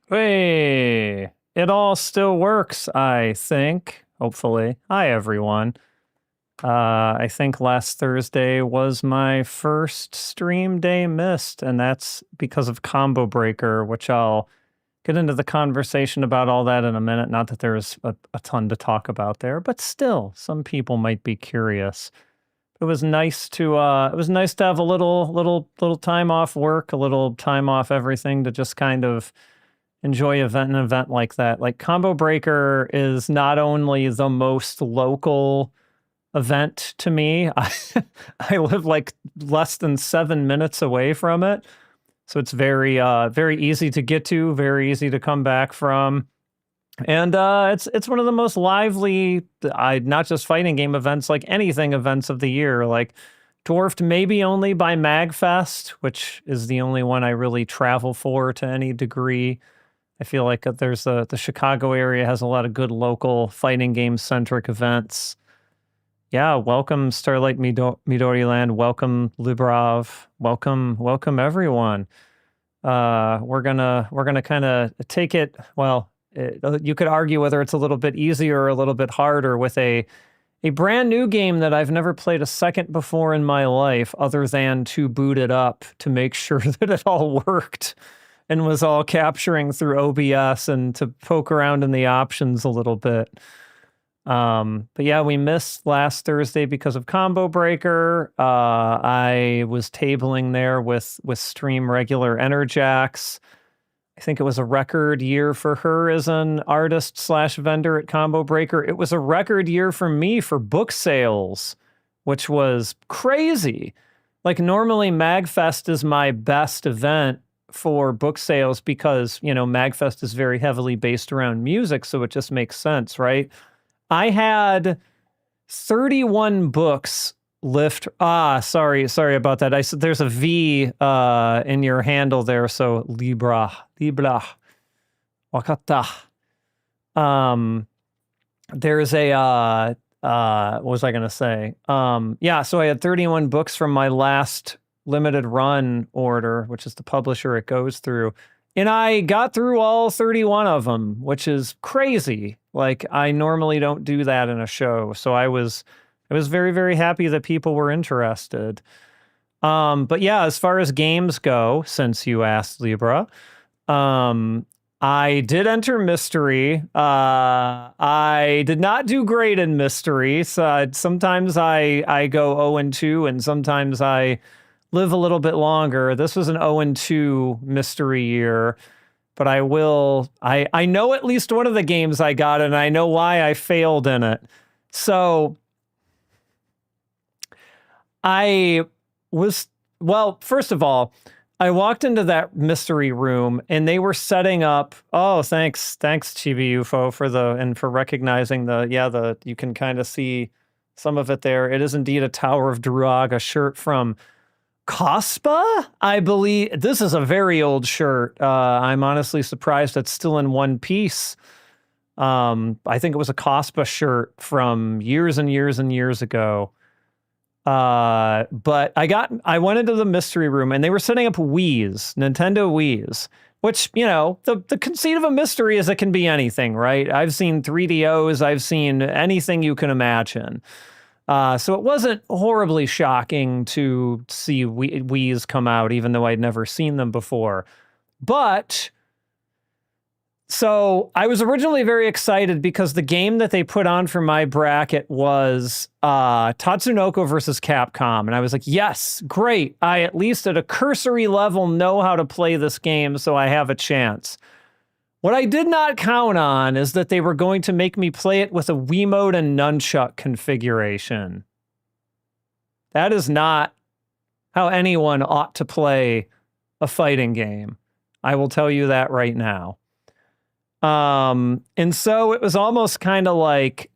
Hey, it all still works, I think. Hopefully. Hi, everyone. I think last Thursday was my first stream day missed, and that's because of Combo Breaker, which I'll get into the conversation about all that in a minute. Not that there's a ton to talk about there, but still, some people might be curious. It was nice to have a little time off work, a little time off everything to just kind of enjoy an event like that. Like Combo Breaker is not only the most local event to me, I live like less than 7 minutes away from it. So it's very easy to get to, very easy to come back from. And it's one of the most lively, not just fighting game events, like anything events of the year, like dwarfed maybe only by MagFest, which is the only one I really travel for to any degree. I feel like the Chicago area has a lot of good local fighting game centric events. Yeah, welcome Starlight Midori Land, welcome Librov, welcome everyone. We're gonna kind of take it. Well, you could argue whether it's a little bit easier or a little bit harder with a brand new game that I've never played a second before in my life, other than to boot it up to make sure that it all worked and was all capturing through OBS and to poke around in the options a little bit. But yeah, we missed last Thursday because of Combo Breaker. I was tabling there with Stream Regular Enerjax. I think it was a record year for her as an artist / vendor at Combo Breaker. It was a record year for me for book sales, which was crazy. Like normally MagFest is my best event for book sales because, MagFest is very heavily based around music, so it just makes sense, right? I had 31 books lift. Sorry about that. I said there's a V in your handle there, so Libra, wakata. There's a what was I gonna say? Yeah, so I had 31 books from my last limited run order, which is the publisher it goes through. And I got through all 31 of them, which is crazy. Like I normally don't do that in a show. So I was very, very happy that people were interested. But yeah, as far as games go, since you asked, Libra, I did enter Mystery. I did not do great in Mystery. So sometimes I go 0-2 and sometimes I live a little bit longer. This was an 0-2 Mystery year, but I know at least one of the games I got and I know why I failed in it. So first of all, I walked into that mystery room and they were setting up. Oh, thanks Chibi UFO for recognizing you can kind of see some of it there. It is indeed a Tower of Druaga shirt from Cospa, I believe. This is a very old shirt. I'm honestly surprised it's still in one piece. I think it was a Cospa shirt from years and years and years ago. But I went into the mystery room and they were setting up Nintendo Wii's, which, the conceit of a mystery is it can be anything, right? I've seen 3DOs, I've seen anything you can imagine. So it wasn't horribly shocking to see Wii's come out, even though I'd never seen them before. But so I was originally very excited because the game that they put on for my bracket was Tatsunoko versus Capcom. And I was like, yes, great. I at least at a cursory level know how to play this game, so I have a chance. What I did not count on is that they were going to make me play it with a Wiimote and nunchuck configuration. That is not how anyone ought to play a fighting game. I will tell you that right now. And so it was almost kind of like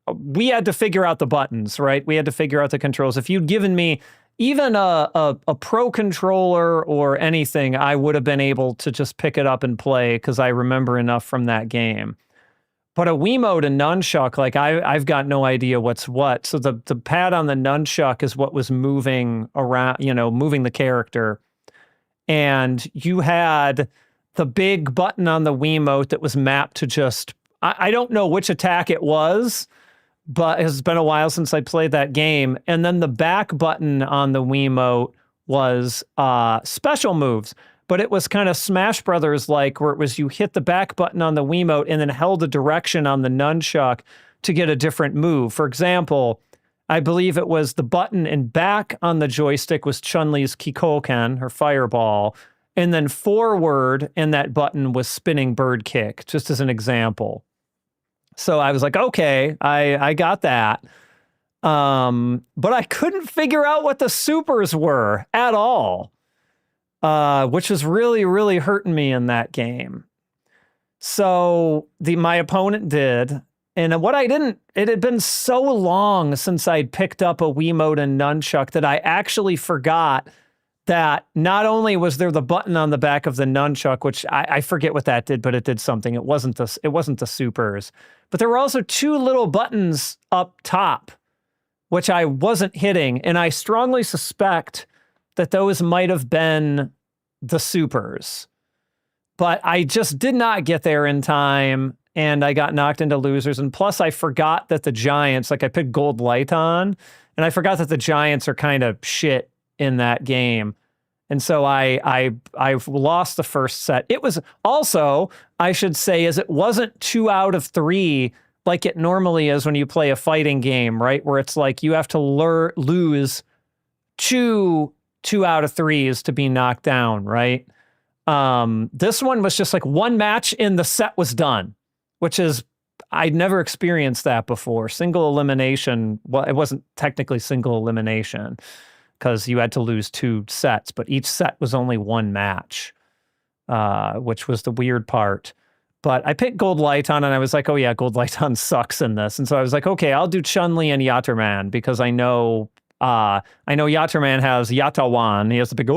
we had to figure out the buttons, right? We had to figure out the controls. If you'd given me even a pro controller or anything, I would have been able to just pick it up and play because I remember enough from that game. But a Wiimote and nunchuck, like I've got no idea what's what. So the pad on the nunchuck is what was moving around, moving the character. And you had the big button on the Wiimote that was mapped to just, I don't know which attack it was, but it's been a while since I played that game. And then the back button on the Wiimote was special moves, but it was kind of Smash Brothers like, where it was you hit the back button on the Wiimote and then held a direction on the nunchuck to get a different move. For example, I believe it was the button and back on the joystick was Chun-Li's Kikoken, her fireball, and then forward in that button was spinning bird kick, just as an example. So I was like, okay, I got that. But I couldn't figure out what the supers were at all, which was really, really hurting me in that game. So my opponent did. And what I didn't, it had been so long since I'd picked up a Wiimote and nunchuck that I actually forgot that not only was there the button on the back of the nunchuck, which I forget what that did, but it did something. It wasn't the supers, but there were also two little buttons up top, which I wasn't hitting. And I strongly suspect that those might have been the supers, but I just did not get there in time. And I got knocked into losers. And plus I forgot that the Giants, like I picked Gold Lighton, and I forgot that the Giants are kind of shit in that game. And so I lost the first set. It was also, I should say, is it wasn't 2 out of 3 like it normally is when you play a fighting game, right? Where it's like you have to lose two out of 3s to be knocked down, right? This one was just like one match and the set was done, which is, I'd never experienced that before. Single elimination, well, it wasn't technically single elimination because you had to lose 2 sets, but each set was only one match, which was the weird part. But I picked Gold Lighton and I was like, oh yeah, Gold Lighton sucks in this. And so I was like, okay, I'll do Chun-Li and Yatterman because I know Yatterman has Yatawan. He has the big,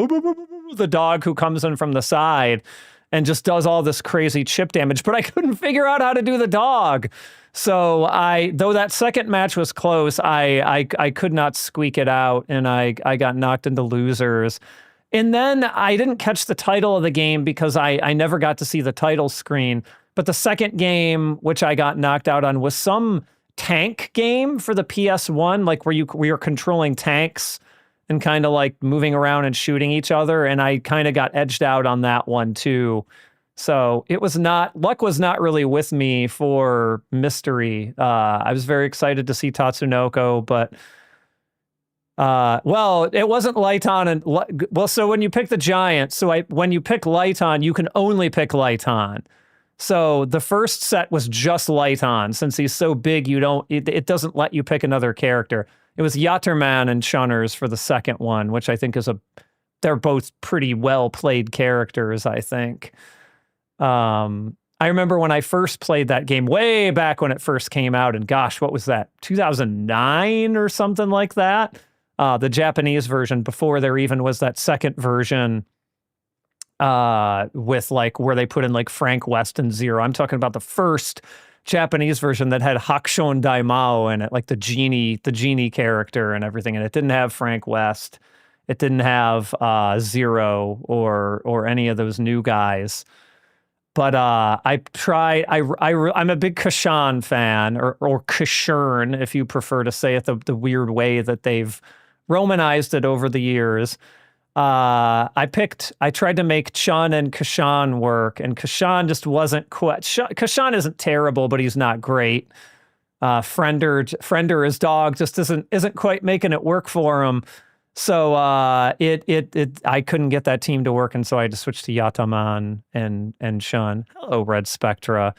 the dog who comes in from the side and just does all this crazy chip damage, but I couldn't figure out how to do the dog. So though that second match was close, I could not squeak it out, and I got knocked into losers. And then I didn't catch the title of the game because I never got to see the title screen. But the second game, which I got knocked out on, was some tank game for the PS1, like where you're controlling tanks and kind of like moving around and shooting each other. And I kind of got edged out on that one too. So luck was not really with me for Mystery. I was very excited to see Tatsunoko, but well, it wasn't Lighton so when you pick the Giant, when you pick Lighton, you can only pick Lighton. So the first set was just Lighton. Since he's so big, it doesn't let you pick another character. It was Yatterman and Shunners for the second one, which I think they're both pretty well played characters, I think. I remember when I first played that game way back when it first came out, and gosh, what was that? 2009 or something like that? The Japanese version, before there even was that second version with like where they put in like Frank West and Zero. I'm talking about the first Japanese version that had Hakushon Daimao in it, like the genie character and everything, and it didn't have Frank West, it didn't have Zero or any of those new guys. But I'm a big Kashan fan, or Kashern if you prefer to say it the weird way that they've Romanized it over the years. I tried to make Chun and Kashan work, and Kashan just wasn't quite. Kashan isn't terrible, but he's not great. Friender, his dog, just isn't quite making it work for him. So I couldn't get that team to work, and so I just switched to Yataman and Shun. Hello, Red Spectra.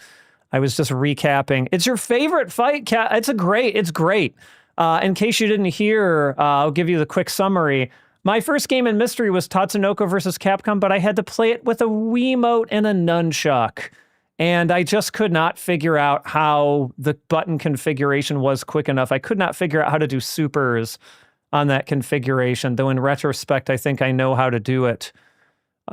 I was just recapping. It's your favorite fight, Cat. It's great. In case you didn't hear, I'll give you the quick summary. My first game in Mystery was Tatsunoko versus Capcom, but I had to play it with a Wiimote and a nunchuck. And I just could not figure out how the button configuration was quick enough. I could not figure out how to do supers on that configuration, though in retrospect, I think I know how to do it.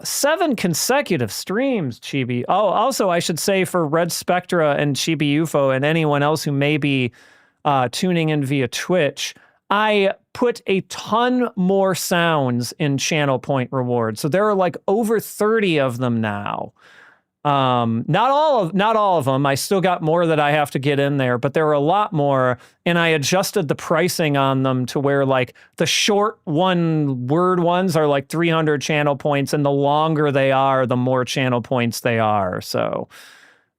7 consecutive streams, Chibi. Oh, also, I should say for Red Spectra and Chibi UFO and anyone else who may be tuning in via Twitch, I put a ton more sounds in channel point rewards. So there are like over 30 of them now. Not all of them. I still got more that I have to get in there, but there are a lot more. And I adjusted the pricing on them to where like the short one word ones are like 300 channel points, and the longer they are, the more channel points they are. So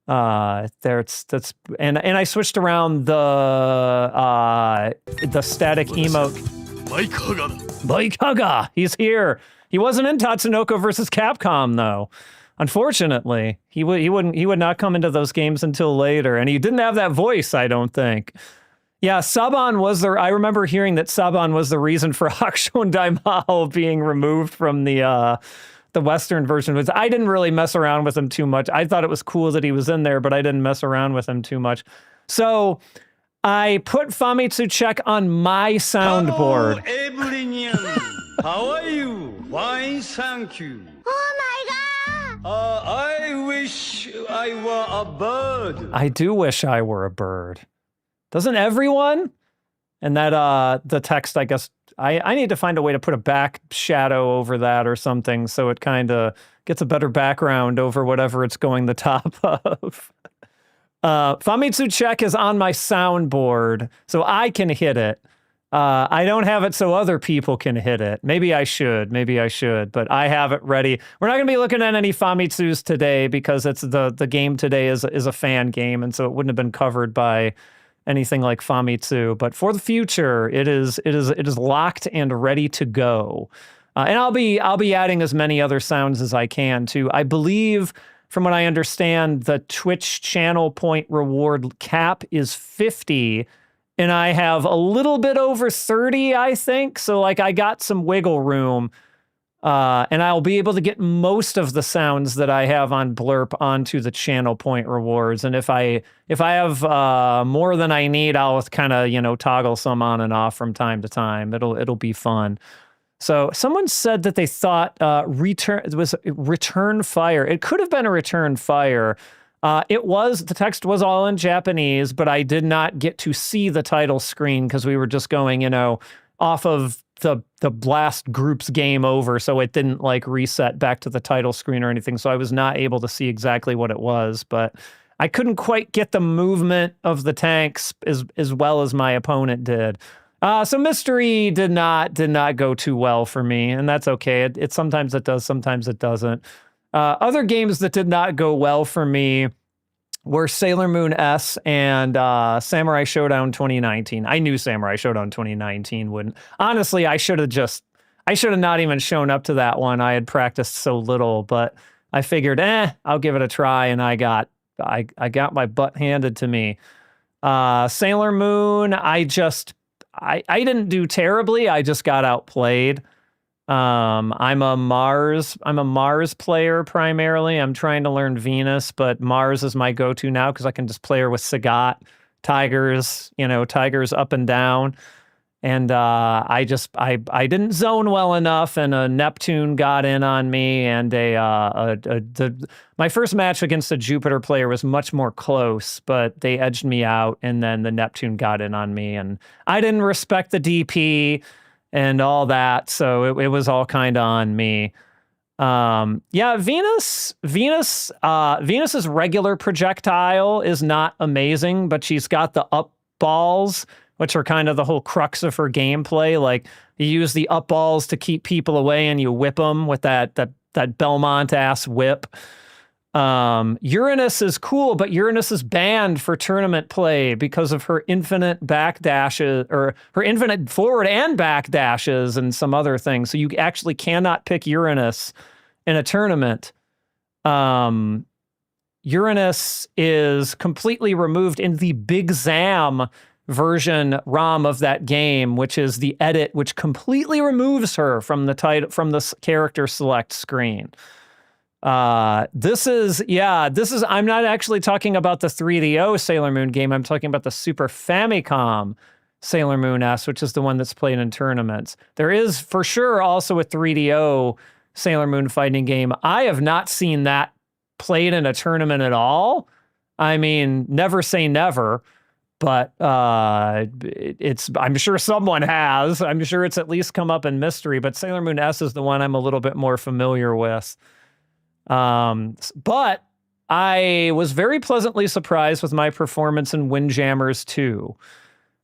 and I switched around the static emote. Mike Haga, he's here. He wasn't in Tatsunoko versus Capcom though. Unfortunately, he would not come into those games until later, and he didn't have that voice, I don't think. Yeah, Saban was I remember hearing that Saban was the reason for Hakushon Daimao being removed from the Western version. I didn't really mess around with him too much. I thought it was cool that he was in there, but I didn't mess around with him too much. So I put Famitsu Check on my soundboard. Hello, Evelyn. How are you? Fine, thank you. Oh my god! I wish I were a bird. I do wish I were a bird. Doesn't everyone? And that the text, I guess, I need to find a way to put a back shadow over that or something so it kind of gets a better background over whatever it's going the top of. Famitsu Check is on my soundboard, so I can hit it. I don't have it so other people can hit it. Maybe I should, but I have it ready. We're not going to be looking at any Famitsus today because it's the game today is a fan game, and so it wouldn't have been covered by anything like Famitsu. But for the future, it is locked and ready to go. And I'll be adding as many other sounds as I can too. I believe, from what I understand, the Twitch channel point reward cap is 50. And I have a little bit over 30, I think. So like I got some wiggle room, and I'll be able to get most of the sounds that I have on Blurp onto the channel point rewards. And if I have more than I need, I'll kind of, toggle some on and off from time to time. It'll be fun. So someone said that they thought it was Return Fire. It could have been a Return Fire. The text was all in Japanese, but I did not get to see the title screen because we were just going, off of the last group's game over, so it didn't like reset back to the title screen or anything, so I was not able to see exactly what it was, but I couldn't quite get the movement of the tanks as well as my opponent did. So Mystery did not go too well for me, and that's okay. It sometimes it does, sometimes it doesn't. Other games that did not go well for me were Sailor Moon S and Samurai Showdown 2019. I knew Samurai Showdown 2019 wouldn't. Honestly, I should have not even shown up to that one. I had practiced so little, but I figured, I'll give it a try, and I got my butt handed to me. Sailor Moon, I didn't do terribly. I just got outplayed. I'm a Mars player primarily. I'm trying to learn Venus, but Mars is my go-to now because I can just play her with Sagat, Tigers up and down. And I didn't zone well enough, and a Neptune got in on me, and my first match against a Jupiter player was much more close, but they edged me out, and then the Neptune got in on me, and I didn't respect the DP and all that, so it was all kind of on me. Venus's regular projectile is not amazing, but she's got the up balls, which are kind of the whole crux of her gameplay. Like, you use the up balls to keep people away, and you whip them with that Belmont-ass whip. Uranus is cool, but Uranus is banned for tournament play because of her infinite back dashes, or her infinite forward and back dashes and some other things. So you actually cannot pick Uranus in a tournament. Uranus is completely removed in the Big Zam version ROM of that game, which is the edit, which completely removes her from the character select screen. This is I'm not actually talking about the 3DO Sailor Moon game. I'm talking about the Super Famicom Sailor Moon S, which is the one that's played in tournaments. There is for sure also a 3DO Sailor Moon fighting game. I have not seen that played in a tournament at all. I mean, never say never. but I'm sure someone has. I'm sure it's at least come up in mystery, but Sailor Moon S is the one I'm a little bit more familiar with. But I was very pleasantly surprised with my performance in Windjammers 2.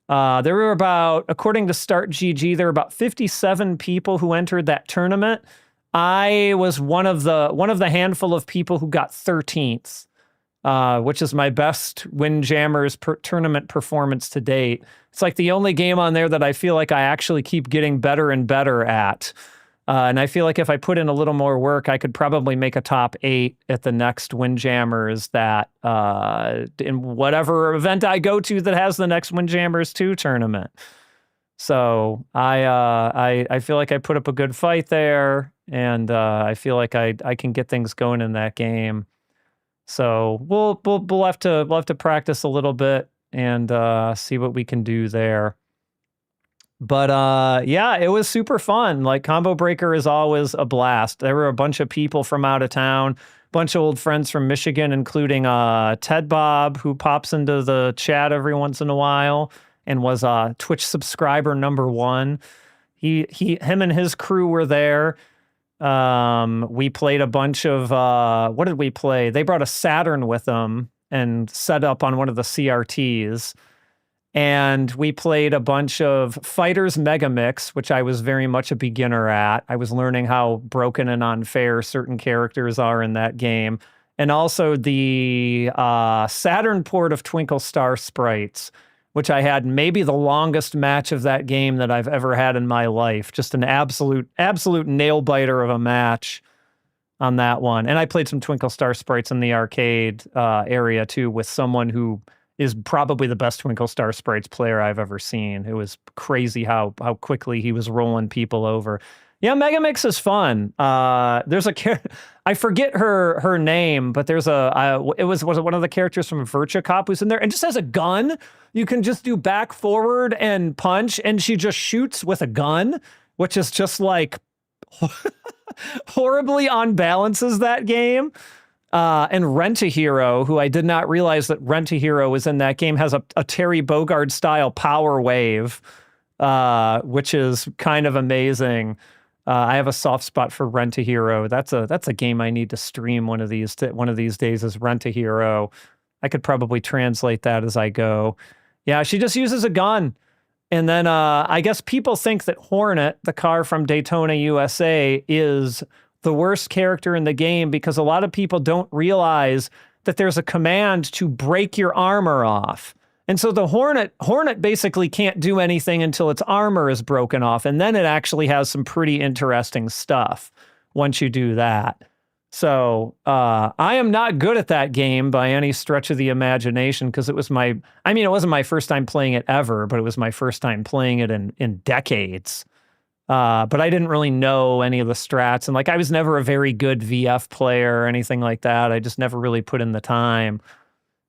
There were about, according to Start GG, there were about 57 people who entered that tournament. I was one of the handful of people who got 13th, which is my best Windjammers tournament performance to date. It's like the only game on there that I feel like I actually keep getting better and better at. And I feel like if I put in a little more work, I could probably make a top 8 at the next Windjammers that in whatever event I go to that has the next Windjammers 2 tournament. So I feel like I put up a good fight there, and I feel like I can get things going in that game. So we'll have to practice a little bit and see what we can do there. But yeah, it was super fun. Like, Combo Breaker is always a blast. There were a bunch of people from out of town, a bunch of old friends from Michigan, including Ted Bob, who pops into the chat every once in a while and was Twitch subscriber #1. Him and his crew were there. We played a bunch of what did we play? They brought a Saturn with them and set up on one of the CRTs. And we played a bunch of Fighters Megamix, which I was very much a beginner at. I was learning how broken and unfair certain characters are in that game. And also the Saturn port of Twinkle Star Sprites, which I had maybe the longest match of that game that I've ever had in my life. Just an absolute nail biter of a match on that one. And I played some Twinkle Star Sprites in the arcade area too, with someone who is probably the best Twinkle Star Sprites player I've ever seen. It was crazy how quickly he was rolling people over. Yeah, Megamix is fun. There's I forget her name, but there's it was one of the characters from Virtua Cop who's in there and just has a gun. You can just do back, forward, and punch, and she just shoots with a gun, which is just like horribly unbalances that game. And Rent-A-Hero, who I did not realize that Rent-A-Hero was in that game, has a Terry Bogard style power wave, which is kind of amazing. I have a soft spot for Rent-A-Hero. That's a game I need to stream one of these days, is Rent-A-Hero. I could probably translate that as I go. Yeah, she just uses a gun. And then I guess people think that Hornet, the car from Daytona, USA, is the worst character in the game because a lot of people don't realize that there's a command to break your armor off. And so the Hornet basically can't do anything until its armor is broken off. And then it actually has some pretty interesting stuff once you do that. So I am not good at that game by any stretch of the imagination because it wasn't my first time playing it ever, but it was my first time playing it in decades. But I didn't really know any of the strats. And like, I was never a very good VF player or anything like that. I just never really put in the time.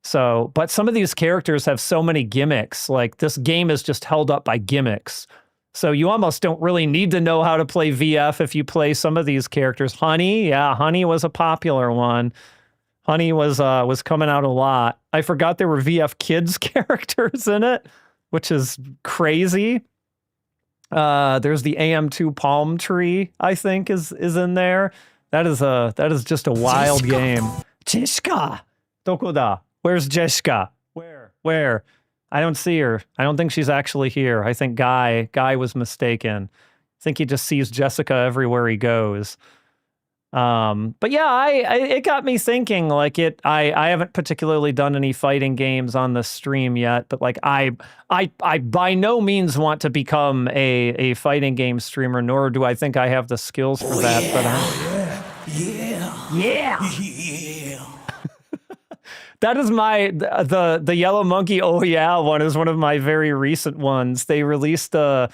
So, but some of these characters have so many gimmicks. Like, this game is just held up by gimmicks. So you almost don't really need to know how to play VF if you play some of these characters. Honey, yeah, Honey was a popular one. Honey was coming out a lot. I forgot there were VF Kids characters in it, which is crazy. There's the AM2 Palm Tree, I think, is in there. That is just a wild game. Jeshka! Dokoda? Where's Jeshka? Where? I don't see her. I don't think she's actually here. I think Guy was mistaken. I think he just sees Jessica everywhere he goes. But yeah, it got me thinking. Like, I haven't particularly done any fighting games on the stream yet, but like I by no means want to become a fighting game streamer, nor do I think I have the skills for that. Yeah. That is the Yellow Monkey Oh Yeah one is one of my very recent ones. They released a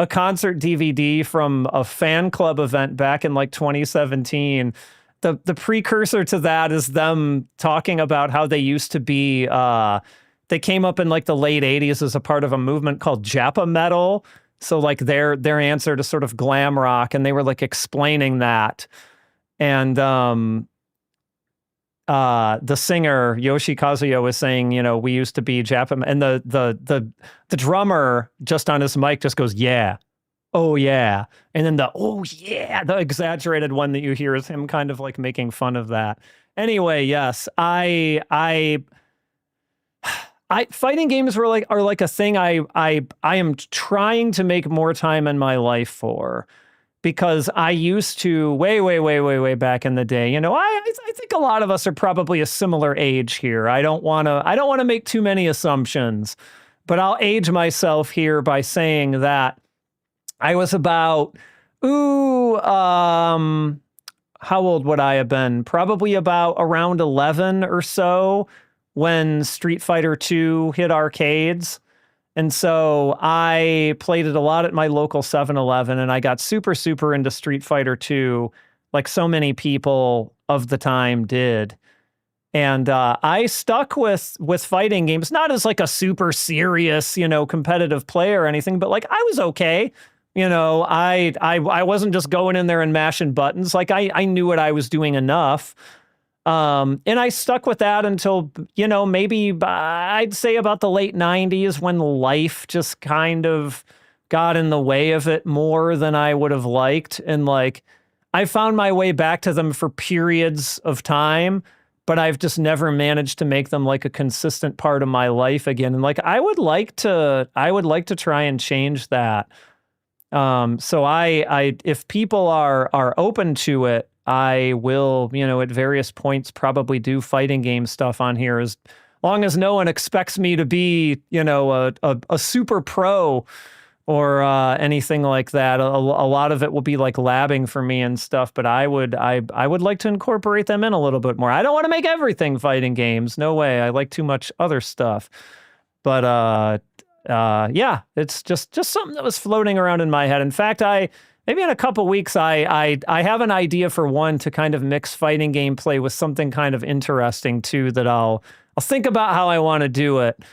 concert DVD from a fan club event back in like 2017. The precursor to that is them talking about how they used to be, they came up in like the late 80s as a part of a movement called Japa Metal. So like their answer to sort of glam rock, and they were like explaining that. And the singer Yoshi Kazuya was saying, we used to be Japan, and the drummer just on his mic just goes, yeah, oh yeah, and then the oh yeah, the exaggerated one that you hear is him kind of like making fun of that. Anyway, yes, I fighting games are like a thing I am trying to make more time in my life for, because I used to way back in the day. I think a lot of us are probably a similar age here. I don't want to make too many assumptions, but I'll age myself here by saying that I was about how old would I have been? Probably about around 11 or so when Street Fighter II hit arcades. And so I played it a lot at my local 7-Eleven, and I got super, super into Street Fighter II, like so many people of the time did. And I stuck with fighting games, not as like a super serious, competitive player or anything, but like I was okay. I wasn't just going in there and mashing buttons. Like I knew what I was doing enough. And I stuck with that until, maybe I'd say about the late 90s, when life just kind of got in the way of it more than I would have liked. And like, I found my way back to them for periods of time, but I've just never managed to make them like a consistent part of my life again. And like, I would like to try and change that. So if people are open to it, I will, at various points probably do fighting game stuff on here, as long as no one expects me to be, a super pro or anything like that. A lot of it will be like labbing for me and stuff, but I would like to incorporate them in a little bit more. I don't want to make everything fighting games. No way. I like too much other stuff. But yeah, it's just something that was floating around in my head. In fact, maybe in a couple weeks, I have an idea for one to kind of mix fighting gameplay with something kind of interesting too, that I'll think about how I want to do it.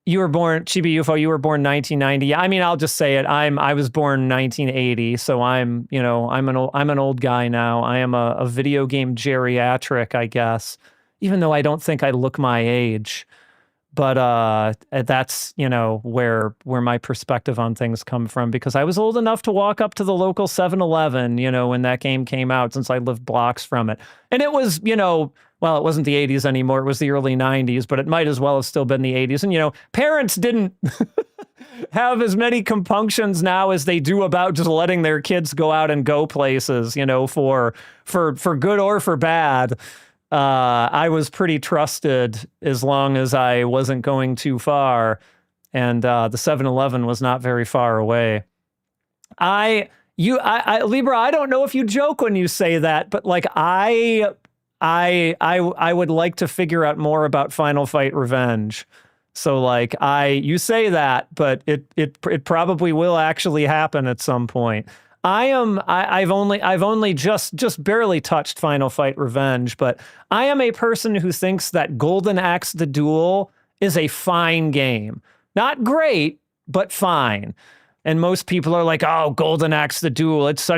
You were born, Chibi UFO, you were born 1990. I mean, I'll just say it. I was born 1980, so I'm an old guy now. I am a video game geriatric, I guess, even though I don't think I look my age. But that's, where my perspective on things come from, because I was old enough to walk up to the local 7-Eleven, when that game came out, since I lived blocks from it. And it was, well, it wasn't the 80s anymore. It was the early 90s, but it might as well have still been the 80s. And, parents didn't have as many compunctions now as they do about just letting their kids go out and go places, for good or for bad. I was pretty trusted as long as I wasn't going too far, and the 7-Eleven was not very far away. Libra, I don't know if you joke when you say that, but like I would like to figure out more about Final Fight Revenge. So like you say that, but it probably will actually happen at some point. I've only just barely touched Final Fight Revenge, but I am a person who thinks that Golden Axe the Duel is a fine game. Not great, but fine. And most people are like, oh, Golden Axe the Duel, it's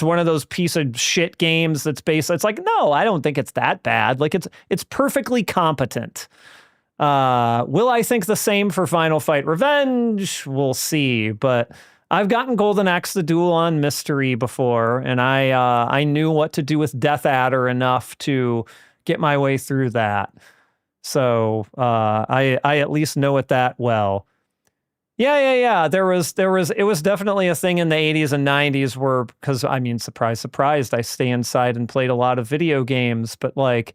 one of those piece of shit games that's based. It's like, no, I don't think it's that bad. Like it's perfectly competent. Will I think the same for Final Fight Revenge? We'll see, but I've gotten Golden Axe the Duel on Mystery before, and I knew what to do with Death Adder enough to get my way through that. So I at least know it that well. Yeah. It was definitely a thing in the 80s and 90s where, because I mean, surprise, I stay inside and played a lot of video games, but like,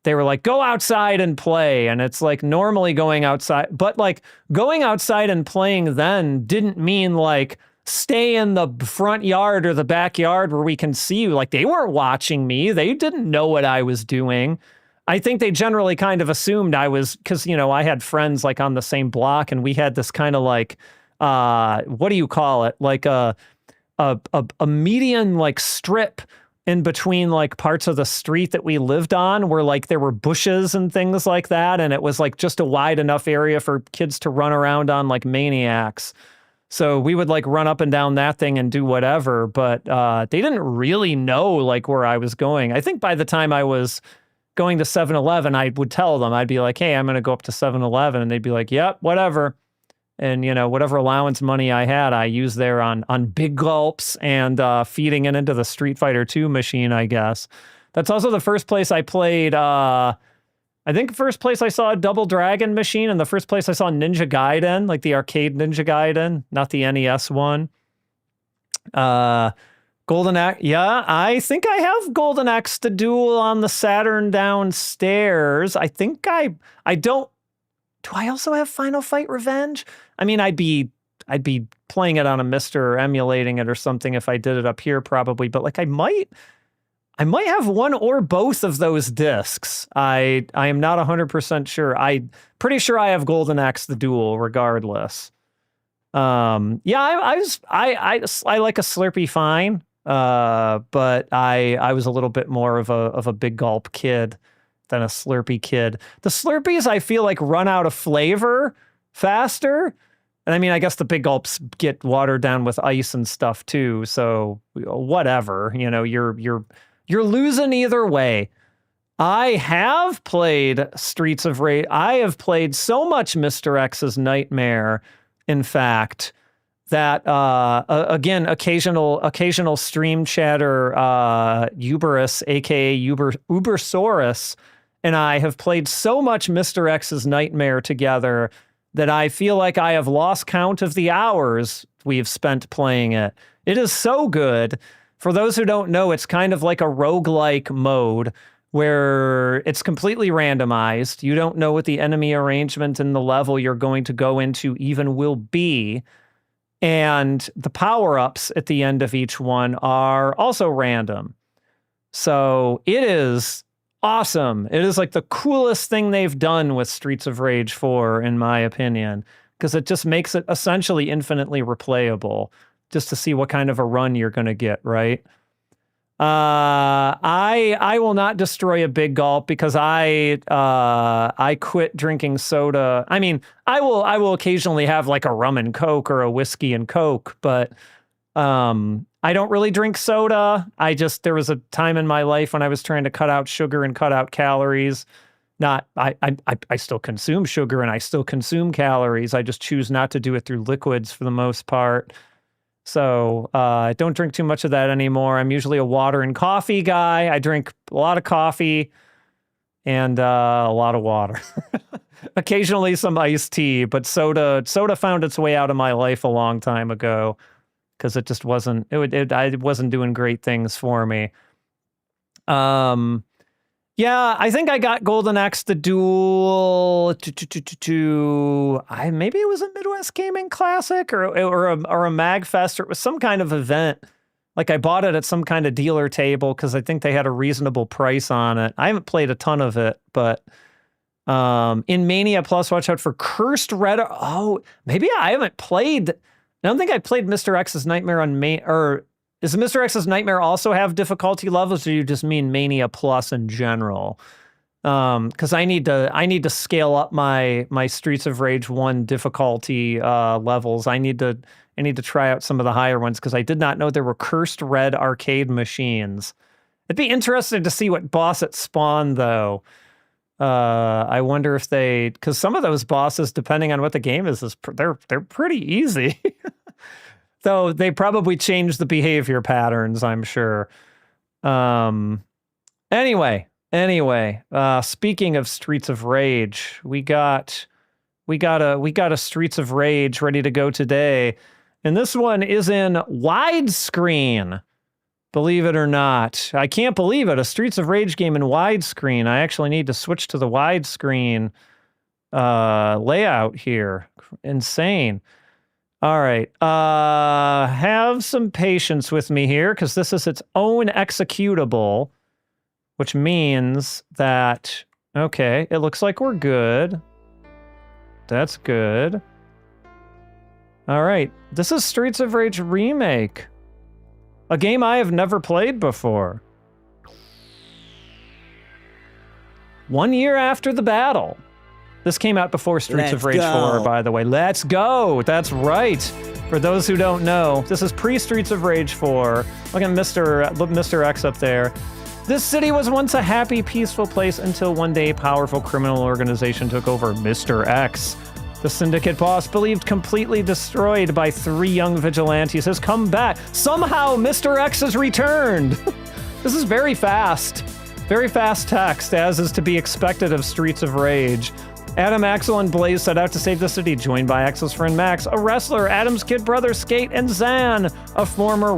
they were like, go outside and play. And it's like normally going outside, but like going outside and playing then didn't mean like stay in the front yard or the backyard where we can see you. Like they weren't watching me. They didn't know what I was doing. I think they generally kind of assumed I was, because, I had friends like on the same block, and we had this kind of like, what do you call it? Like a median like strip in between like parts of the street that we lived on, where like there were bushes and things like that. And it was like just a wide enough area for kids to run around on like maniacs. So we would like run up and down that thing and do whatever, but they didn't really know like where I was going. I think by the time I was going to 7-Eleven, I would tell them, I'd be like, hey, I'm going to go up to 7-Eleven. And they'd be like, yep, whatever. And, you know, whatever allowance money I had, I used there on big gulps and feeding it into the Street Fighter 2 machine, I guess. That's also the first place I played, I think the first place I saw a Double Dragon machine, and the first place I saw Ninja Gaiden, like the arcade Ninja Gaiden, not the NES one. Golden Axe, yeah, I think I have Golden Axe the Duel on the Saturn downstairs. I think I don't, do I also have Final Fight Revenge? I mean, I'd be playing it on a Mister or emulating it or something if I did it up here probably, but like I might have one or both of those discs. I am not 100% sure. I'm pretty sure I have Golden Axe the Duel regardless. Yeah, I like a Slurpee fine. But I was a little bit more of a big gulp kid than a Slurpee kid. The Slurpees I feel like run out of flavor faster. And I mean, I guess the big gulps get watered down with ice and stuff too. So whatever, you know, you're losing either way. I have played Streets of Rage. I have played so much Mr. X's Nightmare, in fact, that again, occasional stream chatter, Uberus, aka Ubersaurus, and I have played so much Mr. X's Nightmare together that I feel like I have lost count of the hours we've spent playing it. It is so good. For those who don't know, it's kind of like a roguelike mode where it's completely randomized. You don't know what the enemy arrangement in the level you're going to go into even will be. And the power-ups at the end of each one are also random. So it is awesome. It is like the coolest thing they've done with Streets of Rage 4, in my opinion, because it just makes it essentially infinitely replayable, just to see what kind of a run you're going to get, right? I will not destroy a big gulp because I quit drinking soda. I mean, I will occasionally have like a rum and Coke or a whiskey and Coke, but I don't really drink soda. There was a time in my life when I was trying to cut out sugar and cut out calories. I still consume sugar and I still consume calories. I just choose not to do it through liquids for the most part. So I don't drink too much of that anymore. I'm usually a water and coffee guy. I drink a lot of coffee and a lot of water. Occasionally some iced tea, but soda found its way out of my life a long time ago because it just wasn't, it wasn't doing great things for me. Yeah, I think I got Golden Axe the Duel maybe it was a Midwest Gaming Classic or a MagFest, or it was some kind of event. Like I bought it at some kind of dealer table because I think they had a reasonable price on it. I haven't played a ton of it, but in Mania Plus, watch out for Cursed Red. Oh, maybe I haven't played. I don't think I played Mr. X's Nightmare on or does Mr. X's Nightmare also have difficulty levels, or do you just mean Mania Plus in general? Because I need to scale up my Streets of Rage 1 difficulty levels. I need to try out some of the higher ones because I did not know there were Cursed Red arcade machines. It'd be interesting to see what boss it spawned though. I wonder if because some of those bosses, depending on what the game is they're pretty easy. Though they probably changed the behavior patterns, I'm sure. Anyway, speaking of Streets of Rage, we got a Streets of Rage ready to go today. And this one is in widescreen. Believe it or not. I can't believe it. A Streets of Rage game in widescreen. I actually need to switch to the widescreen layout here. Insane. All right. Have some patience with me here because this is its own executable, which means that, okay, it looks like we're good. That's good. All right. This is Streets of Rage Remake, a game I have never played before. 1 year after the battle. This came out before Streets of Let's Rage 4, go. by the way. Let's go! That's right! For those who don't know, this is pre-Streets of Rage 4. Look at Mr. X up there. This city was once a happy, peaceful place until one day a powerful criminal organization took over. Mr. X, the syndicate boss, believed completely destroyed by 3 young vigilantes, has come back. Somehow, Mr. X has returned! This is very fast. Very fast text, as is to be expected of Streets of Rage. Adam, Axel, and Blaze set out to save the city, joined by Axel's friend Max, a wrestler, Adam's kid brother Skate, and Zan, a former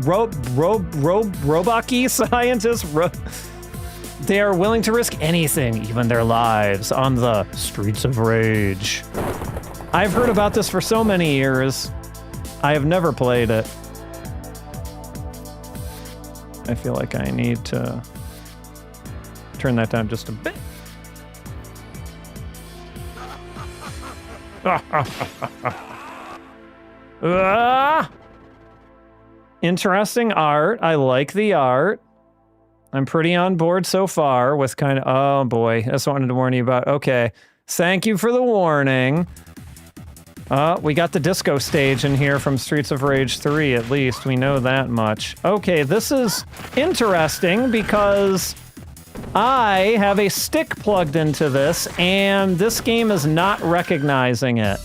Robaki scientist. They are willing to risk anything, even their lives, on the Streets of Rage. I've heard about this for so many years. I have never played it. I feel like I need to turn that down just a bit. Interesting art. I like the art. I'm pretty on board so far with kind of... Oh boy, I just wanted to warn you about... Okay, thank you for the warning. We got the disco stage in here from Streets of Rage 3, at least. We know that much. Okay, this is interesting because I have a stick plugged into this, and this game is not recognizing it.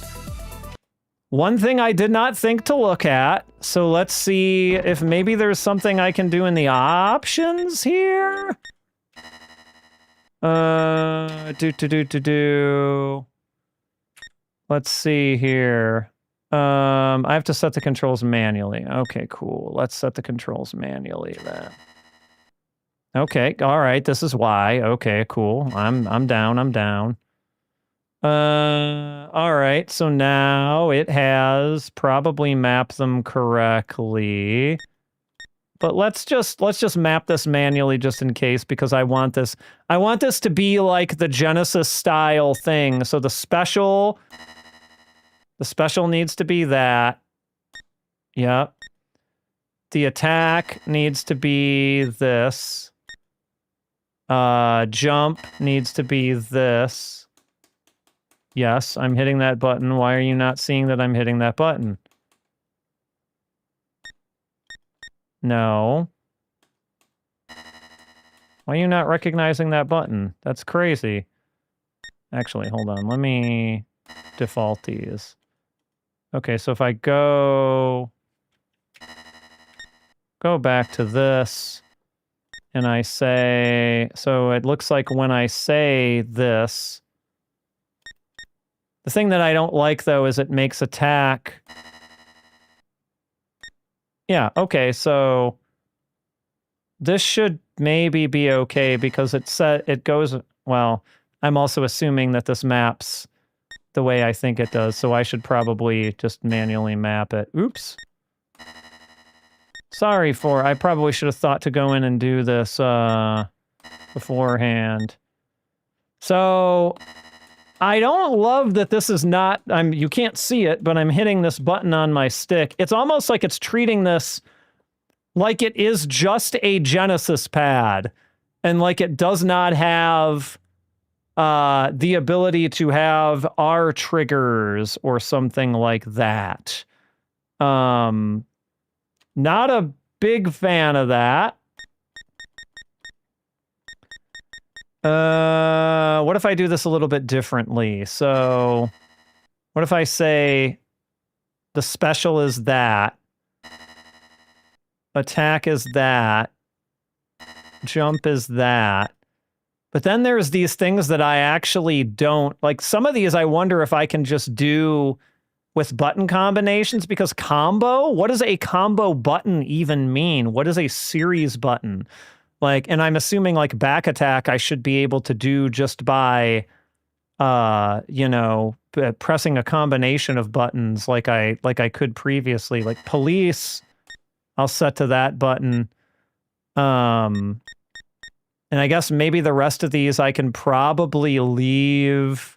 One thing I did not think to look at, so let's see if maybe there's something I can do in the options here? Let's see here. I have to set the controls manually. Okay, cool. Let's set the controls manually then. Okay, all right, this is why. Okay, cool. I'm down. All right, so now it has probably mapped them correctly. But let's just map this manually just in case, because I want this to be like the Genesis style thing. So the special needs to be that. Yep. The attack needs to be this. Jump needs to be this. Yes, I'm hitting that button. Why are you not seeing that I'm hitting that button? No. Why are you not recognizing that button? That's crazy. Actually, hold on. Let me default these. Okay, so if I go back to this, and I say, so it looks like when I say this, the thing that I don't like though is it makes attack. Yeah, okay, so this should maybe be okay because it goes, well, I'm also assuming that this maps the way I think it does, so I should probably just manually map it. Oops. Sorry I probably should have thought to go in and do this beforehand. So, I don't love that this is not, you can't see it, but I'm hitting this button on my stick. It's almost like it's treating this like it is just a Genesis pad, and like it does not have the ability to have R triggers or something like that. Not a big fan of that. What if I do this a little bit differently? So, what if I say the special is that, attack is that, jump is that, but then there's these things that I actually don't, like some of these I wonder if I can just do with button combinations, because combo, what does a combo button even mean? What is a series button? Like, and I'm assuming like back attack I should be able to do just by, you know, pressing a combination of buttons like I could previously. Like police, I'll set to that button. And I guess maybe the rest of these I can probably leave,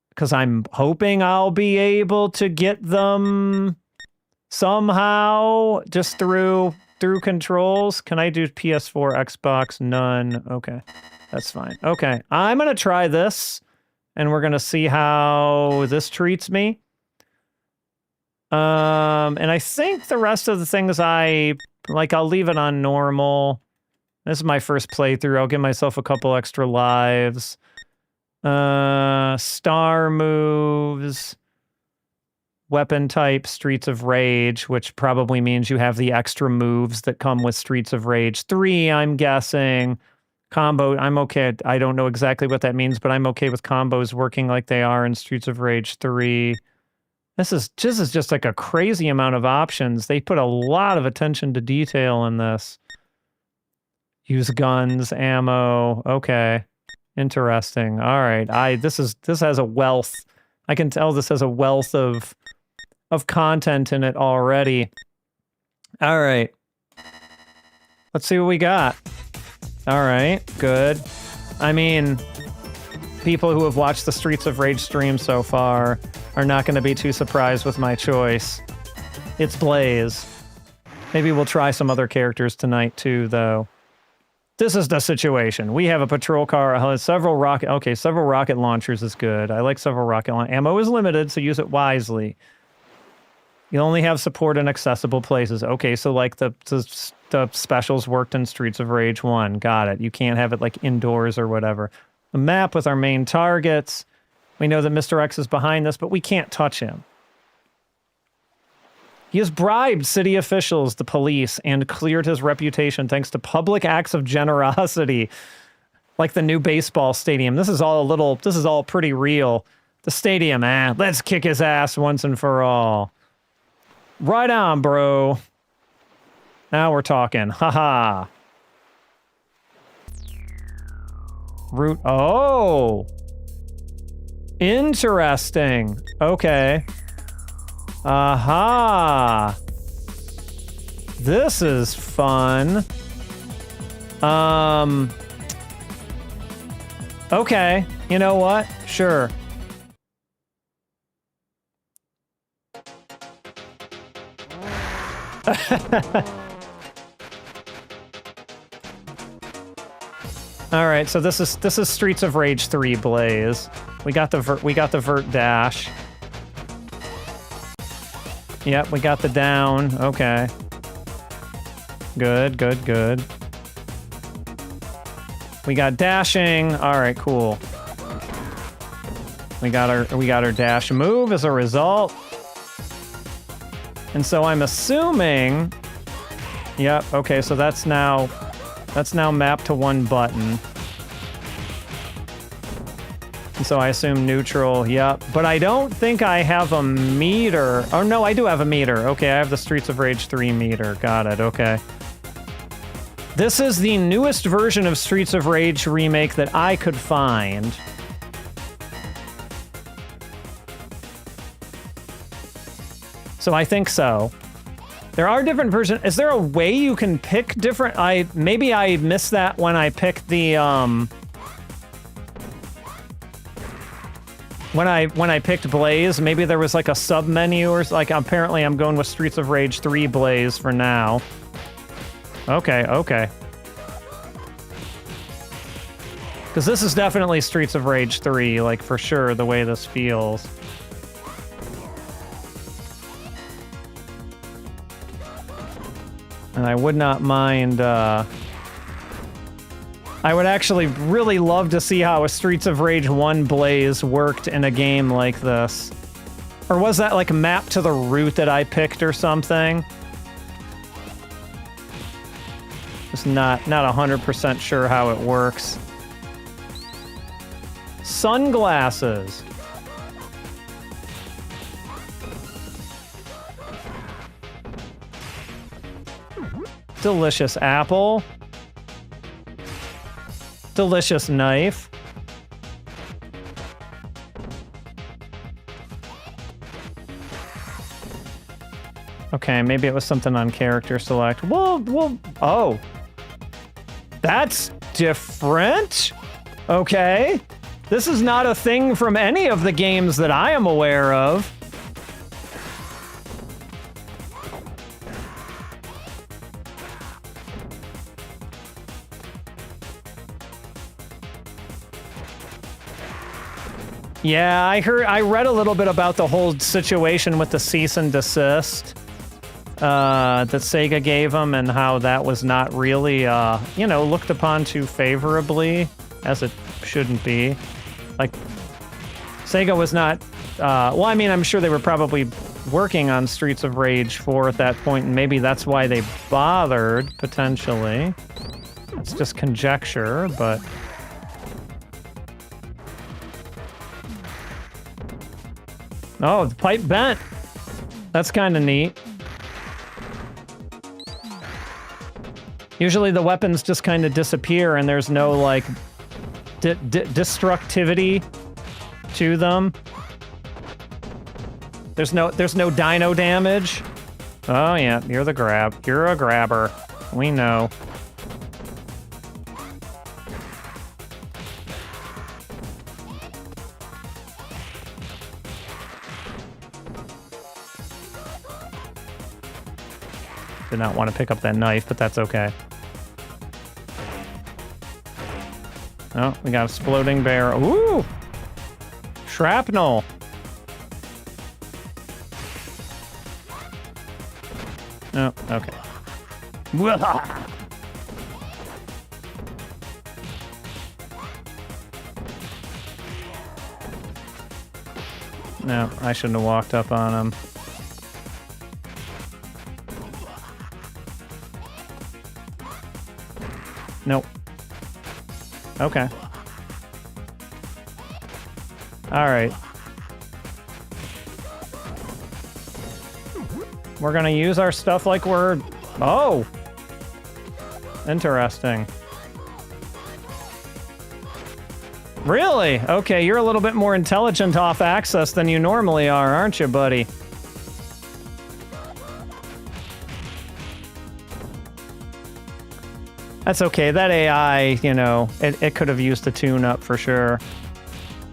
because I'm hoping I'll be able to get them somehow just through controls. Can I do PS4, Xbox? None. Okay, that's fine. Okay, I'm gonna try this, and we're gonna see how this treats me. And I think the rest of the things I'll leave it on normal. This is my first playthrough. I'll give myself a couple extra lives. Star moves. Weapon type, Streets of Rage, which probably means you have the extra moves that come with Streets of Rage 3, I'm guessing. Combo, I'm okay. I don't know exactly what that means, but I'm okay with combos working like they are in Streets of Rage 3. This is just like a crazy amount of options. They put a lot of attention to detail in this. Use guns, ammo. Okay. Interesting. All right. This has a wealth. I can tell this has a wealth of content in it already. All right. Let's see what we got. All right. Good. I mean, people who have watched the Streets of Rage stream so far are not going to be too surprised with my choice. It's Blaze. Maybe we'll try some other characters tonight too, though. This is the situation. We have a patrol car, several rocket launchers is good. I like several rocket launchers. Ammo is limited, so use it wisely. You only have support in accessible places. Okay, so like the specials worked in Streets of Rage 1. Got it. You can't have it like indoors or whatever. A map with our main targets. We know that Mr. X is behind this, but we can't touch him. He has bribed city officials, the police, and cleared his reputation thanks to public acts of generosity. Like the new baseball stadium. This is all pretty real. The stadium, let's kick his ass once and for all. Right on, bro. Now we're talking. Haha. Route. Oh. Interesting. Okay. Aha. This is fun. Okay. You know what? Sure. All right, so this is Streets of Rage 3 Blaze. We got the vert dash. Yep, we got the down. Okay. Good, good, good. We got dashing. All right, cool. We got our dash move as a result. And so I'm assuming, yep, okay, so that's now mapped to one button. And so I assume neutral, yep. But I don't think I have a meter. Oh no, I do have a meter. Okay, I have the Streets of Rage 3 meter. Got it, okay. This is the newest version of Streets of Rage Remake that I could find. So I think so. There are different versions. Is there a way you can pick different? Maybe I missed that when I picked the when I picked Blaze. Maybe there was like a sub menu or like. Apparently, I'm going with Streets of Rage 3 Blaze for now. Okay, okay. Because this is definitely Streets of Rage 3, like for sure, the way this feels. And I would not mind, I would actually really love to see how a Streets of Rage 1 Blaze worked in a game like this. Or was that like mapped to the route that I picked or something? Just not 100% sure how it works. Sunglasses. Delicious apple. Delicious knife. Okay, maybe it was something on character select. Well, oh. That's different? Okay. This is not a thing from any of the games that I am aware of. Yeah, I read a little bit about the whole situation with the cease and desist that Sega gave them and how that was not really, you know, looked upon too favorably, as it shouldn't be. Like, Sega was not, well, I mean, I'm sure they were probably working on Streets of Rage 4 at that point, and maybe that's why they bothered, potentially. It's just conjecture, but... Oh, the pipe bent. That's kind of neat. Usually the weapons just kind of disappear and there's no, like, destructivity to them. There's no dino damage. Oh, yeah, you're the grab. You're a grabber. We know. Did not want to pick up that knife, but that's okay. Oh, we got exploding bear. Ooh! Shrapnel. Oh, okay. No, I shouldn't have walked up on him. Nope. Okay. All right. We're gonna use our stuff like we're... Oh! Interesting. Really? Okay, you're a little bit more intelligent off access than you normally are, aren't you, buddy? That's okay. That AI, you know, it could have used a tune-up for sure.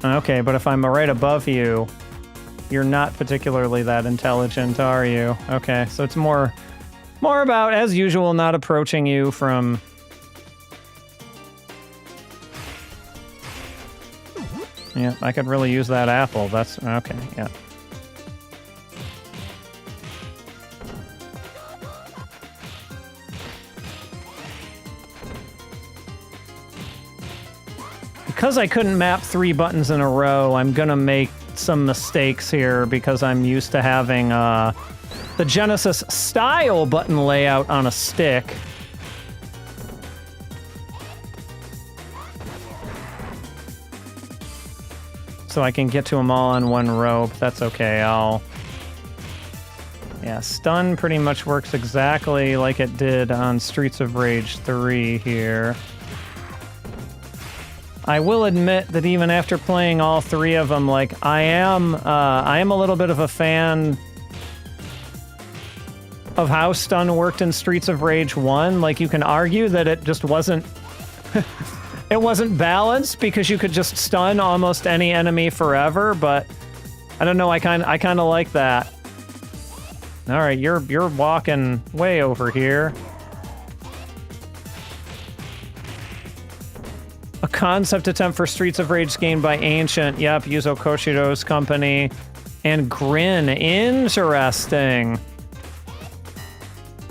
Okay, but if I'm right above you, you're not particularly that intelligent, are you? Okay, so it's more about, as usual, not approaching you from... Yeah, I could really use that apple. That's... Okay, yeah. Because I couldn't map 3 buttons in a row, I'm gonna make some mistakes here because I'm used to having the Genesis style button layout on a stick. So I can get to them all on one row, but that's okay. Yeah, stun pretty much works exactly like it did on Streets of Rage 3 here. I will admit that even after playing all 3 of them, like, I am a little bit of a fan of how stun worked in Streets of Rage 1. Like, you can argue that it just wasn't... it wasn't balanced because you could just stun almost any enemy forever, but I don't know, I kind of like that. All right, you're walking way over here. A concept attempt for Streets of Rage gained by Ancient. Yep, Yuzo Koshiro's company. And Grin. Interesting.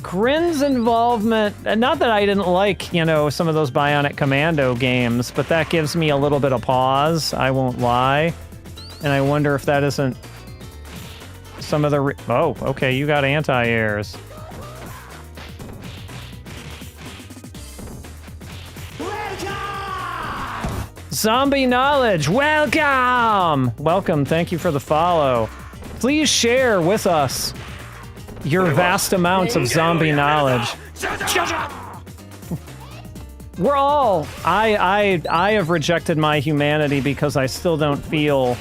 Grin's involvement, not that I didn't like, you know, some of those Bionic Commando games, but that gives me a little bit of pause, I won't lie. And I wonder if that isn't some of the... Oh, okay, you got anti-airs. Zombie Knowledge, welcome! Welcome, thank you for the follow. Please share with us your vast amounts of zombie knowledge. We're all... I have rejected my humanity because I still don't feel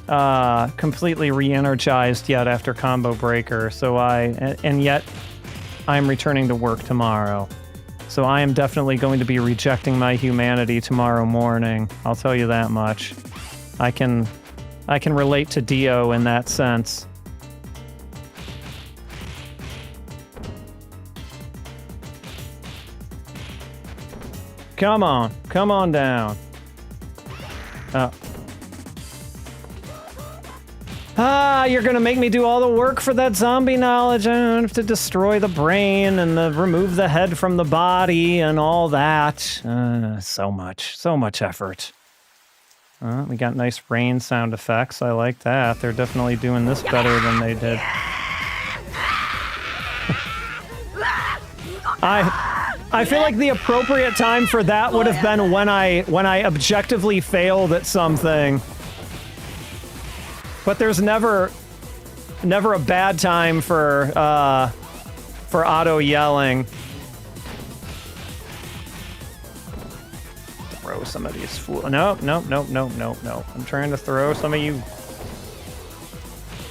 completely re-energized yet after Combo Breaker, so and yet I'm returning to work tomorrow. So I am definitely going to be rejecting my humanity tomorrow morning. I'll tell you that much. I can relate to Dio in that sense. Come on down. Ah, you're gonna make me do all the work for that zombie knowledge. I have to destroy the brain and remove the head from the body and all that. So much effort. We got nice rain sound effects. I like that. They're definitely doing this better than they did. I feel like the appropriate time for that would have been when I objectively failed at something. But there's never a bad time for auto yelling. Throw some of these fools. No. I'm trying to throw some of you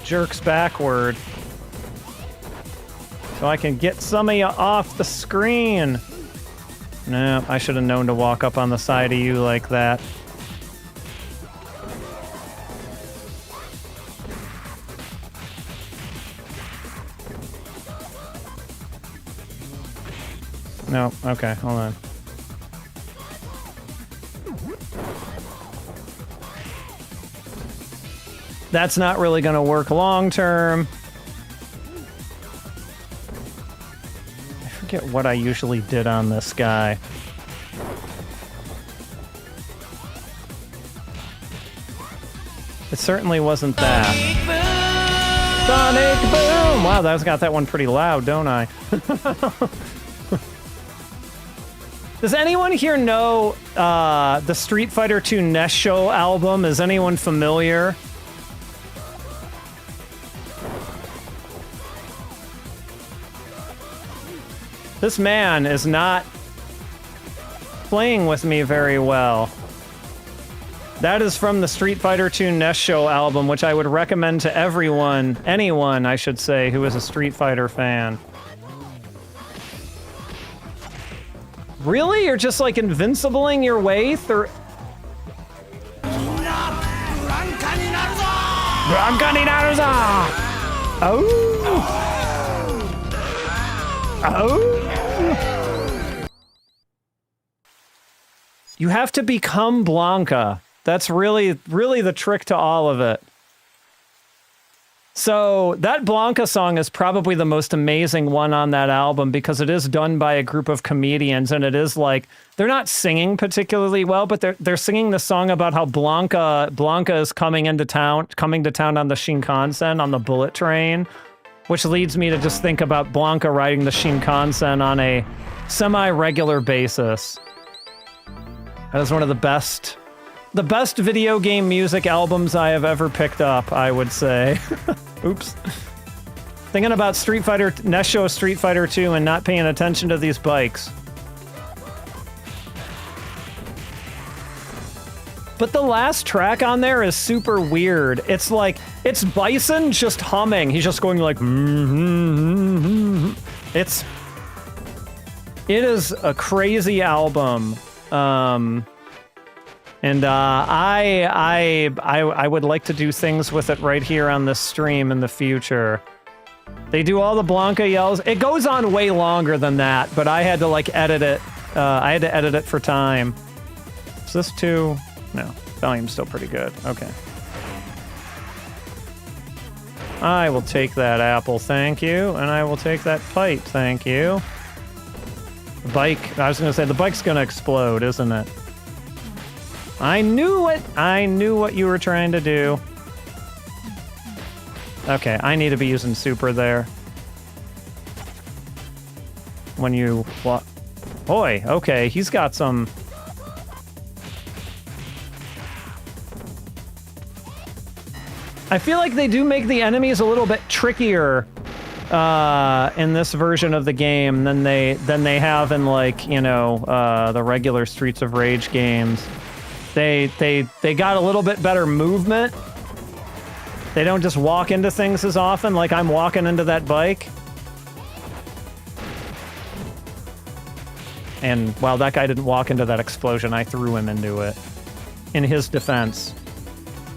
jerks backward. So I can get some of you off the screen. No, I should have known to walk up on the side of you like that. No, okay, hold on. That's not really gonna work long term. I forget what I usually did on this guy. It certainly wasn't that. Sonic Boom! Wow, that's got that one pretty loud, don't I? Does anyone here know the Street Fighter II NES Show album? Is anyone familiar? This man is not playing with me very well. That is from the Street Fighter II NES Show album, which I would recommend to everyone, anyone, I should say, who is a Street Fighter fan. Really? You're just like invincibling your way through... Oh! You have to become Blanca. That's really the trick to all of it. So that Blanca song is probably the most amazing one on that album because it is done by a group of comedians, and it is like, they're not singing particularly well, but they're singing the song about how Blanca is coming to town on the Shinkansen, on the bullet train, which leads me to just think about Blanca riding the Shinkansen on a semi-regular basis. That is one of the best video game music albums I have ever picked up, I would say. Oops. Thinking about Street Fighter, NES Show Street Fighter 2 and not paying attention to these bikes. But the last track on there is super weird. It's like, it's Bison just humming. He's just going like, it is a crazy album. And I would like to do things with it right here on this stream in the future. They do all the Blanca yells. It goes on way longer than that, but I had to like edit it. I had to edit it for time. Is this too? No, volume's still pretty good. Okay. I will take that apple, thank you, and I will take that pipe, thank you. The bike, I was gonna say, the bike's gonna explode, isn't it? I knew it! I knew what you were trying to do. Okay, I need to be using super there. When you... what? Boy, okay, he's got some... I feel like they do make the enemies a little bit trickier in this version of the game than they have in, like, you know, the regular Streets of Rage games. They got a little bit better movement. They don't just walk into things as often, like I'm walking into that bike. And while that guy didn't walk into that explosion, I threw him into it. In his defense.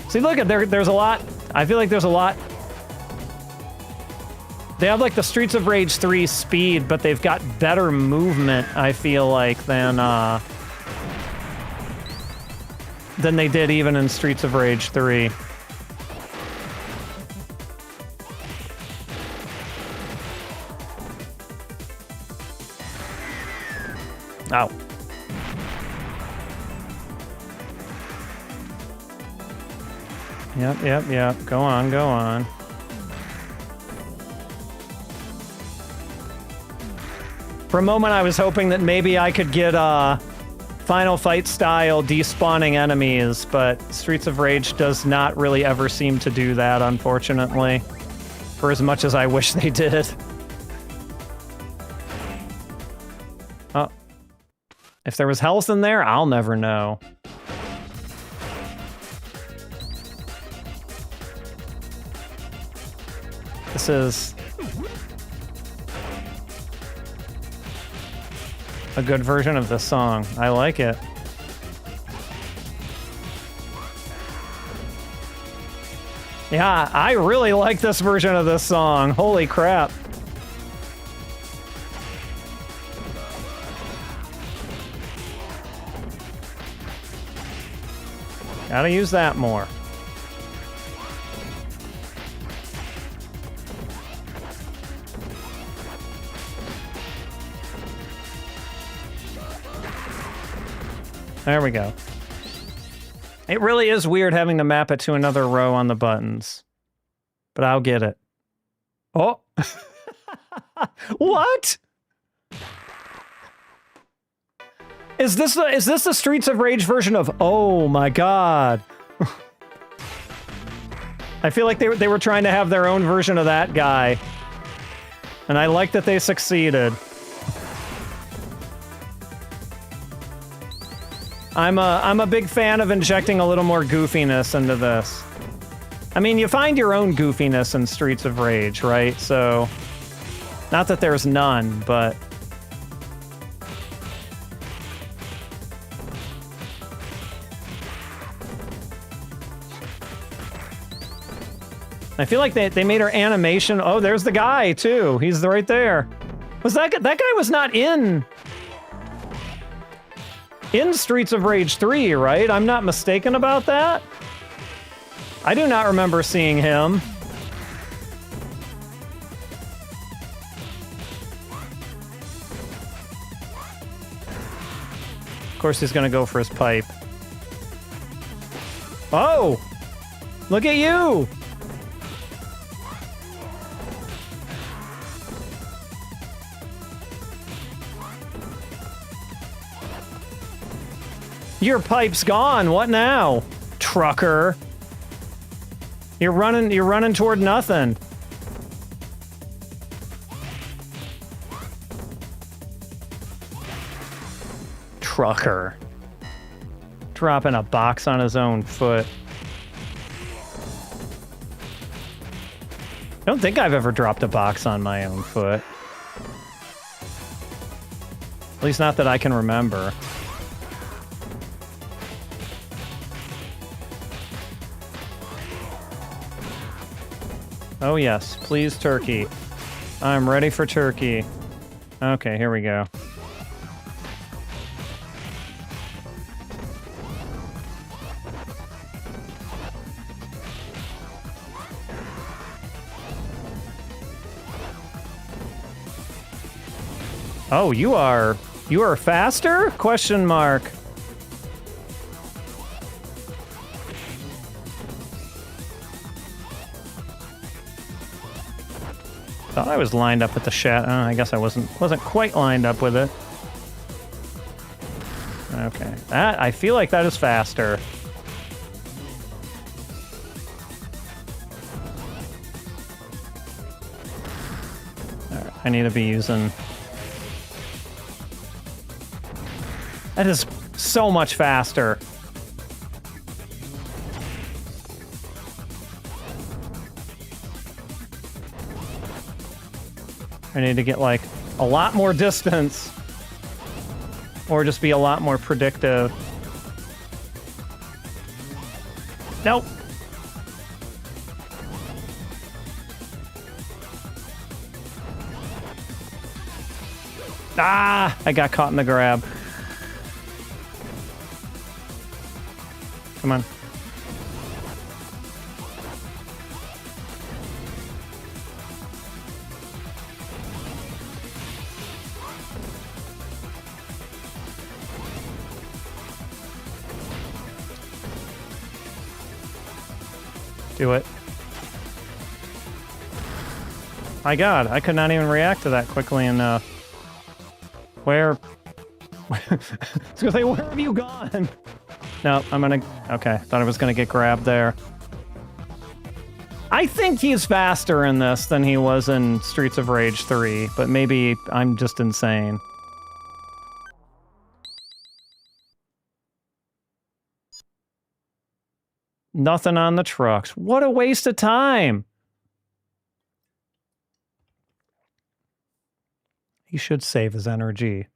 See, look at there's a lot. I feel like there's a lot. They have like the Streets of Rage 3 speed, but they've got better movement, I feel like, than they did even in Streets of Rage 3. Oh. Yep. Go on. For a moment, I was hoping that maybe I could get Final Fight style despawning enemies, but Streets of Rage does not really ever seem to do that, unfortunately. For as much as I wish they did. Oh. If there was health in there, I'll never know. This is a good version of this song. I like it. Yeah, I really like this version of this song. Holy crap. Gotta use that more. There we go. It really is weird having to map it to another row on the buttons. But I'll get it. Oh! What? Is this the Streets of Rage version of oh my god? I feel like they were trying to have their own version of that guy. And I like that they succeeded. I'm a big fan of injecting a little more goofiness into this. I mean, you find your own goofiness in Streets of Rage, right? So, not that there's none, but... I feel like they made her animation... Oh, there's the guy, too. He's right there. Was that guy was not in Streets of Rage 3, right? I'm not mistaken about that? I do not remember seeing him. Of course he's gonna go for his pipe. Oh! Look at you! Your pipe's gone. What now, trucker? You're running toward nothing. Trucker. Dropping a box on his own foot. I don't think I've ever dropped a box on my own foot. At least not that I can remember. Oh yes, please turkey. I'm ready for turkey. Okay, here we go. Oh, you are faster? Question mark. Thought I was lined up with the shadow. I guess I wasn't quite lined up with it. Okay, that I feel like that is faster. All right, I need to be using. That is so much faster. I need to get, like, a lot more distance. Or just be a lot more predictive. Nope. Ah! I got caught in the grab. Come on. Do it. My god, I could not even react to that quickly enough. Where? I was gonna say, where have you gone? No, I'm gonna... Okay, thought I was gonna get grabbed there. I think he's faster in this than he was in Streets of Rage 3, but maybe I'm just insane. Nothing on the trucks. What a waste of time! He should save his energy.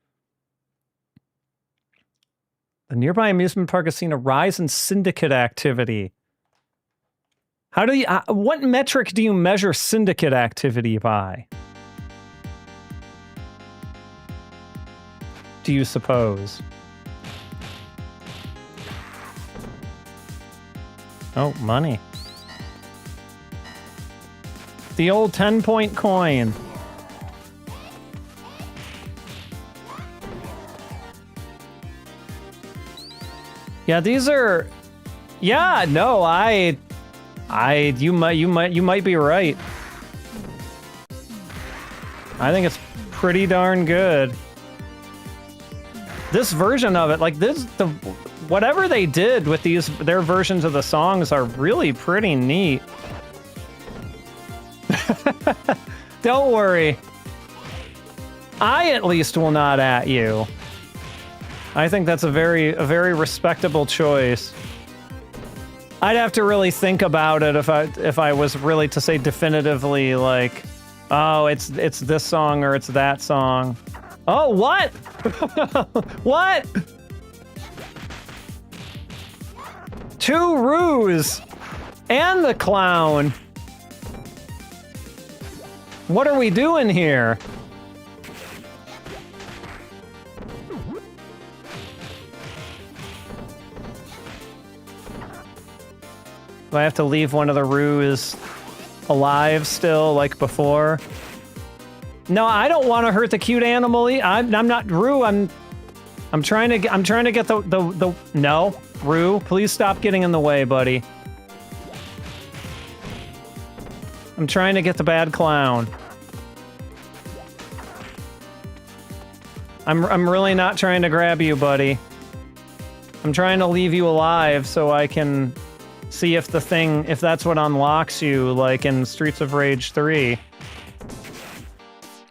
The nearby amusement park has seen a rise in syndicate activity. How do you... what metric do you measure syndicate activity by? Do you suppose? Oh, money. The old 10-point coin. Yeah, these are... Yeah, no, you might be right. I think it's pretty darn good. This version of it, like whatever they did with their versions of the songs are really pretty neat. Don't worry. I at least will not at you. I think that's a very respectable choice. I'd have to really think about it if I was really to say definitively, like, oh, it's this song or it's that song. Oh, what? What? 2 roos and the clown. What are we doing here? Do I have to leave one of the roos alive still, like before? No, I don't want to hurt the cute animal. I'm not Roo. I'm trying to get the no, Roo. Please stop getting in the way, buddy. I'm trying to get the bad clown. I'm really not trying to grab you, buddy. I'm trying to leave you alive so I can see if that's what unlocks you, like in Streets of Rage 3.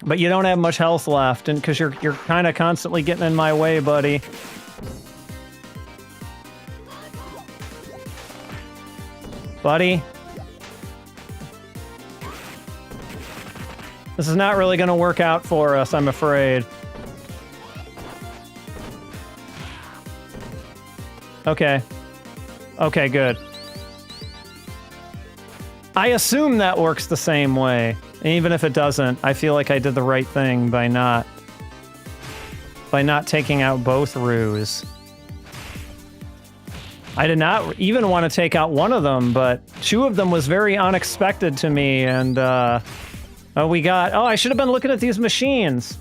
But you don't have much health left, and because you're kind of constantly getting in my way, buddy. Buddy. This is not really going to work out for us, I'm afraid. Okay. Okay, good. I assume that works the same way. And even if it doesn't, I feel like I did the right thing by not taking out both roos. I did not even want to take out one of them, but 2 of them was very unexpected to me, and oh, I should have been looking at these machines.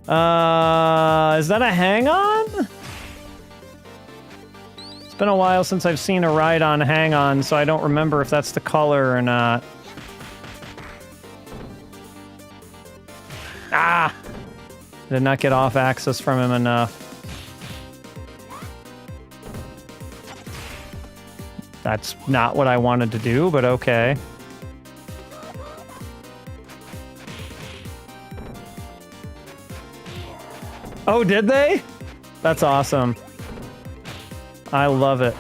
Is that a hang-on? It's been a while since I've seen a ride-on hang-on, so I don't remember if that's the color or not. Ah! I did not get off axis from him enough. That's not what I wanted to do, but okay. Oh, did they? That's awesome. I love it.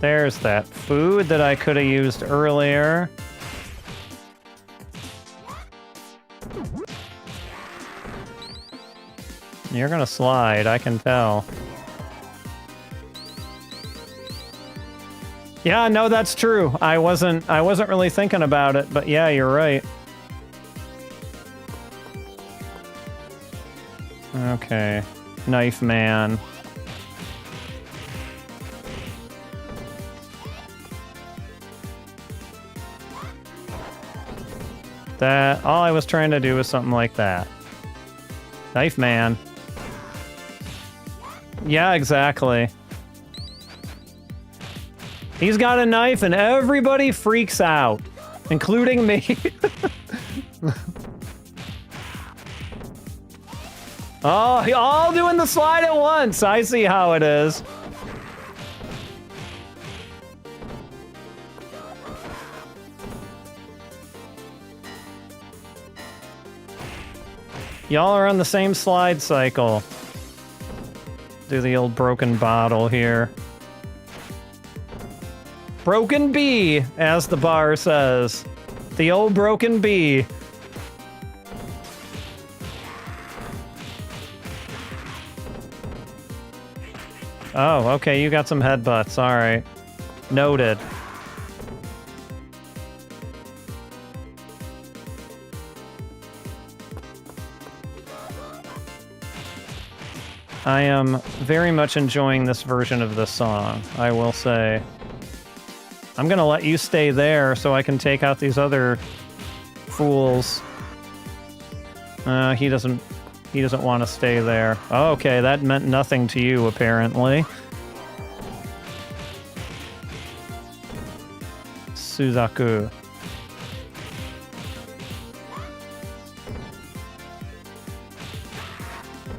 There's that food that I could have used earlier. You're gonna slide, I can tell. Yeah, no, that's true. I wasn't really thinking about it, but yeah, you're right. Okay. Knife man. All I was trying to do was something like that. Knife man. Yeah, exactly. He's got a knife and everybody freaks out, including me. Oh, all doing the slide at once. I see how it is. Y'all are on the same slide cycle. Do the old broken bottle here. Broken bee, as the bar says. The old broken bee. Oh, okay, you got some headbutts. All right. Noted. I am very much enjoying this version of this song, I will say. I'm gonna let you stay there so I can take out these other fools. He doesn't want to stay there. Oh, okay, that meant nothing to you, apparently. Suzaku.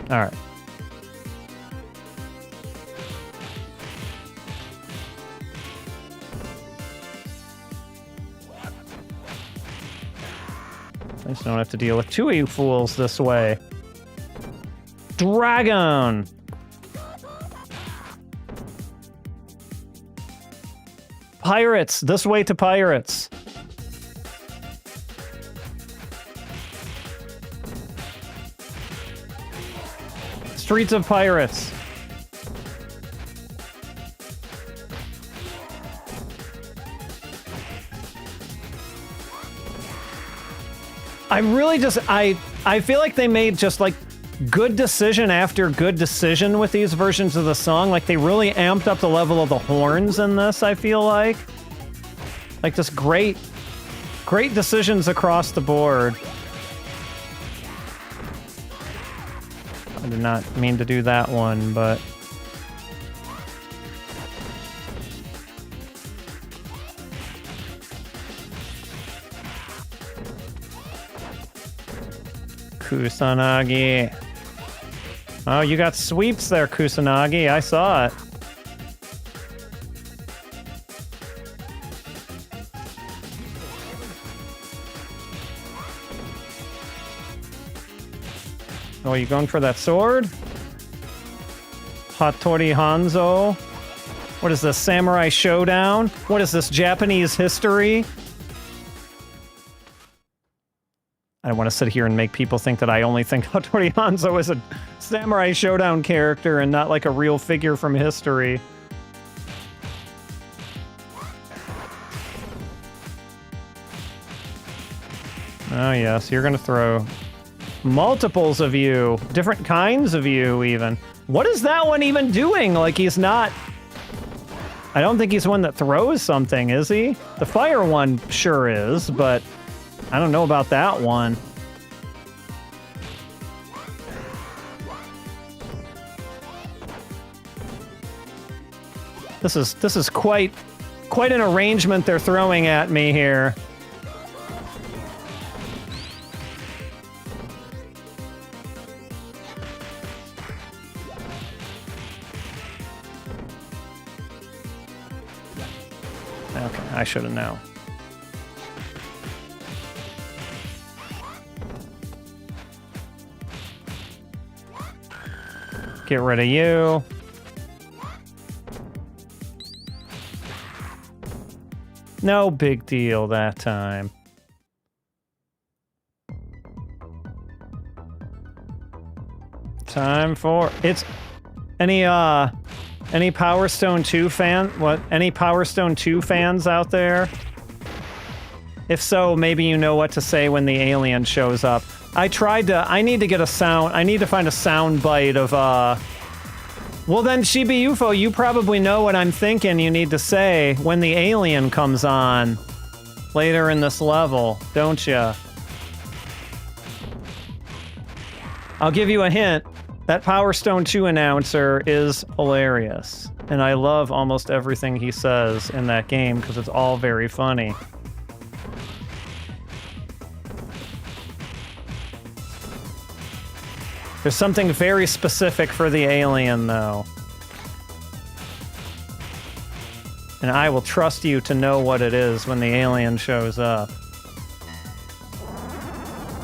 All right. I just don't have to deal with two of you fools this way. Dragon! Pirates! This way to pirates! Streets of Pirates. I really just, I feel like they made just like good decision after good decision with these versions of the song. Like they really amped up the level of the horns in this, I feel like. Like just great decisions across the board. I did not mean to do that one, but... Kusanagi. Oh, you got sweeps there, Kusanagi. I saw it. Oh, you going for that sword? Hattori Hanzo? What is this, Samurai Showdown? What is this, Japanese history? I don't want to sit here and make people think that I only think Hattori Hanzo is a Samurai Showdown character and not like a real figure from history. Oh yes, you're gonna throw multiples of you. Different kinds of you, even. What is that one even doing? Like, he's not... I don't think he's one that throws something, is he? The fire one sure is, but... I don't know about that one. This is quite an arrangement they're throwing at me here. Okay, I should have known. Get rid of you. No big deal that time. Time for... It's... Any Power Stone 2 fan... What? Any Power Stone 2 fans out there? If so, maybe you know what to say when the alien shows up. I need to get a sound... I need to find a sound bite of, Well then, Shiba UFO, you probably know what I'm thinking you need to say when the alien comes on later in this level, don't ya? I'll give you a hint. That Power Stone 2 announcer is hilarious. And I love almost everything he says in that game because it's all very funny. There's something very specific for the alien, though. And I will trust you to know what it is when the alien shows up.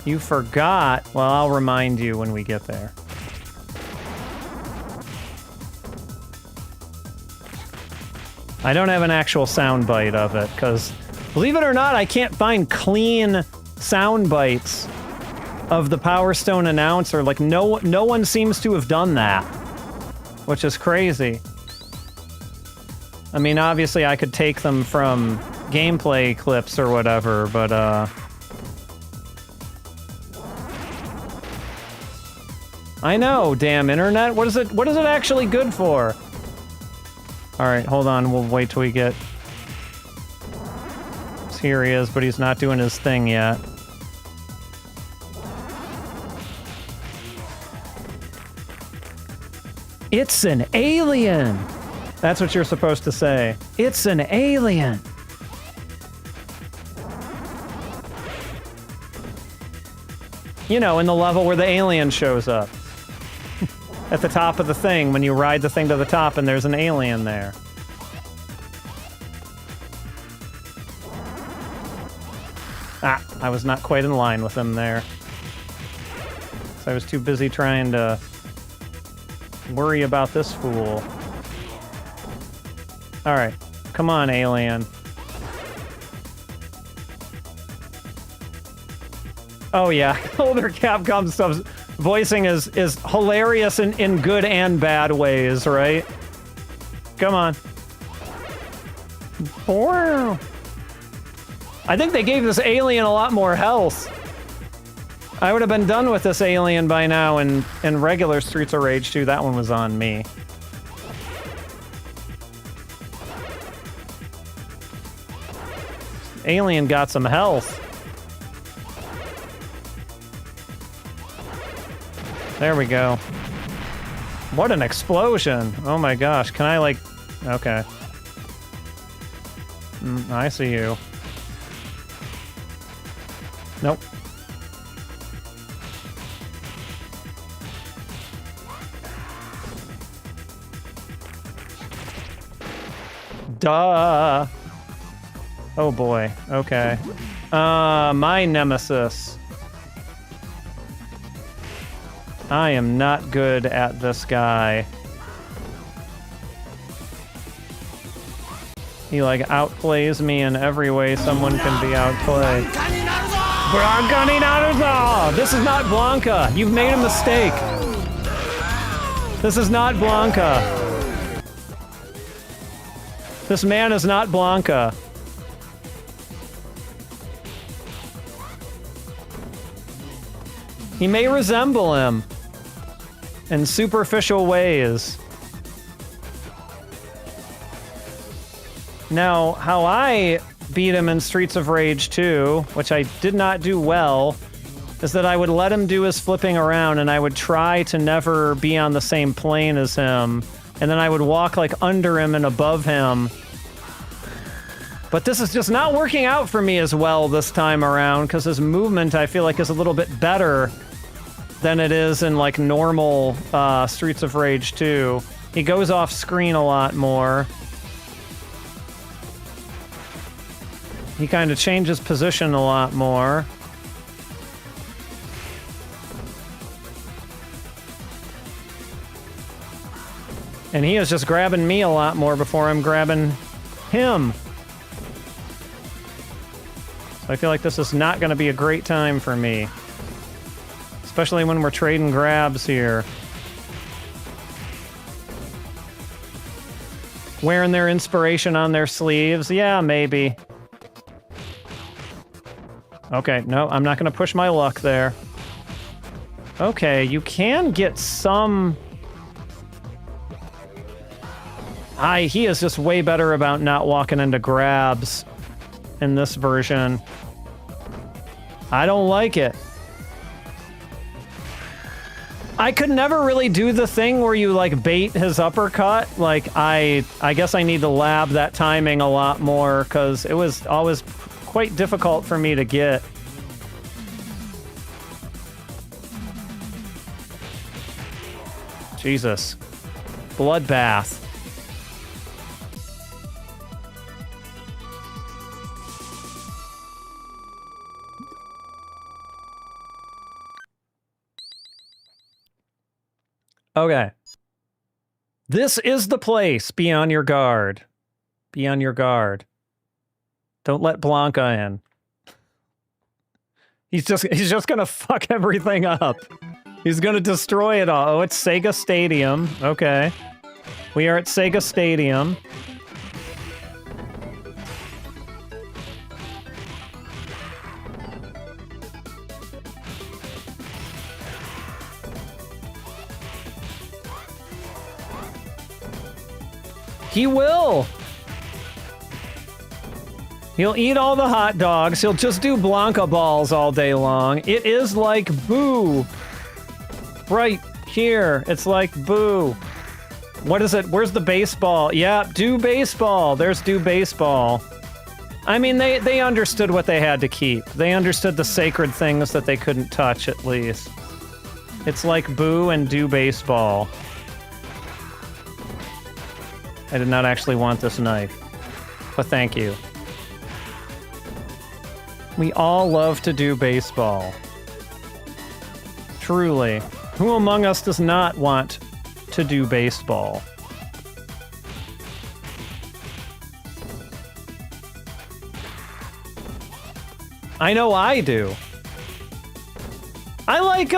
You forgot? Well, I'll remind you when we get there. I don't have an actual soundbite of it, because, believe it or not, I can't find clean sound bites of the Power Stone announcer. Like, no one seems to have done that, which is crazy. I mean, obviously I could take them from gameplay clips or whatever, but, I know, damn internet. What is it actually good for? Alright, hold on, we'll wait till we get... Here he is, but he's not doing his thing yet. It's an alien! That's what you're supposed to say. It's an alien! You know, in the level where the alien shows up. At the top of the thing, when you ride the thing to the top and there's an alien there. Ah, I was not quite in line with him there. So I was too busy trying to worry about this fool. Alright, come on, alien. Oh yeah, older Capcom stuff's voicing is hilarious in good and bad ways, right? Come on. Wow. I think they gave this alien a lot more health. I would have been done with this alien by now in regular Streets of Rage 2. That one was on me. Alien got some health. There we go. What an explosion. Oh my gosh. Can I, like... Okay. I see you. Nope. Duh. Oh boy. Okay. My nemesis. I am not good at this guy. He, like, outplays me in every way someone can be outplayed. Brancani Naruto! This is not Blanca! You've made a mistake! This is not Blanca. This man is not Blanca. He may resemble him in superficial ways. Now, how I beat him in Streets of Rage 2, which I did not do well, is that I would let him do his flipping around and I would try to never be on the same plane as him, and then I would walk like under him and above him. But this is just not working out for me as well this time around, because his movement I feel like is a little bit better than it is in like normal Streets of Rage 2. He goes off screen a lot more. He kind of changes position a lot more. And he is just grabbing me a lot more before I'm grabbing him. So I feel like this is not going to be a great time for me. Especially when we're trading grabs here. Wearing their inspiration on their sleeves? Yeah, maybe. Okay, no, I'm not going to push my luck there. Okay, you can get some... He is just way better about not walking into grabs in this version. I don't like it. I could never really do the thing where you, like, bait his uppercut. Like, I guess I need to lab that timing a lot more, because it was always quite difficult for me to get. Jesus. Bloodbath. Okay. This is the place. Be on your guard. Be on your guard. Don't let Blanca in. He's just gonna fuck everything up. He's gonna destroy it all. Oh, it's Sega Stadium. Okay. We are at Sega Stadium. He will! He'll eat all the hot dogs. He'll just do Blanca balls all day long. It is like Boo. Right here. It's like Boo. What is it? Where's the baseball? Yeah, do baseball. There's do baseball. I mean, they understood what they had to keep. They understood the sacred things that they couldn't touch, at least. It's like Boo and do baseball. I did not actually want this knife, but thank you. We all love to do baseball. Truly. Who among us does not want to do baseball? I know I do. I like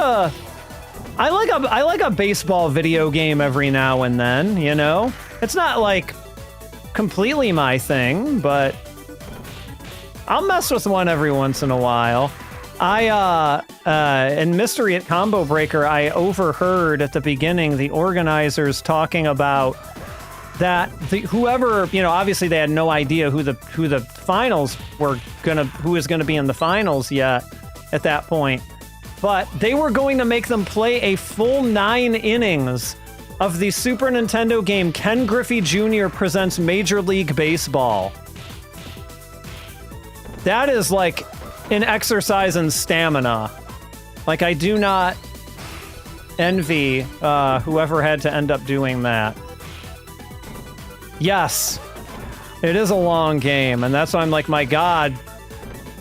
a baseball video game every now and then, you know? It's not, like, completely my thing, but I'll mess with one every once in a while. In Mystery at Combo Breaker, I overheard at the beginning the organizers talking about that whoever, you know, obviously they had no idea who the finals were who was gonna be in the finals yet at that point, but they were going to make them play a full 9 innings of the Super Nintendo game Ken Griffey Jr. Presents Major League Baseball. That is like an exercise in stamina. Like, I do not envy whoever had to end up doing that. Yes, it is a long game, and that's why I'm like, my God.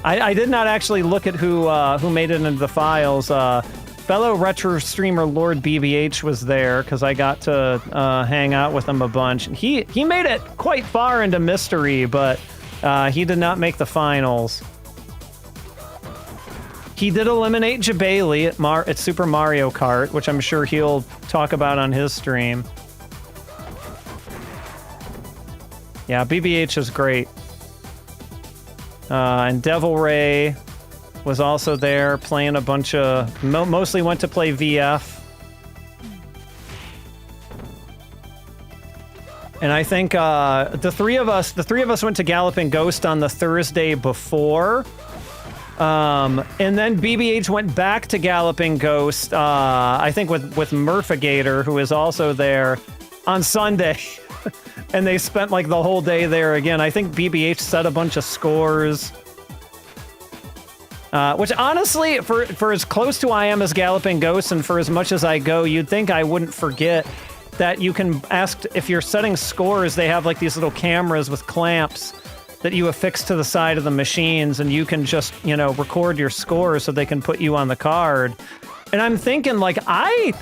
I did not actually look at who made it into the files. Fellow retro streamer Lord BBH was there because I got to hang out with him a bunch. He made it quite far into Mystery, but he did not make the finals. He did eliminate Jabali at Super Mario Kart, which I'm sure he'll talk about on his stream. Yeah, BBH is great. And Devil Ray was also there playing a bunch of... mostly went to play VF. And I think the three of us went to Galloping Ghost on the Thursday before. And then BBH went back to Galloping Ghost, I think with Murphigator, who is also there, on Sunday. And they spent like the whole day there again. I think BBH set a bunch of scores. Which honestly, for as close to I am as Galloping Ghost and for as much as I go, you'd think I wouldn't forget that you can ask, if you're setting scores, they have like these little cameras with clamps that you affix to the side of the machines, and you can just, you know, record your score so they can put you on the card. And I'm thinking, like, I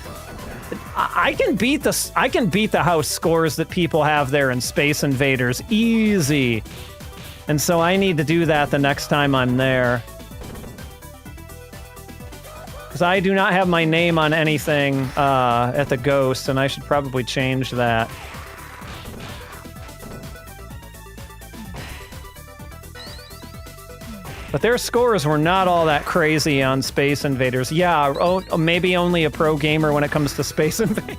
can beat the house scores that people have there in Space Invaders easy. And so I need to do that the next time I'm there. Because I do not have my name on anything at the Ghost, and I should probably change that. But their scores were not all that crazy on Space Invaders. Yeah, maybe only a pro gamer when it comes to Space Invaders.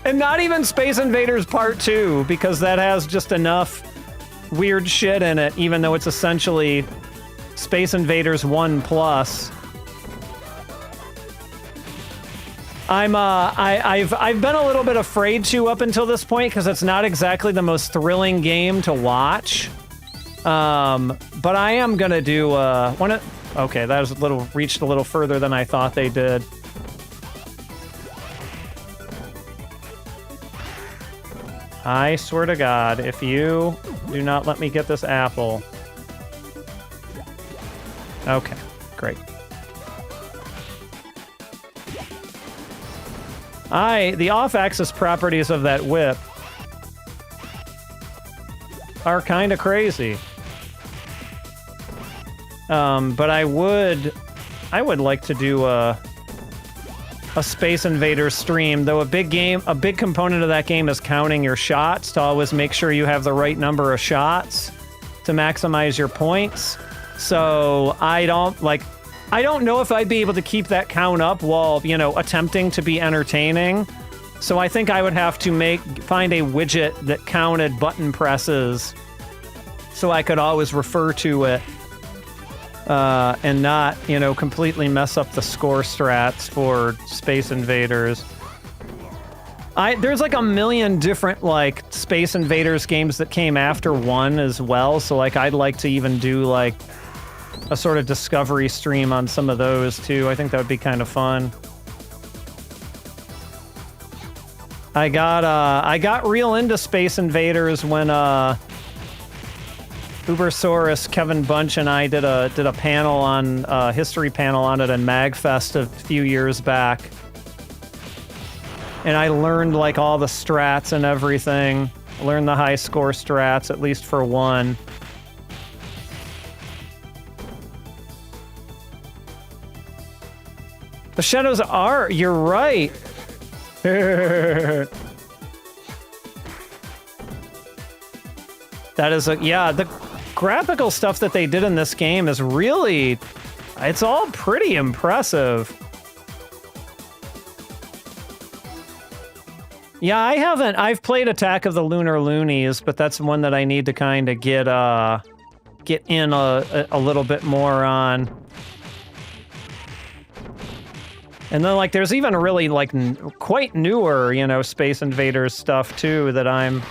And not even Space Invaders Part 2, because that has just enough weird shit in it, even though it's essentially Space Invaders 1+. I've been a little bit afraid to up until this point because it's not exactly the most thrilling game to watch. But I am gonna do okay, that was reached a little further than I thought they did. I swear to God, if you do not let me get this apple. Okay, great. The off-axis properties of that whip are kind of crazy. But I would like to do a Space Invaders stream, though a big component of that game is counting your shots to always make sure you have the right number of shots to maximize your points. So I don't know if I'd be able to keep that count up while, you know, attempting to be entertaining. So I think I would have to find a widget that counted button presses so I could always refer to it. And not, you know, completely mess up the score strats for Space Invaders. There's like a million different, like, Space Invaders games that came after 1 as well, so, like, I'd like to even do, like, a sort of discovery stream on some of those, too. I think that would be kind of fun. I got real into Space Invaders when, Ubersaurus, Kevin Bunch, and I did a panel on history panel on it in MagFest a few years back, and I learned like all the strats and everything. Learned the high score strats, at least for 1. The shadows are. You're right. That is the graphical stuff that they did in this game is really, it's all pretty impressive. Yeah, I've played Attack of the Lunar Loonies, but that's one that I need to kind of get in a little bit more on. And then, like, there's even really, like, quite newer, you know, Space Invaders stuff, too, that I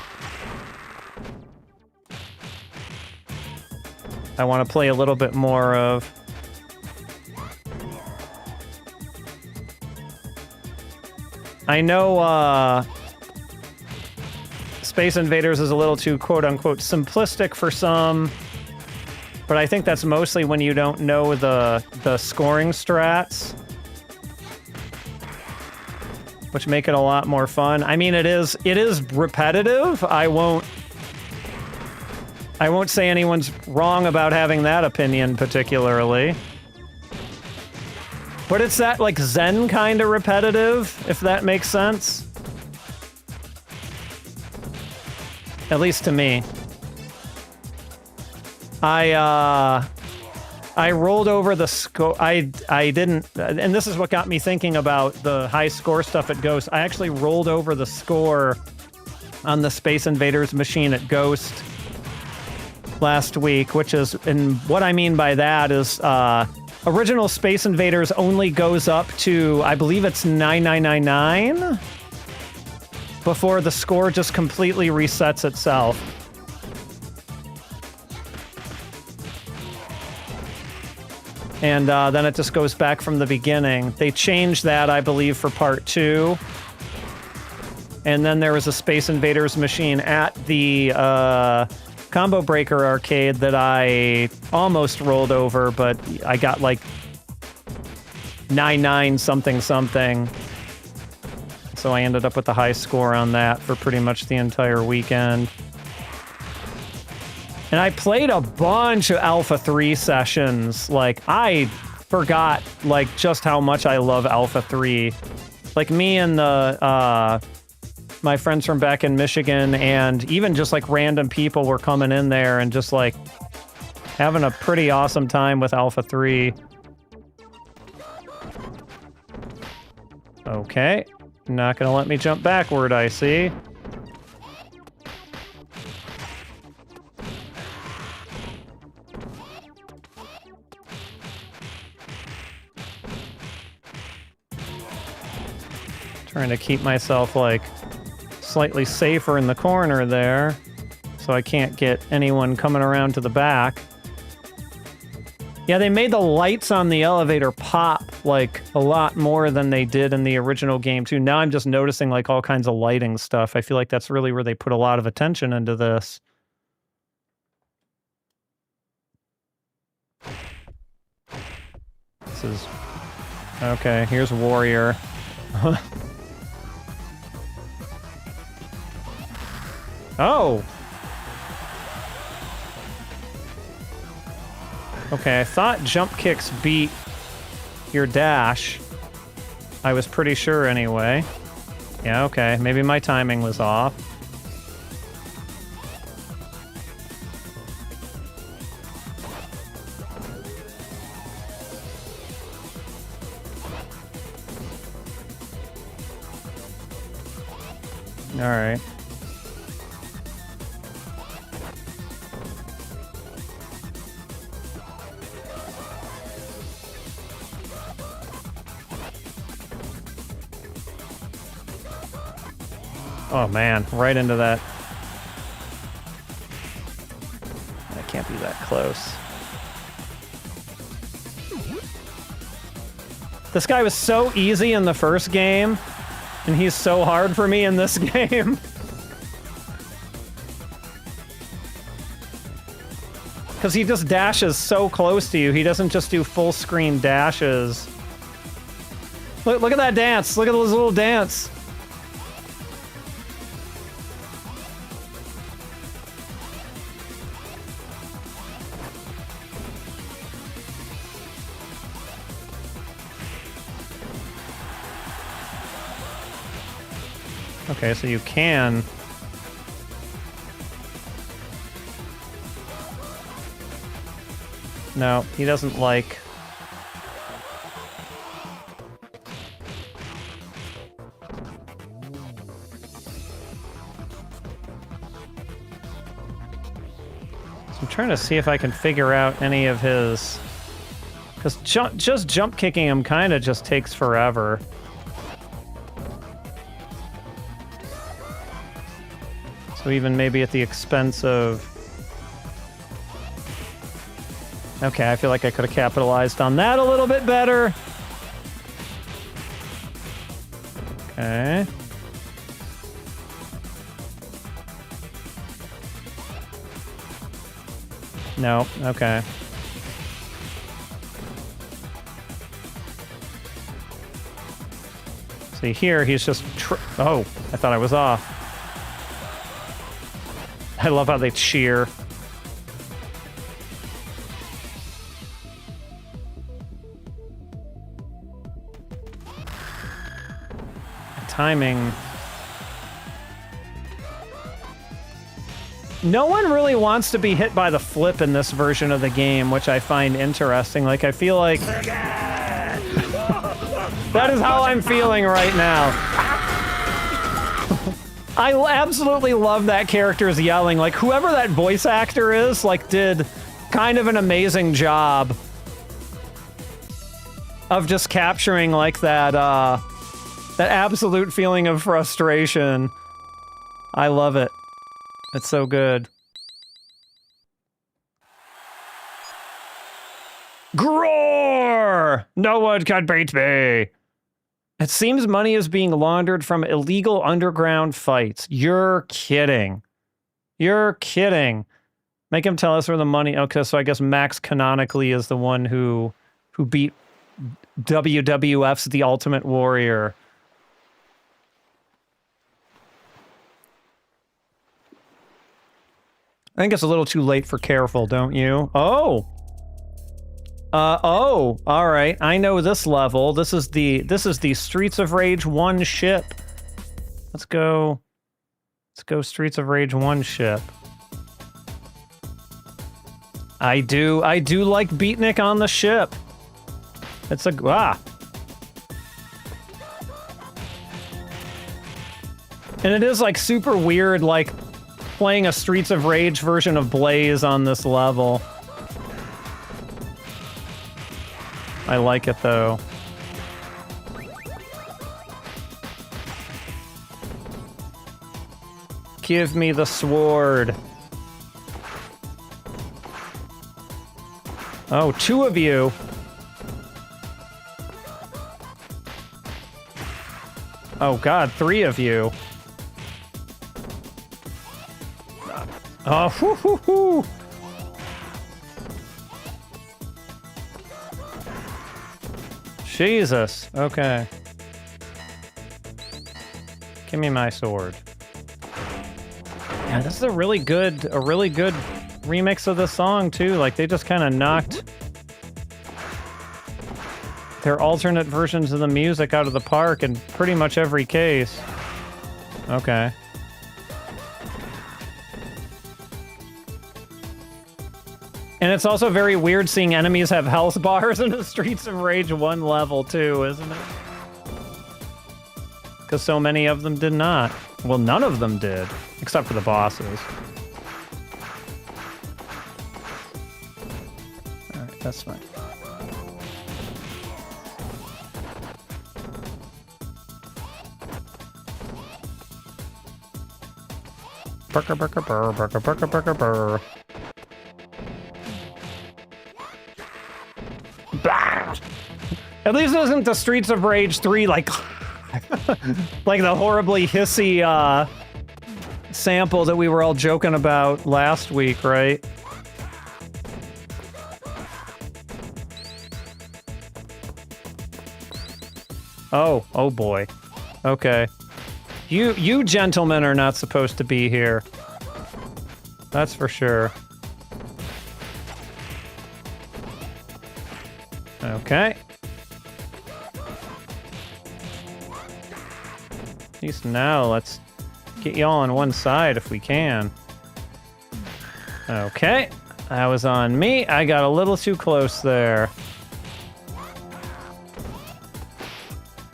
want to play a little bit more of. I know, Space Invaders is a little too quote-unquote simplistic for some, but I think that's mostly when you don't know the scoring strats, which make it a lot more fun. I mean, it is repetitive. I won't say anyone's wrong about having that opinion particularly. But it's that, like, Zen kind of repetitive, if that makes sense. At least to me. I rolled over the score. I didn't, and this is what got me thinking about the high score stuff at Ghost. I actually rolled over the score on the Space Invaders machine at Ghost last week, which is, and what I mean by that is, original Space Invaders only goes up to, I believe it's 9999, before the score just completely resets itself. And then it just goes back from the beginning. They changed that, I believe, for part 2. And then there was a Space Invaders machine at the Combo Breaker arcade that I almost rolled over, but I got like 99 something something. So I ended up with the high score on that for pretty much the entire weekend. And I played a bunch of Alpha 3 sessions. Like, I forgot, like, just how much I love Alpha 3. Like, me and my friends from back in Michigan, and even just, like, random people were coming in there and just, like, having a pretty awesome time with Alpha 3. Okay. Not gonna let me jump backward, I see. Trying to keep myself, like, slightly safer in the corner there, so I can't get anyone coming around to the back. Yeah, they made the lights on the elevator pop, like, a lot more than they did in the original game, too. Now I'm just noticing, like, all kinds of lighting stuff. I feel like that's really where they put a lot of attention into this. This is... Okay, here's Warrior. Oh! Okay, I thought jump kicks beat your dash. I was pretty sure anyway. Yeah, okay. Maybe my timing was off. All right. Oh man, right into that. I can't be that close. This guy was so easy in the first game, and he's so hard for me in this game. Because he just dashes so close to you. He doesn't just do full screen dashes. Look at that dance. Look at this little dance. Okay, so you can... No, he doesn't like... So I'm trying to see if I can figure out any of his... Because just jump kicking him kind of just takes forever. So even maybe at the expense of... Okay, I feel like I could have capitalized on that a little bit better. Okay. No, okay. See, here he's just... Oh, I thought I was off. I love how they cheer. Timing. No one really wants to be hit by the flip in this version of the game, which I find interesting. Like, I feel like... That is how I'm feeling right now. I absolutely love that character's yelling. Like, whoever that voice actor is, like, did kind of an amazing job of just capturing, like, that absolute feeling of frustration. I love it. It's so good. Groar! No one can beat me! It seems money is being laundered from illegal underground fights. You're kidding. You're kidding. Make him tell us where the money... Okay, so I guess Max canonically is the one who beat WWF's The Ultimate Warrior. I think it's a little too late for careful, don't you? Oh! Oh, all right. I know this level. This is the Streets of Rage 1 ship. Let's go Streets of Rage 1 ship. I do like Beatnik on the ship. It's a And it is like super weird, like playing a Streets of Rage version of Blaze on this level. I like it, though. Give me the sword. Oh, 2 of you. Oh god, 3 of you. Oh, hoo hoo hoo. Jesus. Okay. Give me my sword. Yeah, this is a really good remix of the song too. Like they just kind of knocked their alternate versions of the music out of the park in pretty much every case. Okay. And it's also very weird seeing enemies have health bars in the Streets of Rage 1 level too, isn't it? Because so many of them did not. Well, none of them did, except for the bosses. Alright, that's fine. Burger, burger, burr, burger, burger, burger, burr. Bah! At least it wasn't the Streets of Rage 3, like... like the horribly hissy, sample that we were all joking about last week, right? Oh, oh boy. Okay. You gentlemen are not supposed to be here. That's for sure. Okay. At least now, let's get y'all on one side if we can. Okay. That was on me. I got a little too close there.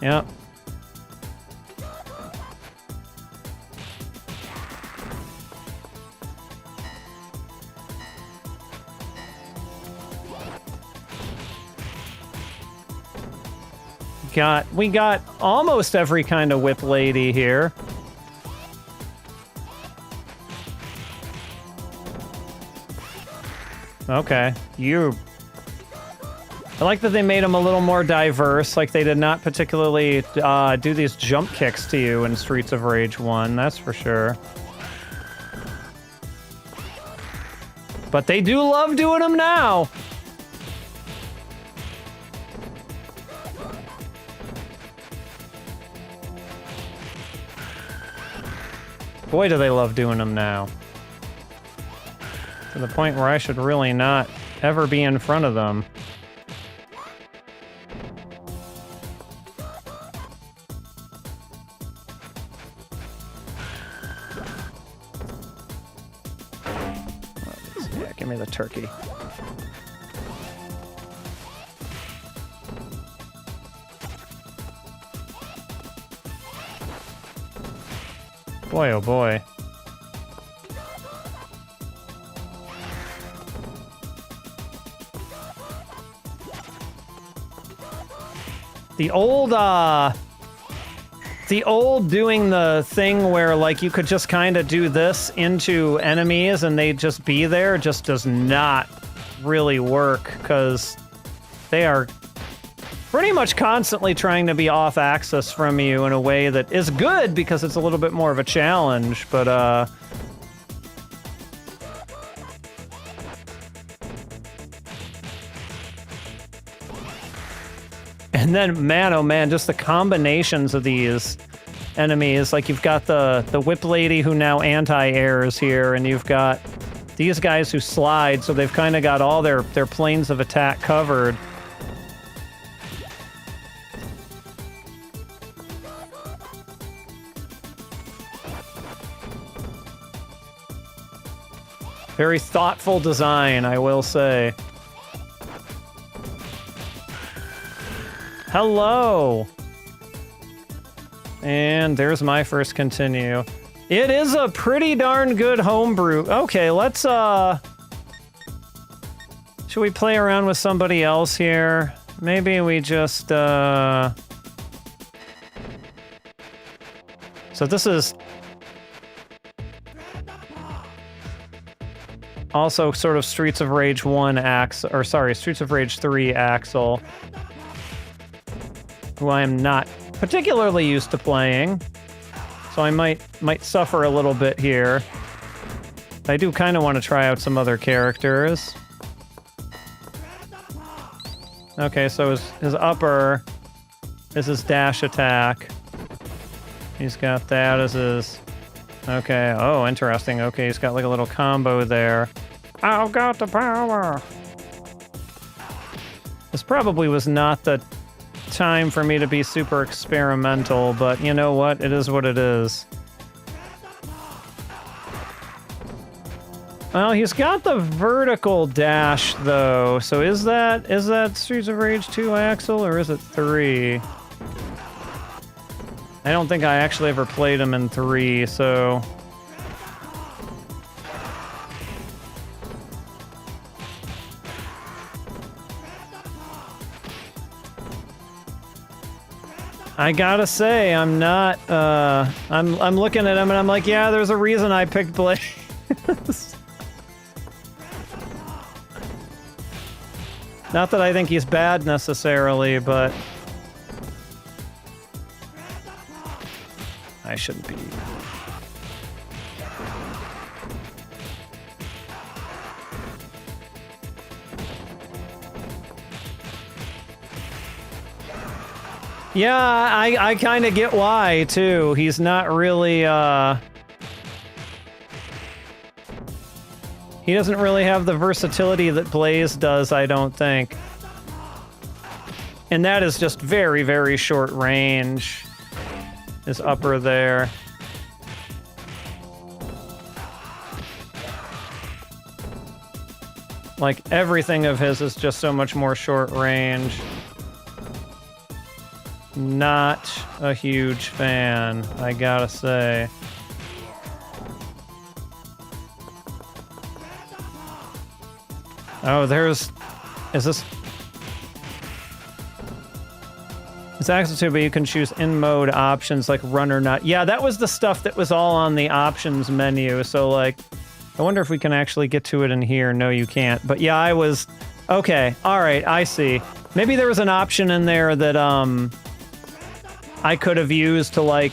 Yep. We got almost every kind of whip lady here. Okay, I like that they made them a little more diverse, like they did not particularly do these jump kicks to you in Streets of Rage 1, that's for sure. But they do love doing them now! Boy, do they love doing them now. To the point where I should really not ever be in front of them. Yeah, give me the turkey. Boy, oh boy. The old doing the thing where, like, you could just kind of do this into enemies and they'd just be there just does not really work, because they are pretty much constantly trying to be off axis from you in a way that is good because it's a little bit more of a challenge, but and then, man, oh man, just the combinations of these enemies. Like, you've got the whip lady who now anti-airs here, and you've got these guys who slide, so they've kind of got all their planes of attack covered. Very thoughtful design, I will say. Hello! And there's my first continue. It is a pretty darn good homebrew. Okay, let's, should we play around with somebody else here? Maybe we just, So this is... Also, sort of Streets of Rage 1 Axel, or sorry, Streets of Rage 3 Axel, who I am not particularly used to playing, so I might suffer a little bit here. I do kind of want to try out some other characters. Okay, so his upper is his dash attack. He's got that as his... Okay, oh, interesting. Okay, he's got like a little combo there. I've got the power! This probably was not the time for me to be super experimental, but you know what? It is what it is. Well, he's got the vertical dash, though, so is that Streets of Rage 2 Axel, or is it 3? I don't think I actually ever played him in 3, so... I gotta say, I'm not, I'm looking at him and I'm like, yeah, there's a reason I picked Blaze. Not that I think he's bad necessarily, but... I shouldn't be... Yeah, I kind of get why, too. He's not really, he doesn't really have the versatility that Blaze does, I don't think. And that is just very, very short range. His upper there. Like, everything of his is just so much more short range. Not a huge fan, I gotta say. Oh, there's... Is this... It's Axel 2, but you can choose in-mode options like run or not. Yeah, that was the stuff that was all on the options menu, so like... I wonder if we can actually get to it in here. No, you can't. But yeah, I was... Okay, alright, I see. Maybe there was an option in there that, I could have used to, like,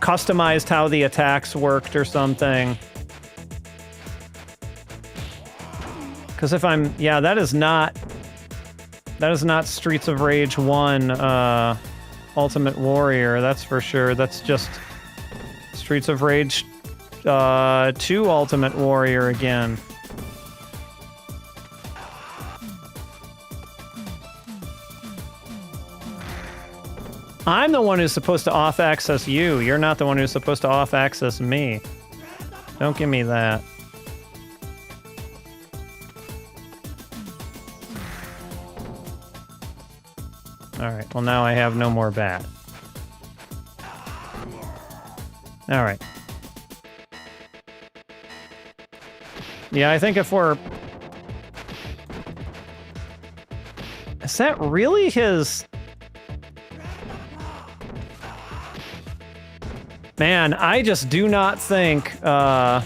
customized how the attacks worked or something. Because if I'm... Yeah, that is not Streets of Rage 1, Ultimate Warrior, that's for sure. That's just Streets of Rage 2 Ultimate Warrior again. I'm the one who's supposed to off-access you. You're not the one who's supposed to off-access me. Don't give me that. Alright, well now I have no more bat. Alright. Yeah, I think if we're... Is that really his... Man, I just do not think, I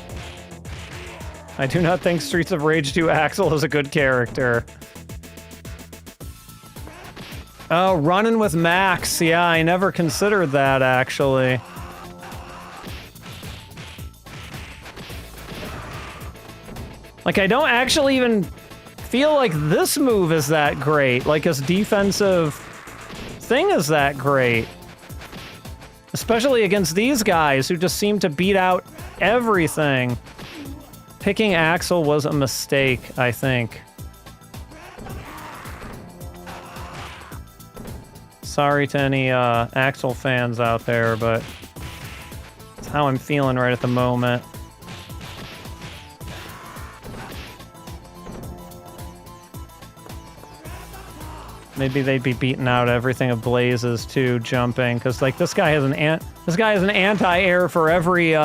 do not think Streets of Rage 2 Axel is a good character. Oh, running with Max. Yeah, I never considered that, actually. Like, I don't actually even feel like this move is that great. Like, his defensive thing is that great. Especially against these guys who just seem to beat out everything. Picking Axel was a mistake, I think. Sorry to any Axel fans out there, but it's how I'm feeling right at the moment. Maybe they'd be beating out everything of Blaze's too, jumping, because like this guy has an anti-air for every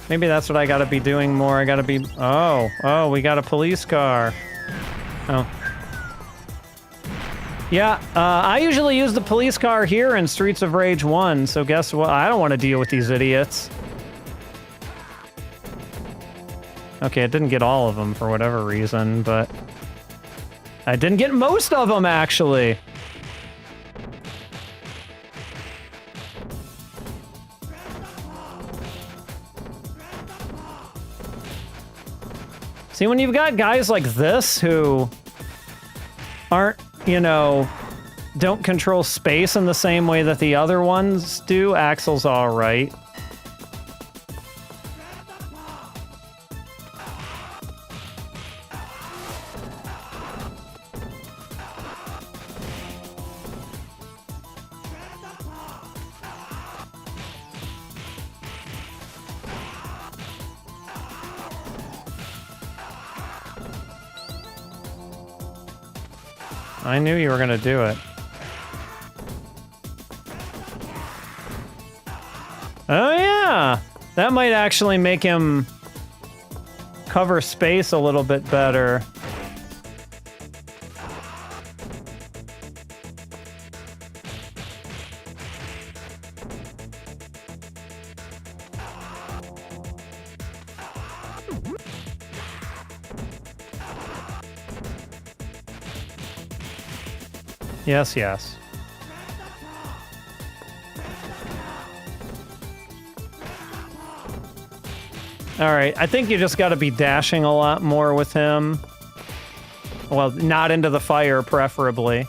Maybe that's what I gotta be doing more. I gotta be... Oh, we got a police car. Oh. Yeah, I usually use the police car here in Streets of Rage 1, so guess what? I don't want to deal with these idiots. Okay, it didn't get all of them for whatever reason, but... I didn't get most of them, actually! See, when you've got guys like this who aren't, you know, don't control space in the same way that the other ones do, Axel's alright. I knew you were gonna do it. Oh yeah! That might actually make him cover space a little bit better. Yes, yes. Alright, I think you just gotta be dashing a lot more with him. Well, not into the fire, preferably.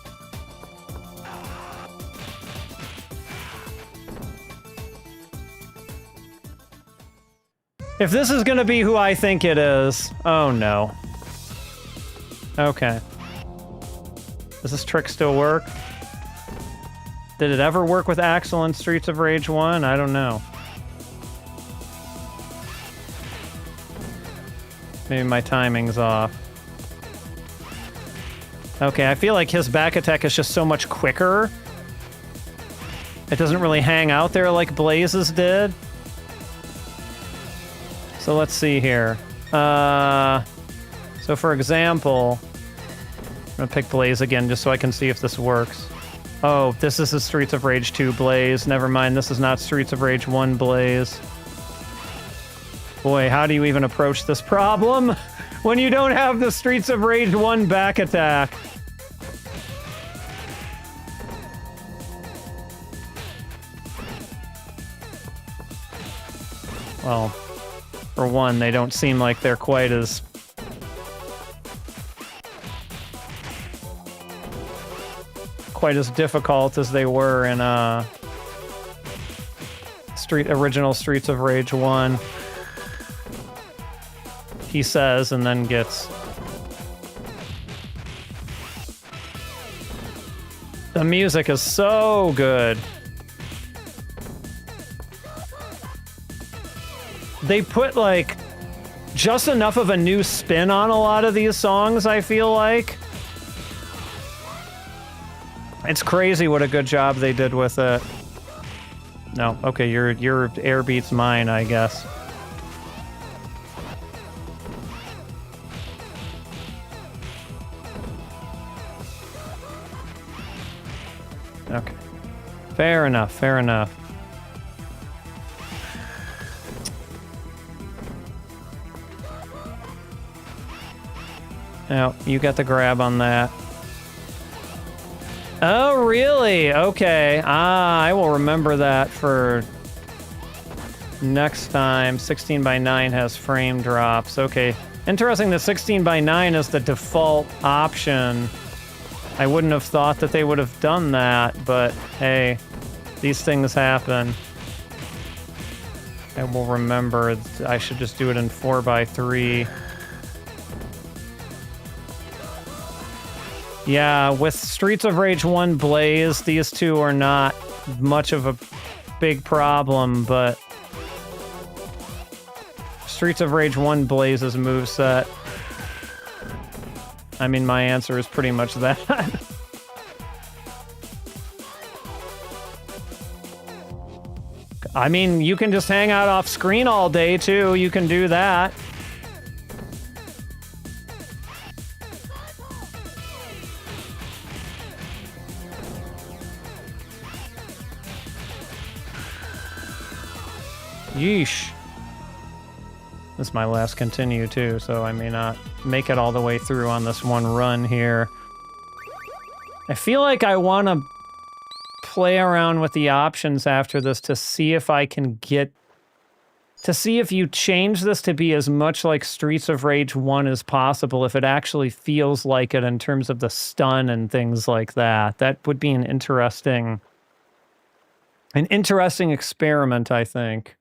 If this is gonna be who I think it is... Oh no. Okay. Does this trick still work? Did it ever work with Axel in Streets of Rage 1? I don't know. Maybe my timing's off. Okay, I feel like his back attack is just so much quicker. It doesn't really hang out there like Blaze's did. So let's see here. So for example... I'm gonna pick Blaze again just so I can see if this works. Oh, this is the Streets of Rage 2 Blaze. Never mind, this is not Streets of Rage 1 Blaze. Boy, how do you even approach this problem when you don't have the Streets of Rage 1 back attack? Well, for one, they don't seem like they're quite as... difficult as they were in original Streets of Rage 1. He says, and then gets... The music is so good. They put, like, just enough of a new spin on a lot of these songs, I feel like. It's crazy what a good job they did with it. No, okay, your air beats mine, I guess. Okay. Fair enough, fair enough. Now, you got the grab on that. Oh, really? Okay. I will remember that for next time. 16:9 has frame drops. Okay. Interesting that 16:9 is the default option. I wouldn't have thought that they would have done that, but hey, these things happen. I will remember. I should just do it in 4:3. Yeah, with Streets of Rage 1 Blaze, these two are not much of a big problem, but Streets of Rage 1 Blaze's moveset, I mean, my answer is pretty much that. I mean, you can just hang out off screen all day, too. You can do that. Yeesh. This is my last continue too, so I may not make it all the way through on this one run here. I feel like I want to play around with the options after this to see if I can get... To see if you change this to be as much like Streets of Rage 1 as possible, if it actually feels like it in terms of the stun and things like that. That would be an interesting experiment, I think.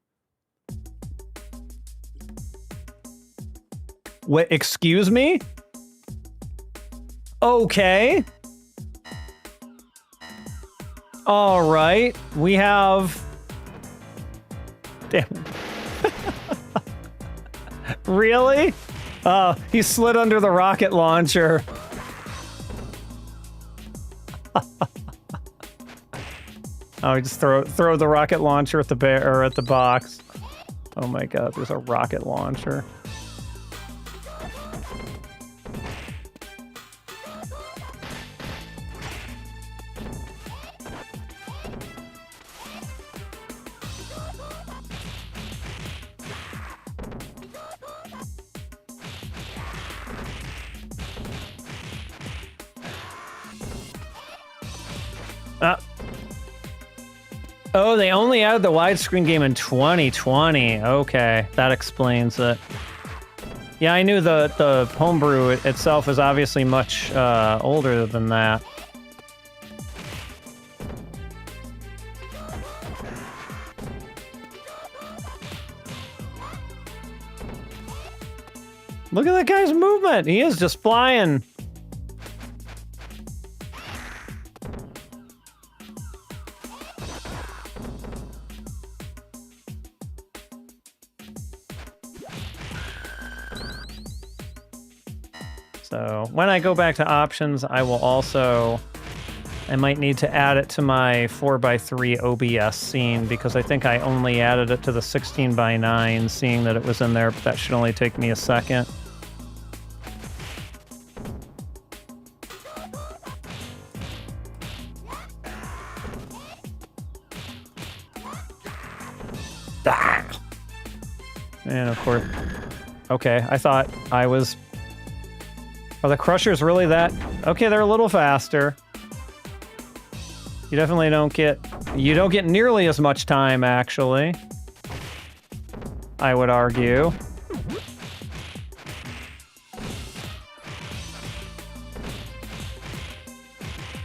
What, excuse me? Okay. All right. We have... Damn. Really? Oh, he slid under the rocket launcher. Oh, he just throw the rocket launcher at the bear or at the box. Oh my god, there's a rocket launcher. Oh, they only added the widescreen game in 2020. Okay, that explains it. Yeah, I knew the homebrew itself is obviously much older than that. Look at that guy's movement. He is just flying. So when I go back to options, I will also... I might need to add it to my 4x3 OBS scene because I think I only added it to the 16:9, seeing that it was in there, but that should only take me a second. Ah! And of course... Okay, I thought I was... Are the crushers really that... Okay, they're a little faster. You definitely don't get... You don't get nearly as much time, actually. I would argue.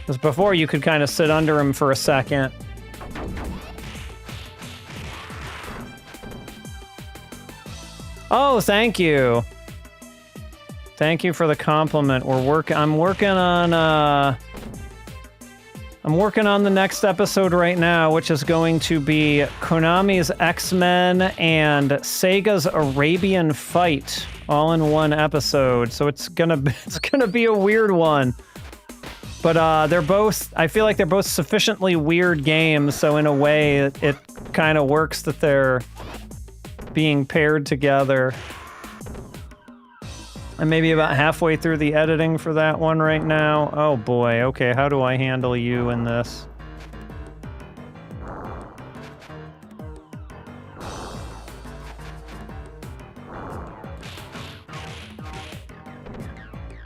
Because before you could kind of sit under him for a second. Oh, thank you. Thank you for the compliment. I'm working on the next episode right now, which is going to be Konami's X-Men and Sega's Arabian Fight all in one episode. So it's gonna be a weird one. But they're both, I feel like they're both sufficiently weird games, so in a way it kind of works that they're being paired together. I'm maybe about halfway through the editing for that one right now. Oh boy, okay, how do I handle you in this?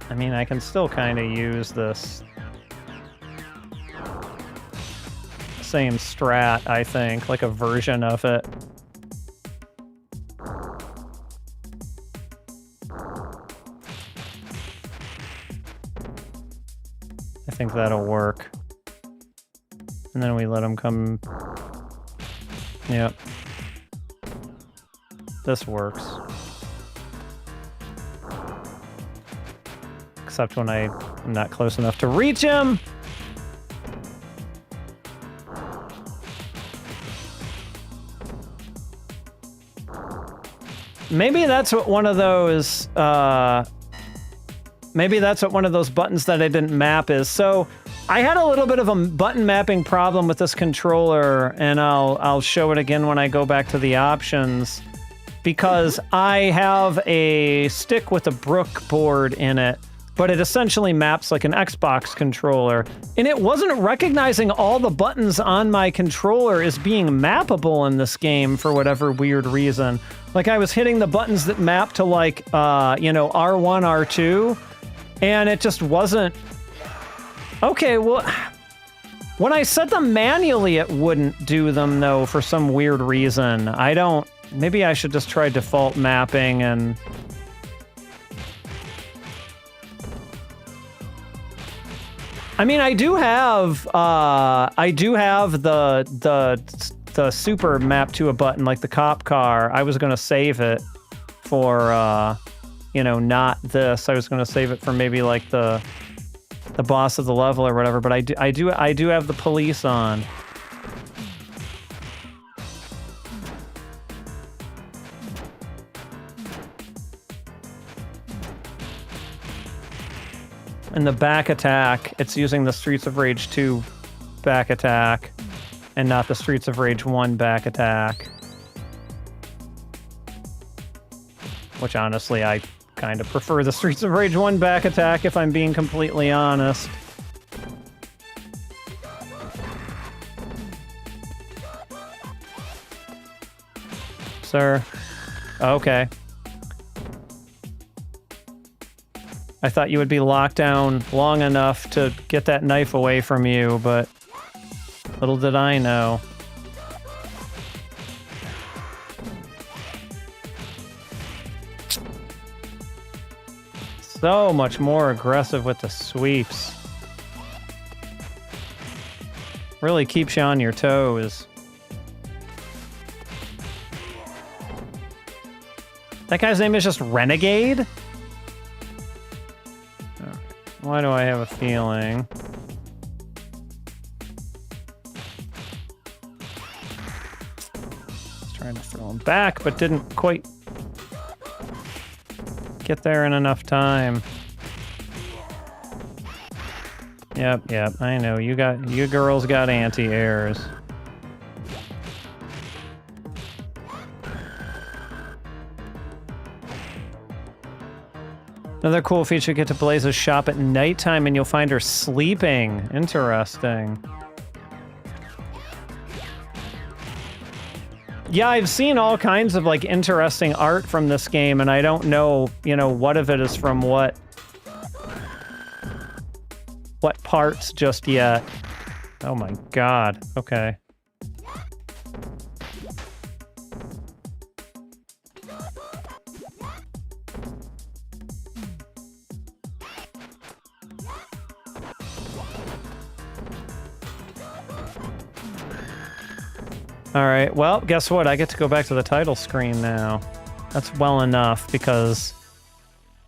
I mean, I can still kind of use this same strat, I think, like a version of it. I think that'll work. And then we let them come... Yep. This works. Except when I'm not close enough to reach him! Maybe that's what one of those... Maybe that's what one of those buttons that I didn't map is. So I had a little bit of a button mapping problem with this controller, and I'll show it again when I go back to the options, because I have a stick with a Brook board in it, but it essentially maps like an Xbox controller. And it wasn't recognizing all the buttons on my controller as being mappable in this game for whatever weird reason. Like, I was hitting the buttons that map to, like, you know, R1, R2, and it just wasn't... Okay, well... When I set them manually, it wouldn't do them, though, for some weird reason. I don't... Maybe I should just try default mapping and... I mean, I do have the super map to a button, like the cop car. I was gonna save it for, you know, not this. I was gonna save it for maybe like the boss of the level or whatever. But I do have the police on. And the back attack, it's using the Streets of Rage 2 back attack, and not the Streets of Rage 1 back attack. Which, honestly, I kind of prefer the Streets of Rage 1 back attack, if I'm being completely honest. Sir. Okay. I thought you would be locked down long enough to get that knife away from you, but little did I know. So much more aggressive with the sweeps. Really keeps you on your toes. That guy's name is just Renegade? Why do I have a feeling? Just trying to throw him back, but didn't quite get there in enough time. Yep, I know. You girls got anti-airs. Another cool feature, get to Blaze's shop at nighttime and you'll find her sleeping. Interesting. Yeah, I've seen all kinds of, like, interesting art from this game, and I don't know, you know, what of it is from what parts just yet. Oh my god. Okay. Alright, well, guess what? I get to go back to the title screen now. That's well enough, because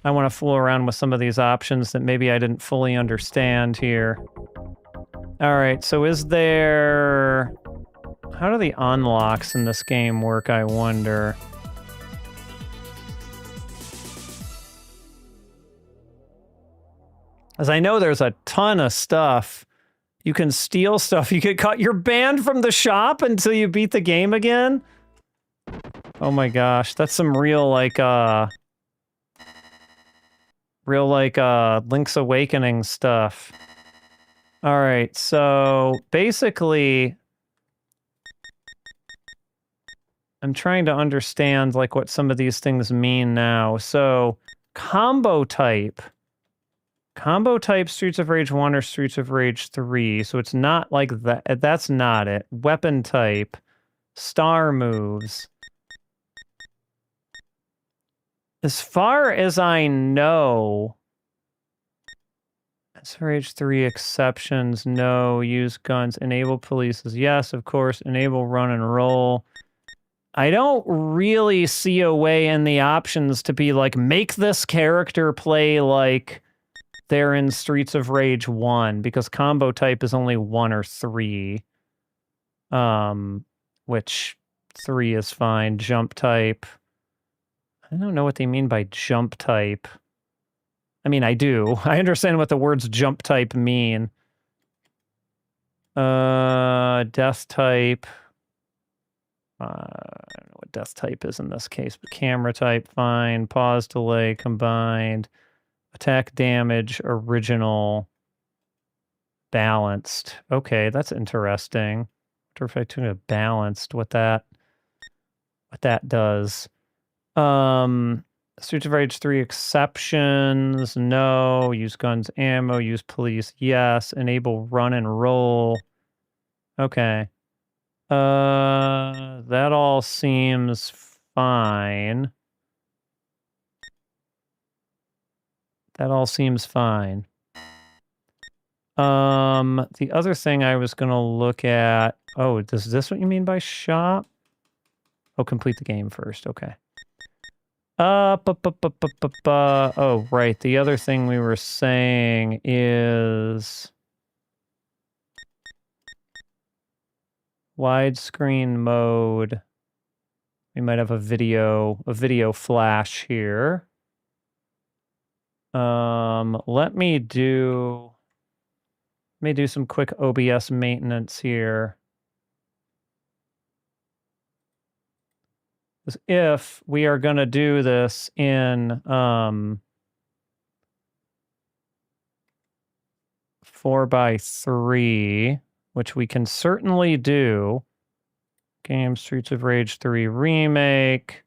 I want to fool around with some of these options that maybe I didn't fully understand here. Alright, so is there... How do the unlocks in this game work, I wonder? As I know there's a ton of stuff. You can steal stuff. You get caught. You're banned from the shop until you beat the game again? Oh my gosh. That's some real, like, Link's Awakening stuff. Alright, so basically... I'm trying to understand, like, what some of these things mean now. So, combo type. Combo type Streets of Rage 1 or Streets of Rage 3, so it's not like that. That's not it. Weapon type. Star moves. As far as I know... Streets of Rage 3 exceptions, no. Use guns. Enable police is yes, of course. Enable run and roll. I don't really see a way in the options to be like, make this character play like... They're in Streets of Rage 1, because combo type is only 1 or 3. Which 3 is fine. Jump type. I don't know what they mean by jump type. I mean, I do. I understand what the words jump type mean. Death type. I don't know what death type is in this case, but camera type, fine. Pause, delay, combined. Attack damage, original, balanced. Okay, that's interesting. Wonder if I tune it balanced, what that does. Streets of Rage 3 exceptions, no. Use guns, ammo, use police, yes. Enable run and roll. Okay. That all seems fine. That all seems fine. The other thing I was gonna look at... Oh, is this what you mean by shop? Oh, complete the game first, okay. Oh, right. The other thing we were saying is... widescreen mode. We might have a video flash here. Let me do some quick OBS maintenance here. If we are going to do this in 4x3, which we can certainly do. Game Streets of Rage 3 Remake.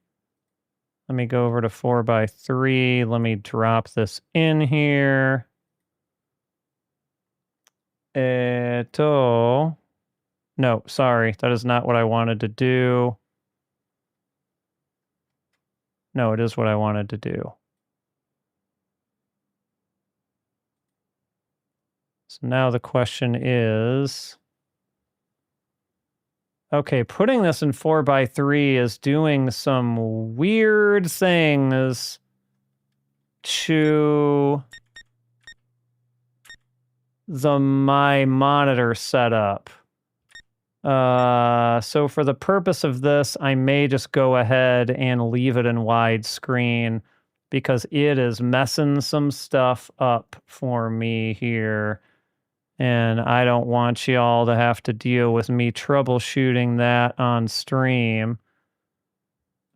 Let me go over to 4x3. Let me drop this in here. No, sorry. That is not what I wanted to do. No, it is what I wanted to do. So now the question is... Okay, putting this in 4x3 is doing some weird things to my monitor setup. So for the purpose of this, I may just go ahead and leave it in widescreen because it is messing some stuff up for me here. And I don't want y'all to have to deal with me troubleshooting that on stream.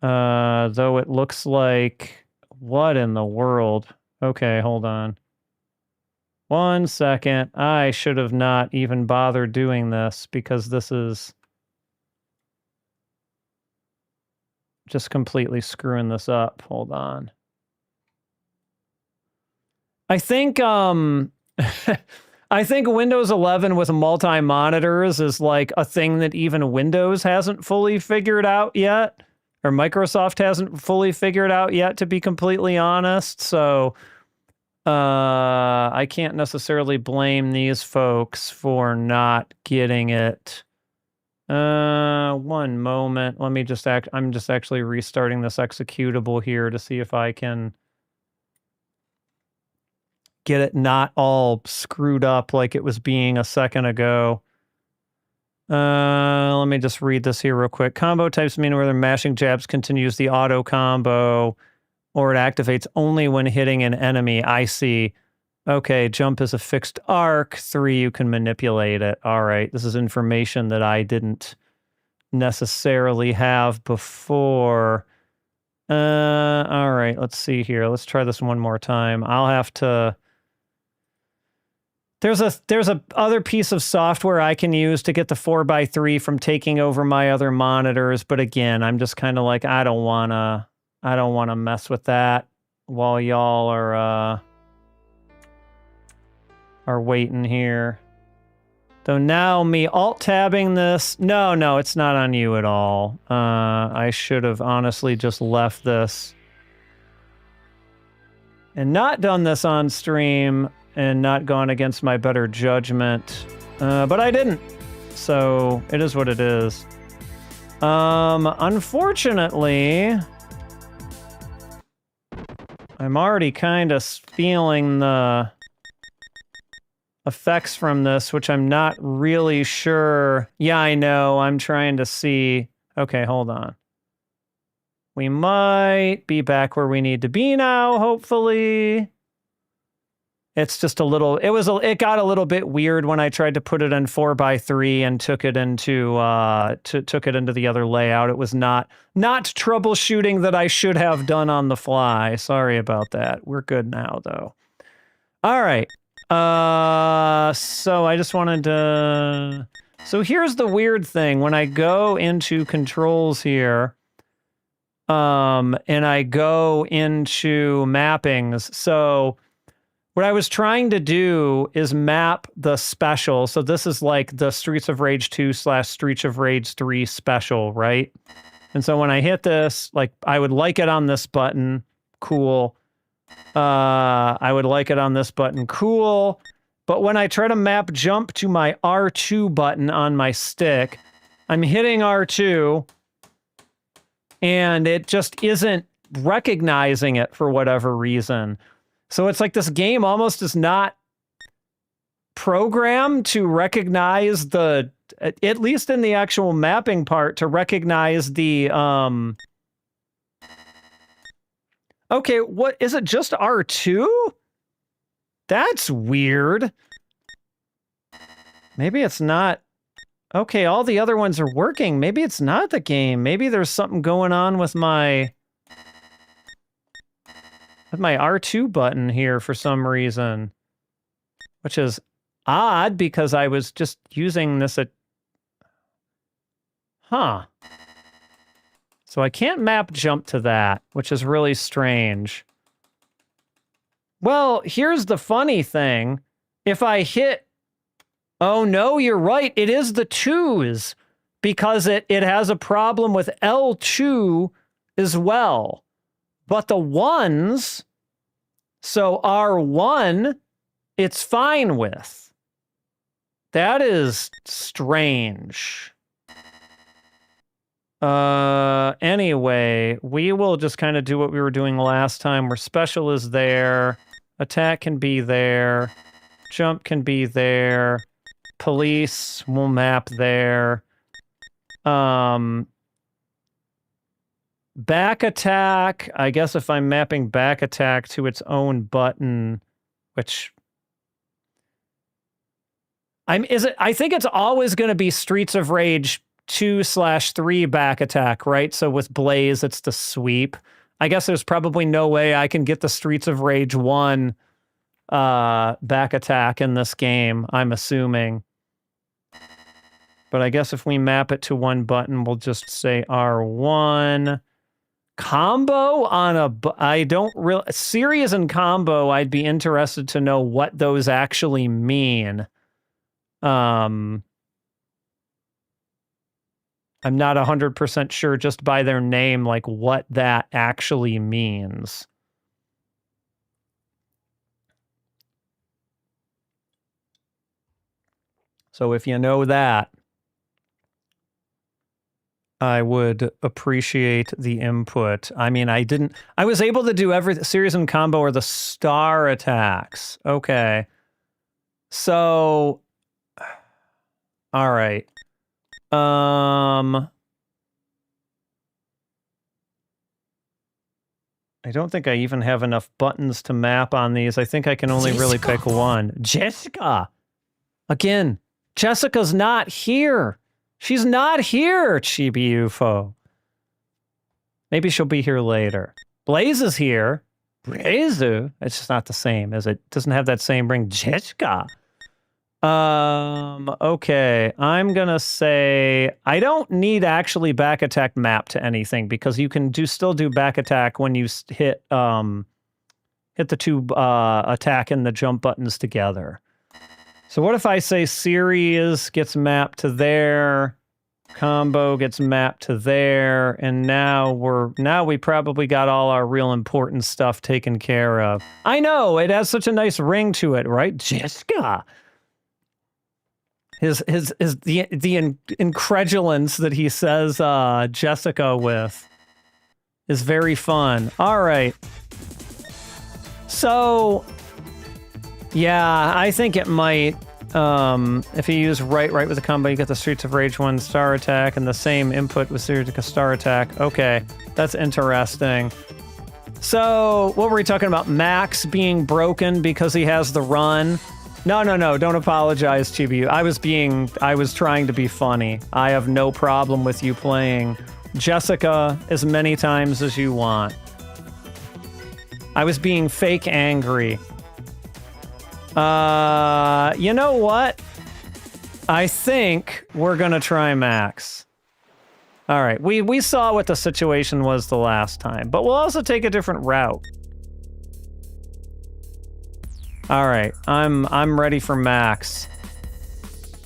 Though it looks like... What in the world? Okay, hold on. 1 second. I should have not even bothered doing this because this is just completely screwing this up. Hold on. I think I think Windows 11 with multi-monitors is like a thing that even Windows hasn't fully figured out yet, or Microsoft hasn't fully figured out yet, to be completely honest. So I can't necessarily blame these folks for not getting it. 1 moment. Let me just I'm just actually restarting this executable here to see if I can get it not all screwed up like it was being a second ago. Let me just read this here real quick. Combo types mean whether mashing jabs continues the auto combo or it activates only when hitting an enemy. I see. Okay, jump is a fixed arc. 3, you can manipulate it. All right, this is information that I didn't necessarily have before. All right, let's see here. Let's try this one more time. I'll have to... There's a other piece of software I can use to get the 4x3 from taking over my other monitors, but again, I'm just kind of like, I don't wanna mess with that while y'all are waiting here. Though now me alt-tabbing this, no, it's not on you at all. I should have honestly just left this and not done this on stream and not gone against my better judgment, but I didn't. So it is what it is. Unfortunately, I'm already kind of feeling the effects from this, which I'm not really sure. Yeah, I know. I'm trying to see. Okay, hold on. We might be back where we need to be now, hopefully. It's just a little, it got a little bit weird when I tried to put it in 4x3 and took it into the other layout. It was not troubleshooting that I should have done on the fly. Sorry about that. We're good now though. All right. So I just wanted to... So here's the weird thing. When I go into controls here, and I go into mappings, so what I was trying to do is map the special. So this is like the Streets of Rage 2 / Streets of Rage 3 special, right? And so when I hit this, like, I would like it on this button. Cool. I would like it on this button. Cool. But when I try to map jump to my R2 button on my stick, I'm hitting R2, and it just isn't recognizing it for whatever reason. So it's like this game almost is not programmed to recognize the, at least in the actual mapping part, to recognize the, okay, what, is it just R2? That's weird. Maybe it's not. Okay, all the other ones are working. Maybe it's not the game. Maybe there's something going on with my R2 button here for some reason, which is odd because I was just using this at... Huh. So I can't map jump to that, which is really strange. Well, here's the funny thing. If I hit... Oh, no, you're right. It is the 2s because it has a problem with L2 as well. But the 1s, so R1, it's fine with. That is strange. Anyway, we will just kind of do what we were doing last time, where special is there, attack can be there, jump can be there, police will map there. Back attack, I guess if I'm mapping back attack to its own button, which... I think it's always going to be Streets of Rage 2 / 3 back attack, right? So with Blaze, it's the sweep. I guess there's probably no way I can get the Streets of Rage 1 back attack in this game, I'm assuming. But I guess if we map it to one button, we'll just say R1. Combo on a... I don't really... Series and combo, I'd be interested to know what those actually mean. I'm not 100% sure just by their name, like, what that actually means. So if you know that, I would appreciate the input. I mean, I was able to do every series and combo or the star attacks. Okay. So, all right. I don't think I even have enough buttons to map on these. I think I can only really pick one. Jessica! Again, Jessica's not here. She's not here, Chibi UFO. Maybe she'll be here later. Blaze is here. Blaze? It's just not the same, is it? Doesn't have that same ring. Jessica. Okay. I'm gonna say I don't need actually back attack map to anything because you can still do back attack when you hit the two attack and the jump buttons together. So what if I say series gets mapped to there, combo gets mapped to there, and now we probably got all our real important stuff taken care of. I know, it has such a nice ring to it, right? Jessica. The incredulence that he says Jessica with is very fun. All right. So, yeah, I think it might. If you use right with the combo, you get the Streets of Rage 1 star attack and the same input with Series star attack. Okay, that's interesting. So, what were we talking about? Max being broken because he has the run. No, don't apologize, Chibi. I was trying to be funny. I have no problem with you playing Jessica as many times as you want. I was being fake angry. You know what? I think we're gonna try Max. All right, we saw what the situation was the last time, but we'll also take a different route. All right, I'm ready for Max.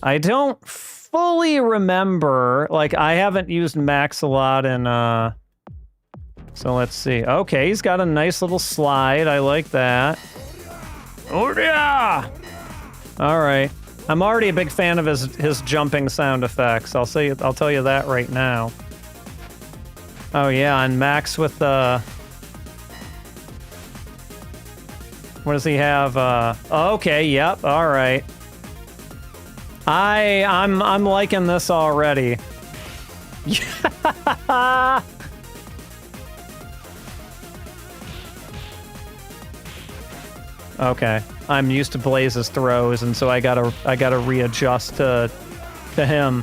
I don't fully remember, like I haven't used Max a lot in so let's see. Okay, he's got a nice little slide. I like that. Oh yeah! All right. I'm already a big fan of his jumping sound effects. I'll tell you that right now. Oh yeah, and Max with the what does he have? Okay, yep, all right. I'm liking this already. Okay, I'm used to Blaze's throws, and so I gotta readjust to him.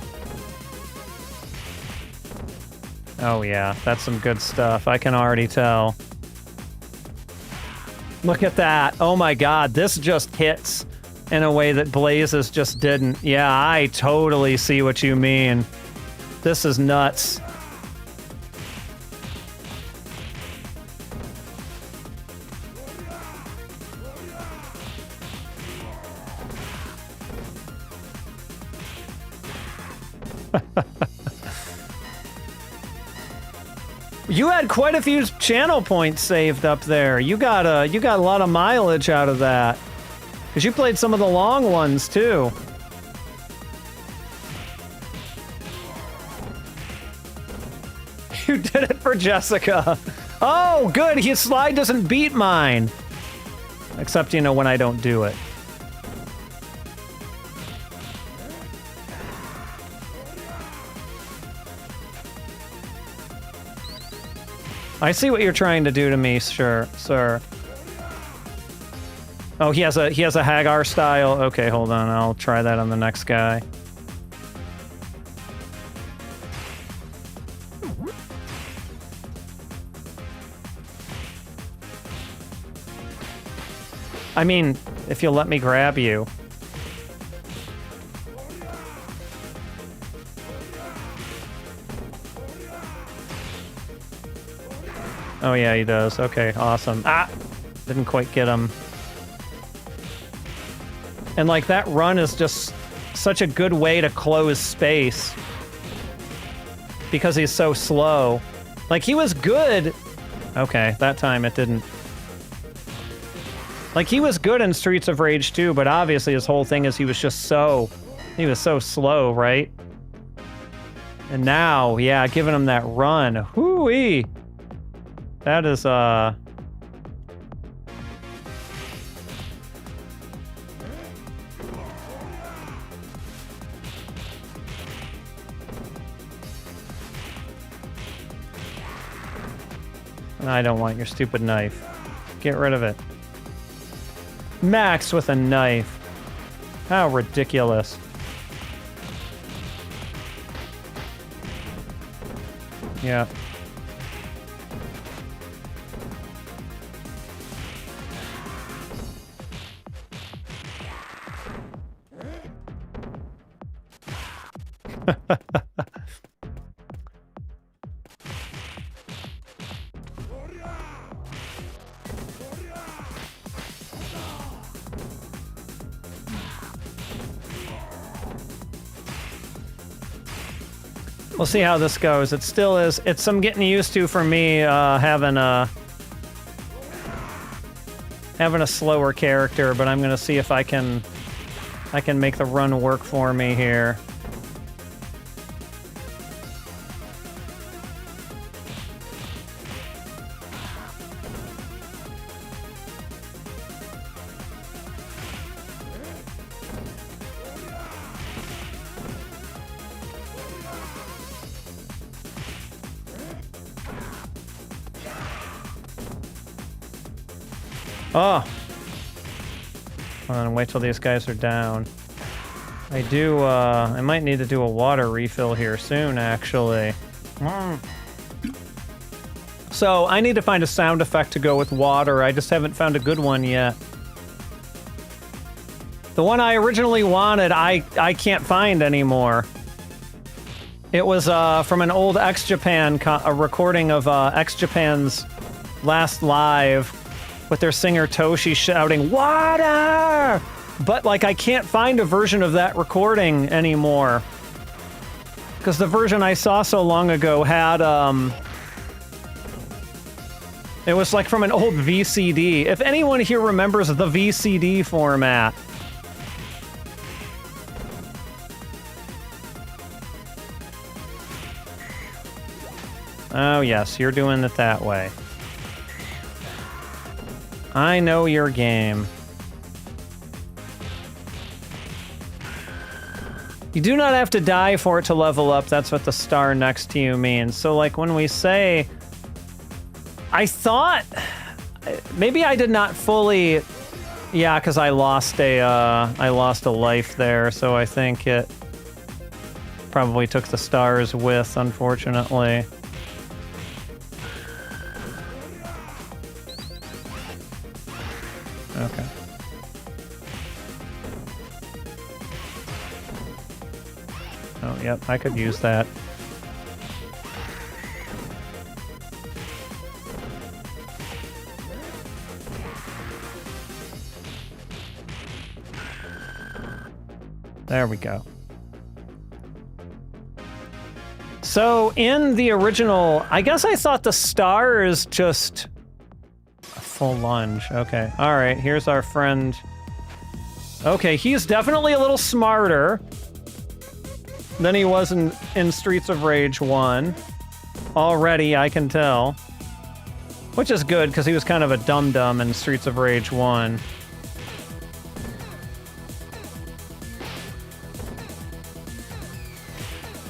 Oh yeah, that's some good stuff. I can already tell. Look at that! Oh my God, this just hits in a way that Blaze's just didn't. Yeah, I totally see what you mean. This is nuts. You had quite a few channel points saved up there. You got a lot of mileage out of that. Because you played some of the long ones too. You did it for Jessica. Oh, good. His slide doesn't beat mine. Except, you know, when I don't do it. I see what you're trying to do to me, sure, sir. Oh, he has a Hagar style. Okay, hold on. I'll try that on the next guy. I mean, if you'll let me grab you. Oh yeah, he does. Okay, awesome. Ah! Didn't quite get him. And like, that run is just such a good way to close space. Because he's so slow. Like, he was good... Okay, that time it didn't. Like, he was good in Streets of Rage 2, but obviously his whole thing is he was just so... He was so slow, right? And now, yeah, giving him that run. Whoo-wee! That is, I don't want your stupid knife. Get rid of it. Max with a knife. How ridiculous. Yeah. We'll see how this goes. It still is. It's some getting used to for me, having a slower character, but I'm gonna see if I can make the run work for me here. Oh! Hold on, wait till these guys are down. I might need to do a water refill here soon, actually. So, I need to find a sound effect to go with water. I just haven't found a good one yet. The one I originally wanted, I can't find anymore. It was from an old X Japan a recording of X Japan's last live with their singer Toshi shouting "Water!" But like I can't find a version of that recording anymore because the version I saw so long ago had it was like from an old VCD. If anyone here remembers the VCD format. Oh, yes, you're doing it that way. I know your game. You do not have to die for it to level up. That's what the star next to you means. So, like, when we say... I thought... Maybe I did not fully... Yeah, because I lost a life there, so I think it probably took the stars with, unfortunately. Okay. Oh, yep, I could use that. There we go. So, in the original, I guess I thought the star is just... Full lunge. Okay. All right. Here's our friend. Okay. He's definitely a little smarter than he was in Streets of Rage 1. Already, I can tell. Which is good, because he was kind of a dum-dum in Streets of Rage 1.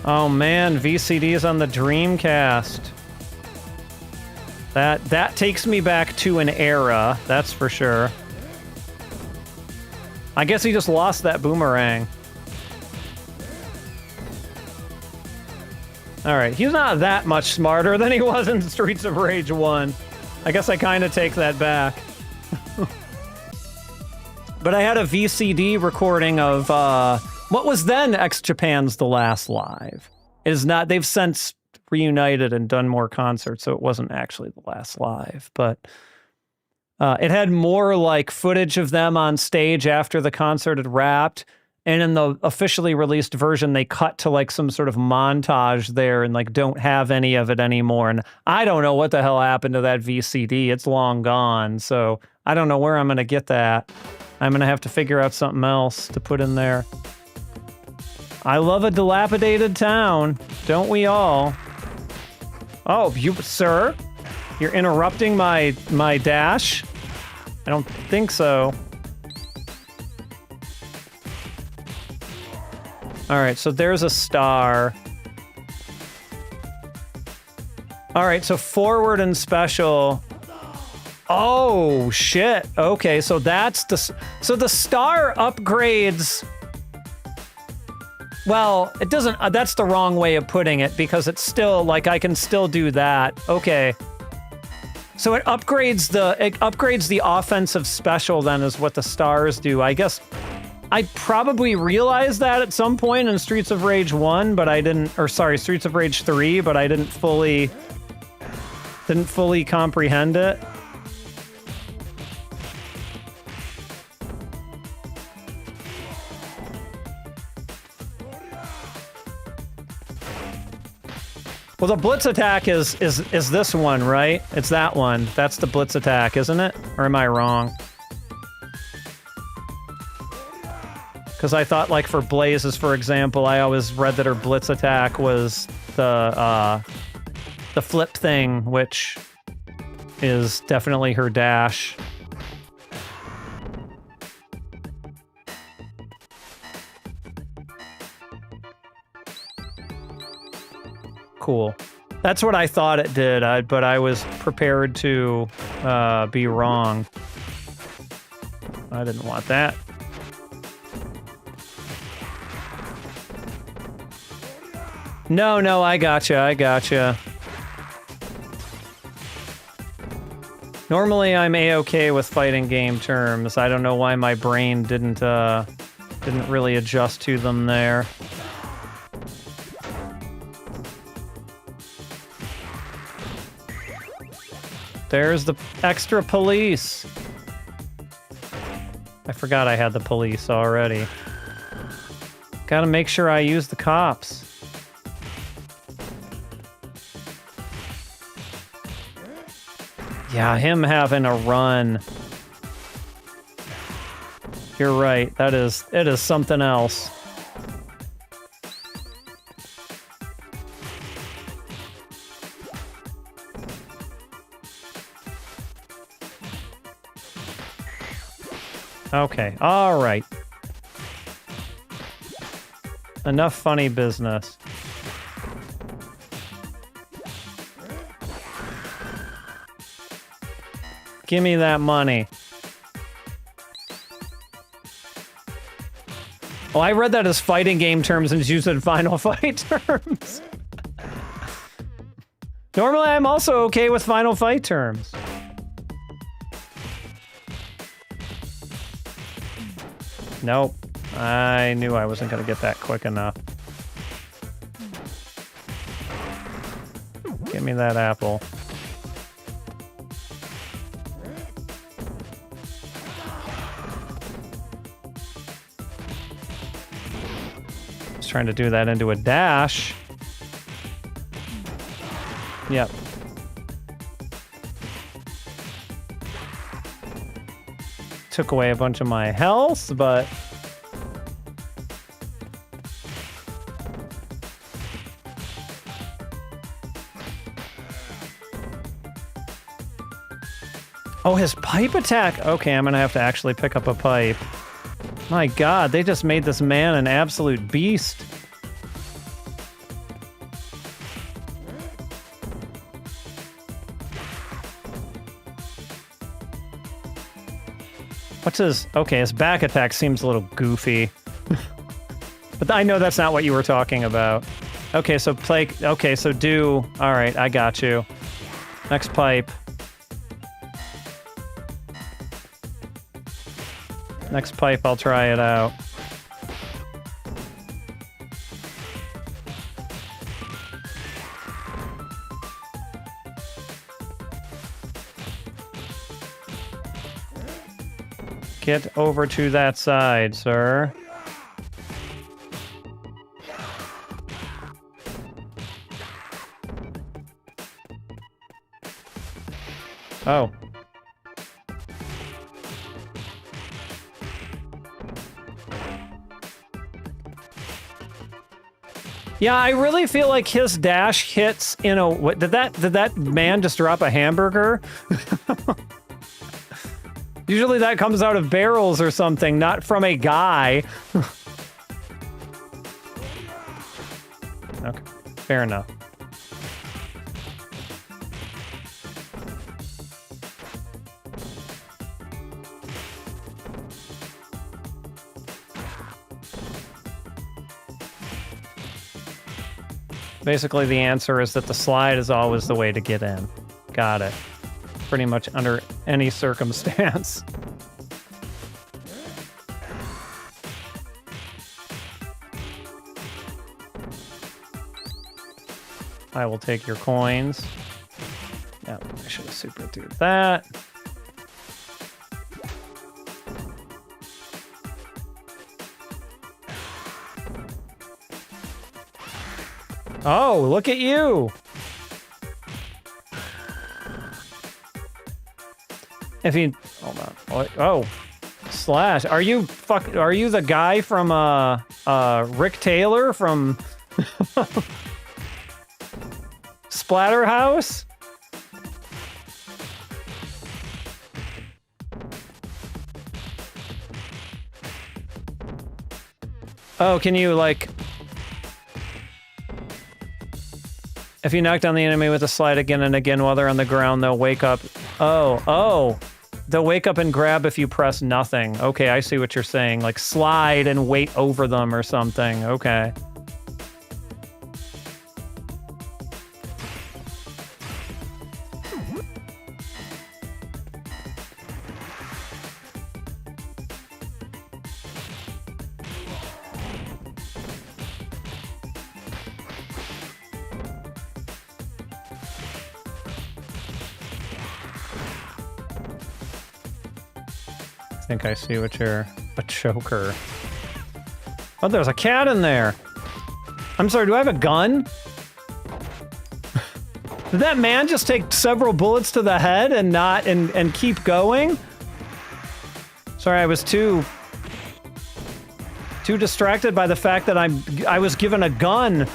Oh man, VCDs on the Dreamcast. That takes me back to an era, that's for sure. I guess he just lost that boomerang. Alright, he's not that much smarter than he was in Streets of Rage 1. I guess I kind of take that back. But I had a VCD recording of, what was then X Japan's The Last Live. It is not, they've since reunited and done more concerts, so it wasn't actually The Last Live, but it had more like footage of them on stage after the concert had wrapped, and in the officially released version they cut to like some sort of montage there and like don't have any of it anymore, and I don't know what the hell happened to that VCD. It's long gone, so I don't know where I'm gonna get that. I'm gonna have to figure out something else to put in there. I love a dilapidated town, don't we all? Oh, you, sir? You're interrupting my dash? I don't think so. Alright, so there's a star. Alright, so forward and special. Oh, shit. Okay, so that's the... So the star upgrades... Well, it doesn't... that's the wrong way of putting it, because it's still, like, I can still do that. Okay. So it upgrades the offensive special, then, is what the stars do. I guess I probably realized that at some point in Streets of Rage 1, but I didn't... Or, sorry, Streets of Rage 3, but I didn't fully comprehend it. Well, the blitz attack is this one, right? It's that one. That's the blitz attack, isn't it? Or am I wrong? Because I thought, like, for Blazes, for example, I always read that her blitz attack was the flip thing, which is definitely her dash. Cool. That's what I thought it did, but I was prepared to be wrong. I didn't want that. No, I gotcha. Normally I'm A-okay with fighting game terms. I don't know why my brain didn't really adjust to them there. There's the extra police. I forgot I had the police already. Gotta make sure I use the cops. Yeah, him having a run. You're right. It is something else. Okay, all right. Enough funny business. Give me that money. Oh, I read that as fighting game terms and used it in Final Fight terms. Normally, I'm also okay with Final Fight terms. Nope. I knew I wasn't going to get that quick enough. Give me that apple. Just trying to do that into a dash. Yep. Took away a bunch of my health, but... Oh, his pipe attack! Okay, I'm gonna have to actually pick up a pipe. My god, they just made this man an absolute beast. What's his... Okay, his back attack seems a little goofy. But I know that's not what you were talking about. Okay, so play... Okay, so do... Alright, I got you. Next pipe. Next pipe, I'll try it out. Get over to that side, sir. Oh. Yeah, I really feel like his dash hits in a... What, did that man just drop a hamburger? Usually that comes out of barrels or something, not from a guy. Okay, fair enough. Basically, the answer is that the slide is always the way to get in. Got it. Pretty much under any circumstance. I will take your coins. Yeah, I should have super dude that. Oh, look at you! If you... Hold on. Oh. Slash. Are you the guy from, Rick Taylor from... Splatterhouse? Oh, can you, like... If you knock down the enemy with a slide again and again while they're on the ground, they'll wake up. Oh. They'll wake up and grab if you press nothing. Okay, I see what you're saying. Like slide and wait over them or something. Okay. think I see what you're... A choker. Oh, there's a cat in there! I'm sorry, do I have a gun? Did that man just take several bullets to the head and not... and keep going? Sorry, I was too distracted by the fact that I was given a gun.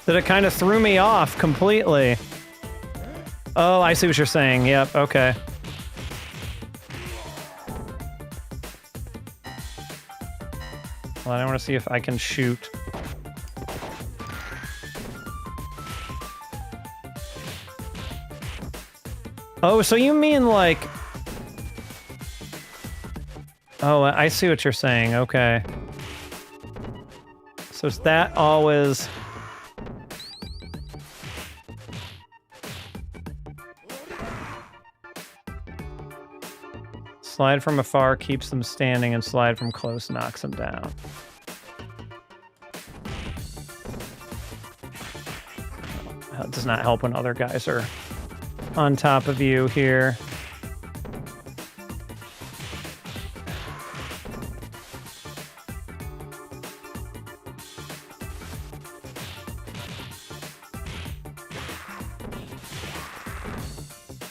That it kind of threw me off completely. Oh, I see what you're saying. Yep, okay. Well, I want to see if I can shoot. Oh, so you mean like... Oh, I see what you're saying. Okay. So is that always... Slide from afar keeps them standing, and slide from close knocks them down. That does not help when other guys are on top of you here.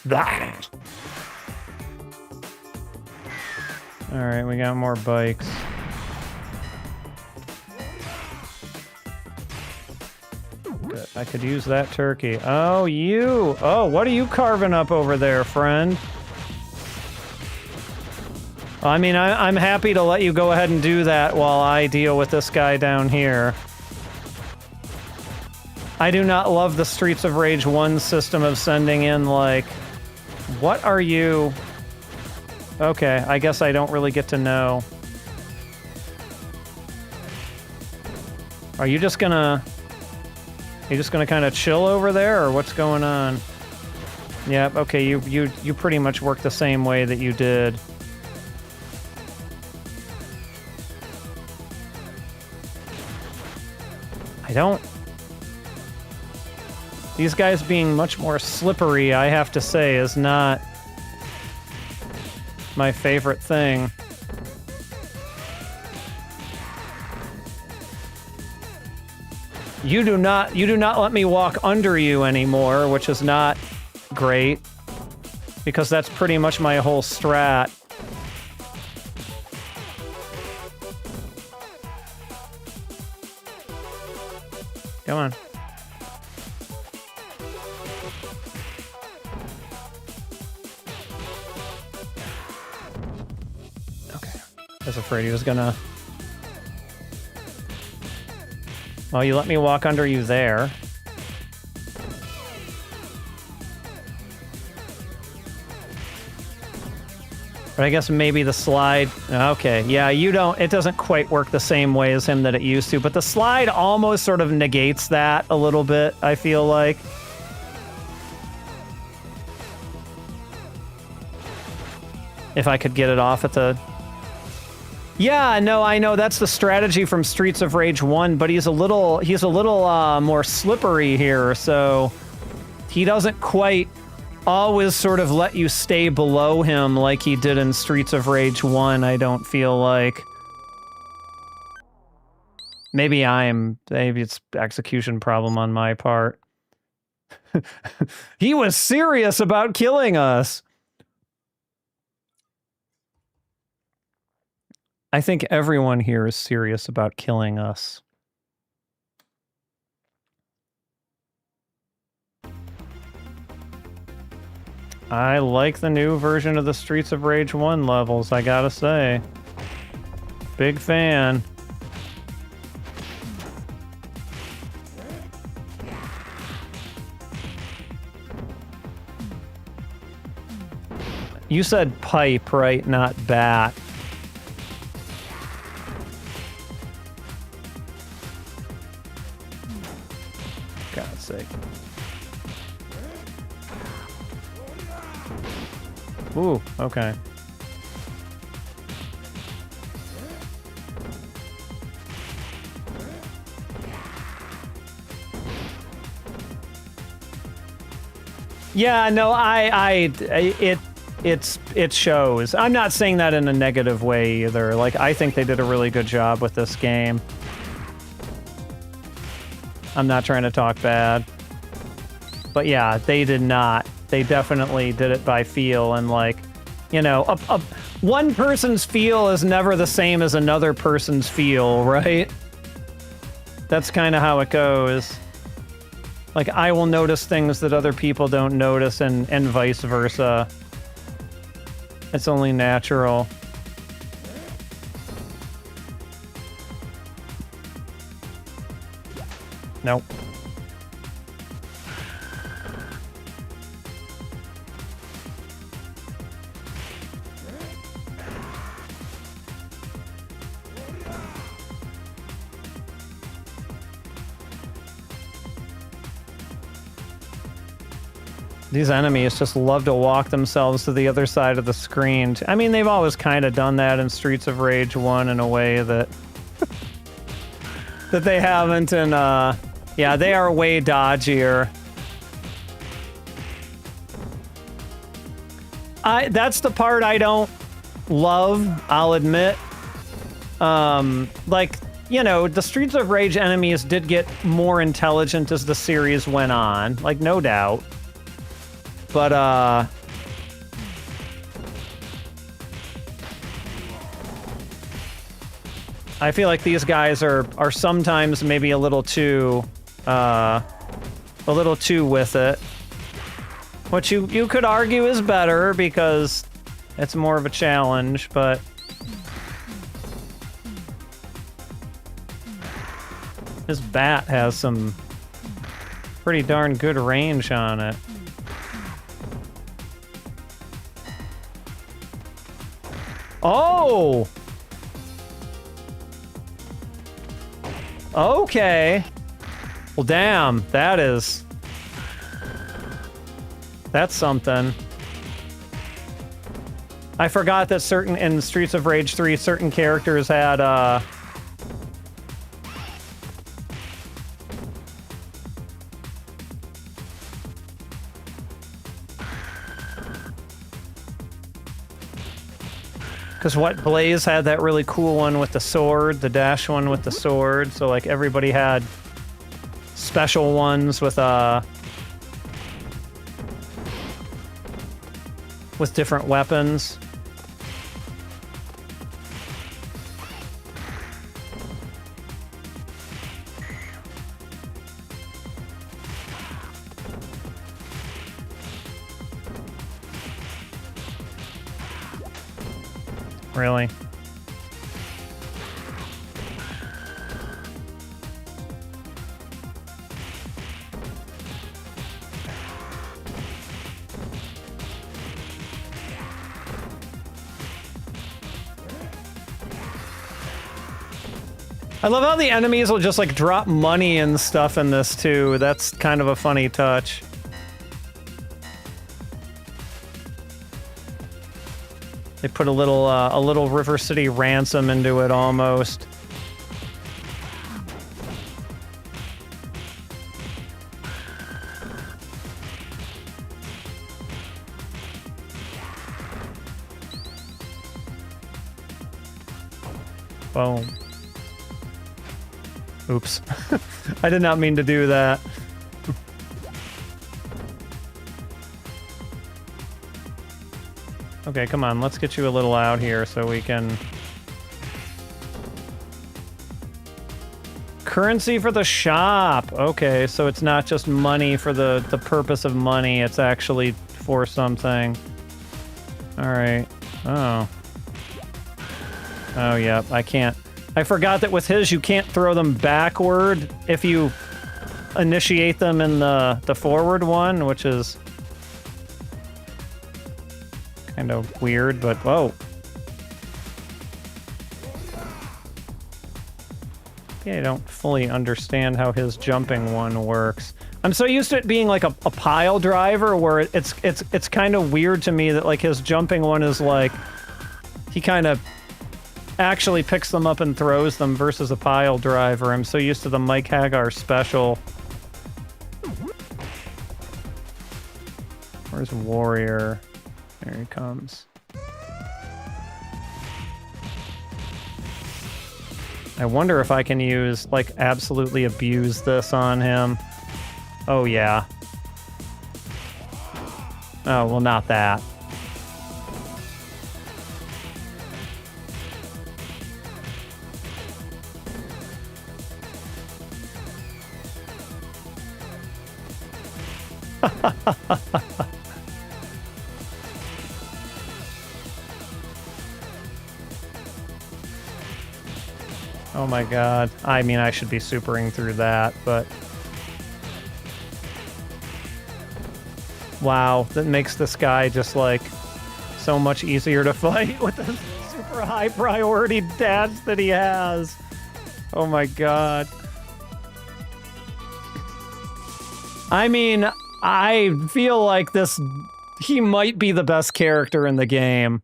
That. All right, we got more bikes. Good. I could use that turkey. Oh, you! Oh, what are you carving up over there, friend? I mean, I'm happy to let you go ahead and do that while I deal with this guy down here. I do not love the Streets of Rage 1 system of sending in, like... What are you... Okay, I guess I don't really get to know. Are you just gonna... You just gonna kind of chill over there, or what's going on? Yep, okay, you pretty much work the same way that you did. I don't... These guys being much more slippery, I have to say, is not my favorite thing. You do not let me walk under you anymore, which is not great, because that's pretty much my whole strat. Come on. I was afraid he was gonna... Well, you let me walk under you there. But I guess maybe the slide... Okay, yeah, you don't... It doesn't quite work the same way as him that it used to, but the slide almost sort of negates that a little bit, I feel like. If I could get it off at the... Yeah, no, I know that's the strategy from Streets of Rage 1, but he's a little more slippery here, so he doesn't quite always sort of let you stay below him like he did in Streets of Rage 1, I don't feel like. Maybe it's execution problem on my part. He was serious about killing us. I think everyone here is serious about killing us. I like the new version of the Streets of Rage 1 levels, I gotta say. Big fan. You said pipe, right? Not bat. God's sake. Ooh, okay. Yeah, no, it shows. I'm not saying that in a negative way either. Like, I think they did a really good job with this game. I'm not trying to talk bad. But yeah, they did not. They definitely did it by feel, and like, you know, one person's feel is never the same as another person's feel, right? That's kind of how it goes. Like, I will notice things that other people don't notice, and vice versa. It's only natural. Nope. These enemies just love to walk themselves to the other side of the screen. I mean, they've always kind of done that in Streets of Rage 1 in a way that that they haven't in, yeah, they are way dodgier. That's the part I don't love, I'll admit. Like, you know, the Streets of Rage enemies did get more intelligent as the series went on, like, no doubt. But, I feel like these guys are sometimes maybe a little too with it. Which you could argue is better because it's more of a challenge, but this bat has some pretty darn good range on it. Oh! Okay. Well, damn, that's something. I forgot that in Streets of Rage 3, certain characters had, because what, Blaze had that really cool one with the sword, the dash one with the sword, so like everybody had special ones with different weapons. Really? I love how the enemies will just like drop money and stuff in this too. That's kind of a funny touch. They put a little River City ransom into it almost. Boom. Oops. I did not mean to do that. Okay, come on, let's get you a little out here so we can... Currency for the shop! Okay, so it's not just money for the purpose of money, it's actually for something. Alright. Oh. Oh, yep, I can't... I forgot that with his, you can't throw them backward if you initiate them in the forward one, which is... kind of weird, but whoa. I don't fully understand how his jumping one works. I'm so used to it being like a pile driver where it's kind of weird to me that like his jumping one is like he kind of actually picks them up and throws them versus a pile driver. I'm so used to the Mike Hagar special. Where's Warrior? There he comes. I wonder if I can use, like, absolutely abuse this on him. Oh, yeah. Oh, well, not that. Oh my god. I mean, I should be supering through that, but... Wow, that makes this guy just, like, so much easier to fight with the super high priority dash that he has. Oh my god. I mean, I feel like this... He might be the best character in the game.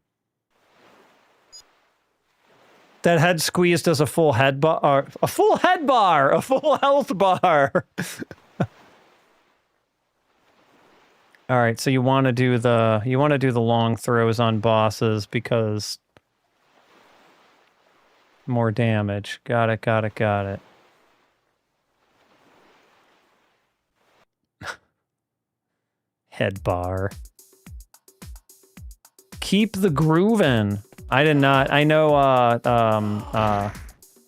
That head squeeze does a full head bar, a full head bar, a full health bar. All right, so you want to do the long throws on bosses because more damage. Got it, got it, got it. Head bar. Keep the groovin'. I did not. I know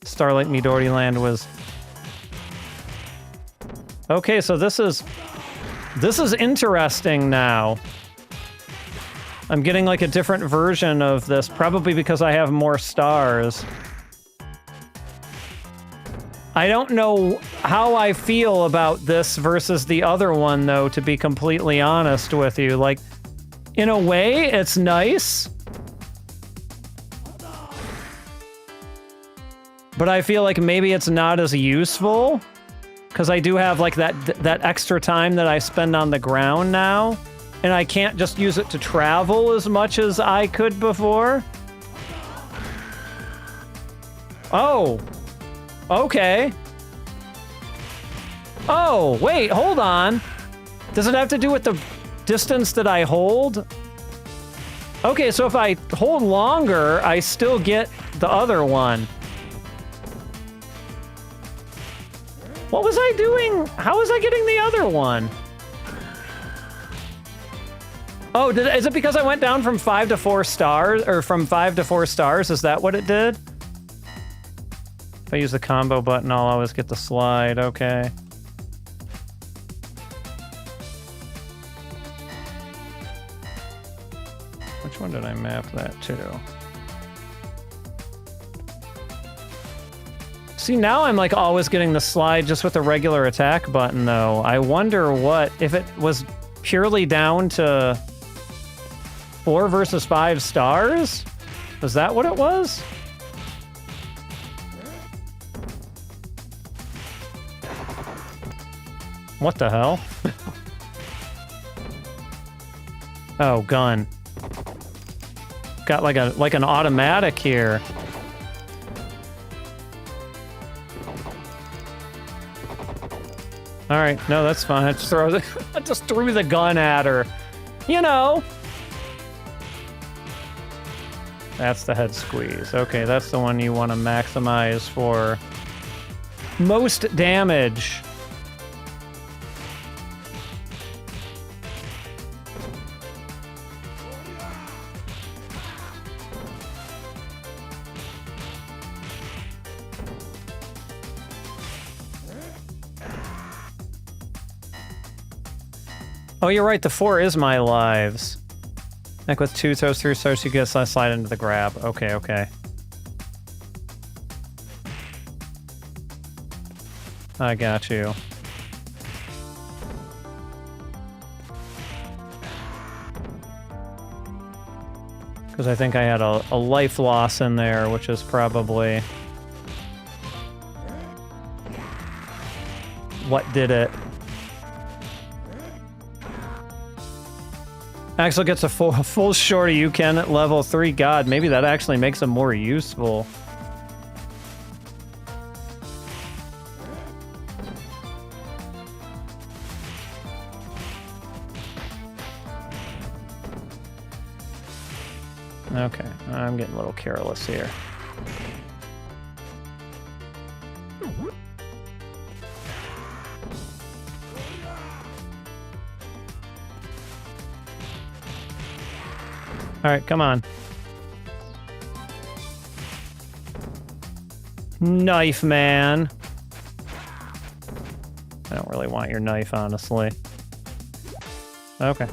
Starlight Midori Land was... Okay, so this is interesting now. I'm getting like a different version of this, probably because I have more stars. I don't know how I feel about this versus the other one, though, to be completely honest with you. Like, in a way, it's nice. But I feel like maybe it's not as useful. Because I do have, like, that extra time that I spend on the ground now. And I can't just use it to travel as much as I could before. Oh. Okay. Oh, wait, hold on. Does it have to do with the distance that I hold? Okay, so if I hold longer, I still get the other one. What was I doing? How was I getting the other one? Oh, is it because I went down from 5 to 4 stars? Or from 5 to 4 stars? Is that what it did? If I use the combo button, I'll always get the slide. Okay. Which one did I map that to? See, now I'm like always getting the slide just with the regular attack button, though. I wonder what, if it was purely down to 4 versus 5 stars? Was that what it was? What the hell? Oh, gun. Got like an automatic here. All right, no, that's fine. I just threw the gun at her. You know. That's the head squeeze. Okay, that's the one you want to maximize for most damage. Oh, you're right, the 4 is my lives. Like with 2 throws 3 stars, you get a slide into the grab. Okay, okay. I got you. Because I think I had a life loss in there, which is probably what did it. Axel gets a full shorty you can at level 3. God, maybe that actually makes him more useful. Okay, I'm getting a little careless here. All right, come on. Knife man. I don't really want your knife, honestly. Okay.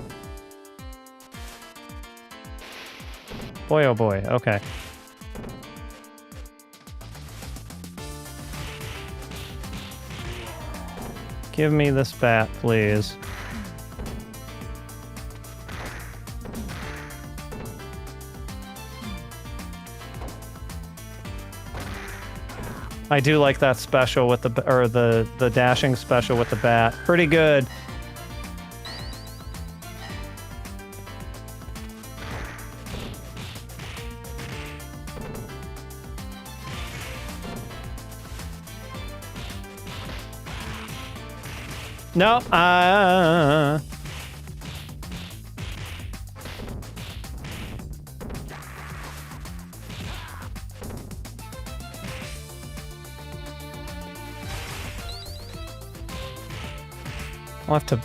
Boy, oh boy, okay. Give me this bat, please. I do like that special with the dashing special with the bat. Pretty good. No, I'll have to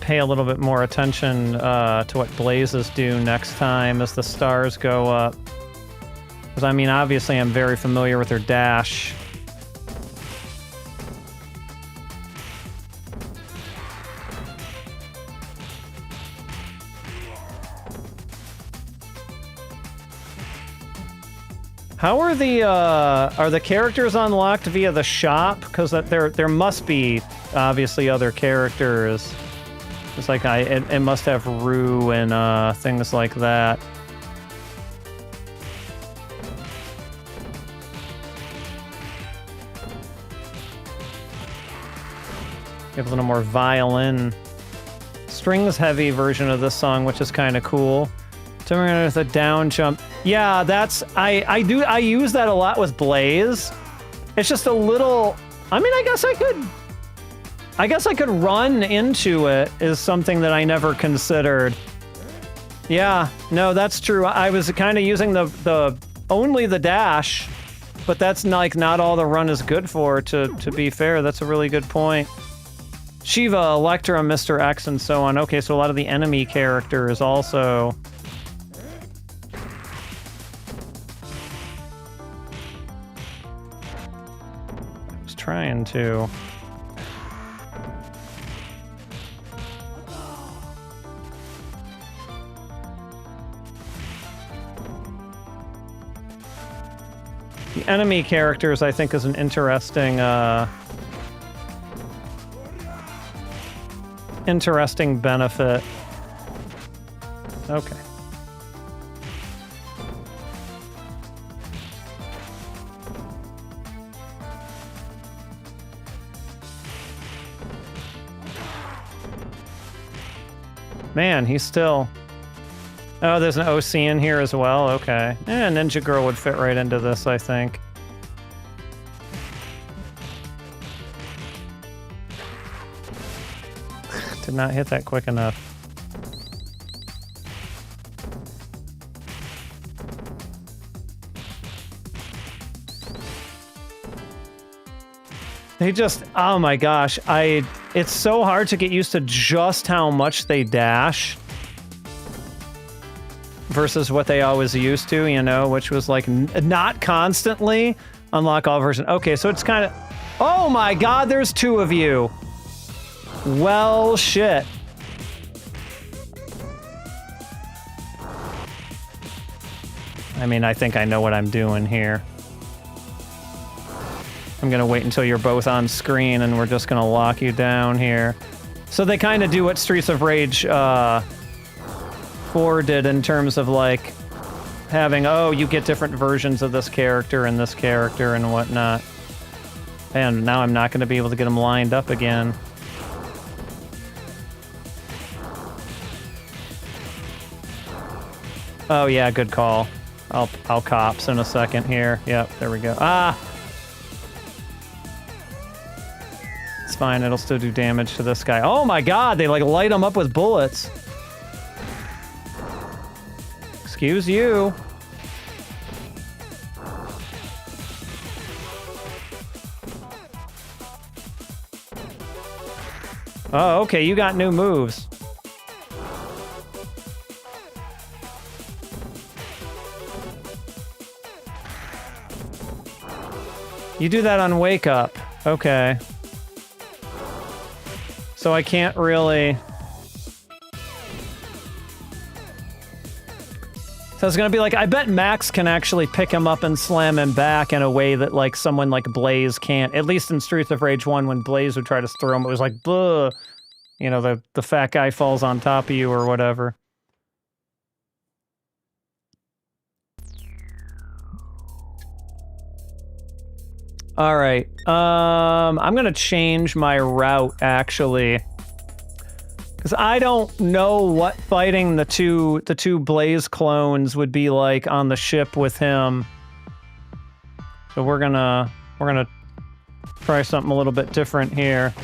pay a little bit more attention to what blazes do next time as the stars go up. Because, I mean, obviously I'm very familiar with her dash. How are the characters unlocked via the shop? Because there must be obviously other characters. It's like it must have Rue and things like that. You have a little more violin, strings heavy version of this song, which is kind of cool. Turn with a down jump. Yeah, that's I use that a lot with Blaze. It's just a little. I mean, I guess I could run into it is something that I never considered. Yeah, no, that's true. I was kind of using the only the dash, but that's not all the run is good for. To be fair, that's a really good point. Shiva, Electra, Mr. X, and so on. Okay, so a lot of the enemy characters also. Trying to. The enemy characters, I think, is an interesting, interesting benefit. Okay. Man, he's still... Oh, there's an OC in here as well? Okay. Ninja Girl would fit right into this, I think. Did not hit that quick enough. They just... Oh my gosh, it's so hard to get used to just how much they dash versus what they always used to, you know, which was like not constantly unlock all versions. Okay, so it's kind of... Oh my god, there's two of you. Well, shit. I mean, I think I know what I'm doing here. I'm gonna wait until you're both on screen and we're just gonna lock you down here. So they kind of do what Streets of Rage 4 did in terms of like having, oh, you get different versions of this character and whatnot. And now I'm not gonna be able to get them lined up again. Oh yeah, good call. I'll cops in a second here. Yep, there we go. Ah! It's fine, it'll still do damage to this guy. Oh my god, they like light him up with bullets. Excuse you. Oh, okay, you got new moves. You do that on Wake Up. Okay. So I can't really... So it's gonna be like, I bet Max can actually pick him up and slam him back in a way that, like, someone like Blaze can't. At least in Streets of Rage 1, when Blaze would try to throw him, it was like, bleh. You know, the fat guy falls on top of you or whatever. All right. I'm gonna change my route, actually. Because I don't know what fighting the two Blaze clones would be like on the ship with him. So we're gonna try something a little bit different here.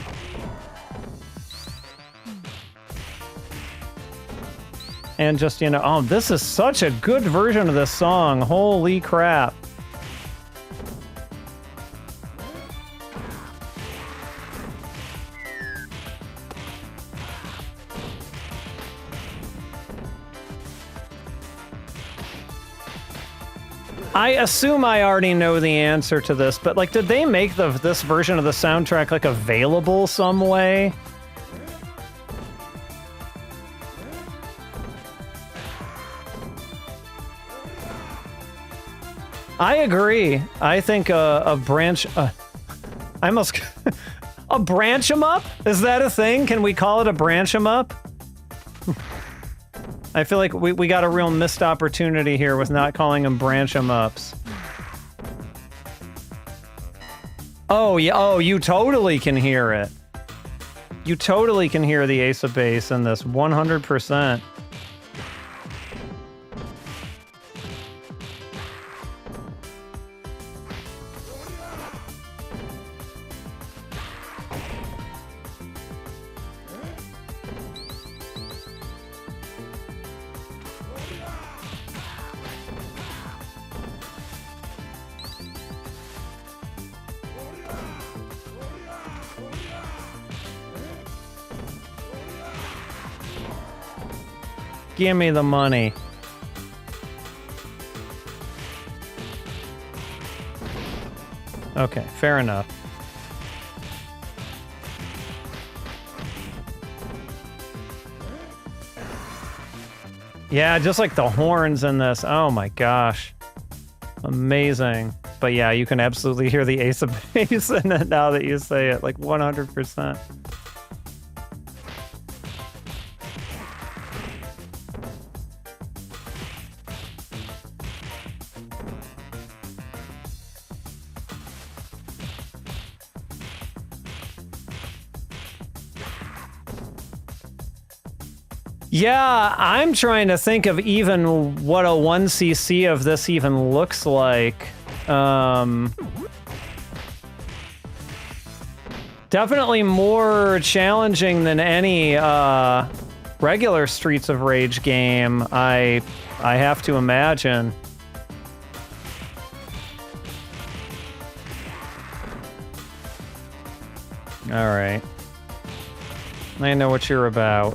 And just, you know, oh, this is such a good version of this song. Holy crap. I assume I already know the answer to this, but, like, did they make this version of the soundtrack, like, available some way? I agree. I think a branch... I almost... a branch 'em up? Is that a thing? Can we call it a branch 'em up? I feel like we got a real missed opportunity here with not calling them branch 'em ups. Oh, yeah. Oh, you totally can hear it. You totally can hear the Ace of Base in this, 100%. Give me the money. Okay, fair enough. Yeah, just like the horns in this. Oh my gosh. Amazing. But yeah, you can absolutely hear the Ace of Base in it now that you say it, like 100%. Yeah, I'm trying to think of even what a 1cc of this even looks like. Definitely more challenging than any regular Streets of Rage game, I have to imagine. All right. I know what you're about.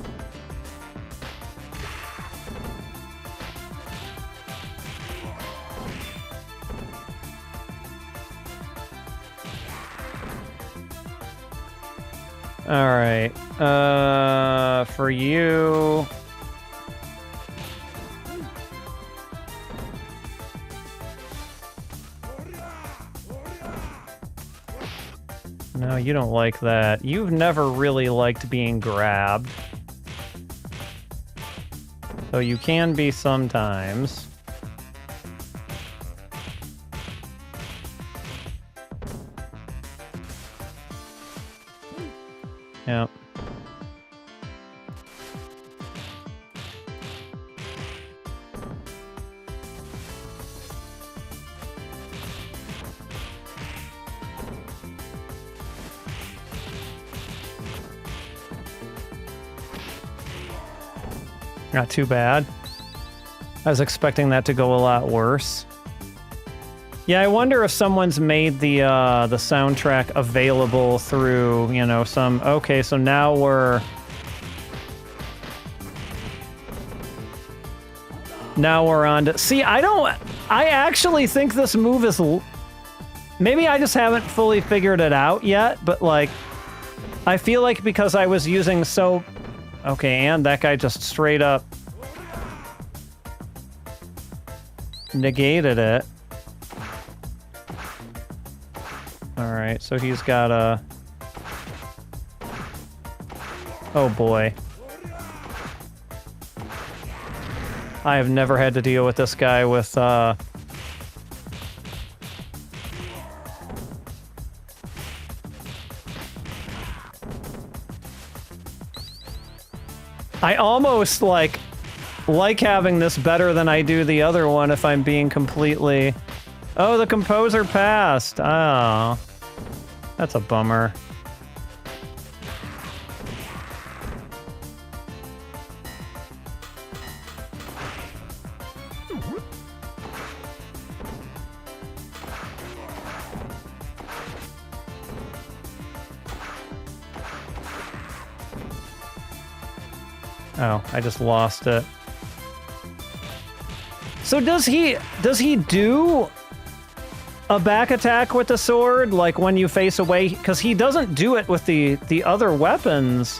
All right, for you... No, you don't like that. You've never really liked being grabbed. So you can be sometimes. Yep. Not too bad. I was expecting that to go a lot worse. Yeah, I wonder if someone's made the soundtrack available through, you know, some... Okay, so now we're... Now we're on to... See, I actually think this move is... Maybe I just haven't fully figured it out yet, but, like... I feel like because I was using so... Okay, and that guy just straight up... negated it. Alright, so he's got a... Oh boy. I have never had to deal with this guy with, I almost, like having this better than I do the other one if I'm being completely... Oh, the composer passed! Oh. That's a bummer. Oh, I just lost it. So does he do a back attack with the sword, like when you face away? Because he doesn't do it with the other weapons.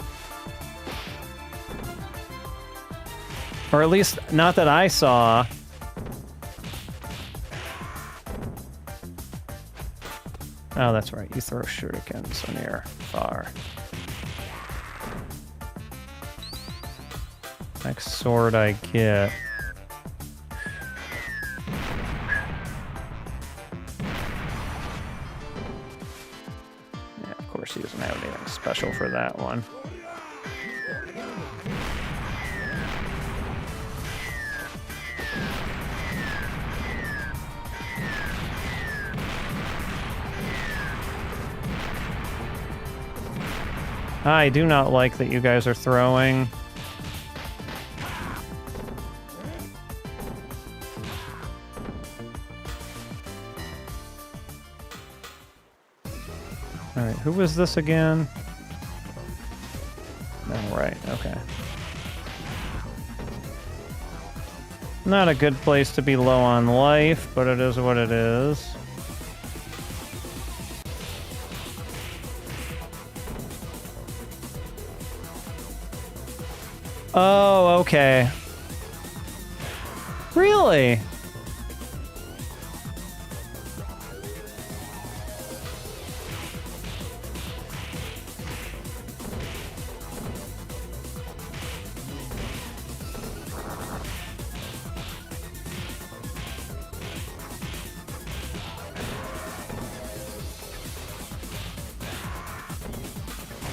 Or at least, not that I saw. Oh, that's right. You throw shurikens when you're far. Next sword I get. Yeah, of course he doesn't have anything special for that one. I do not like that you guys are throwing. Alright, who was this again? Oh, right, okay. Not a good place to be low on life, but it is what it is. Oh, okay. Really?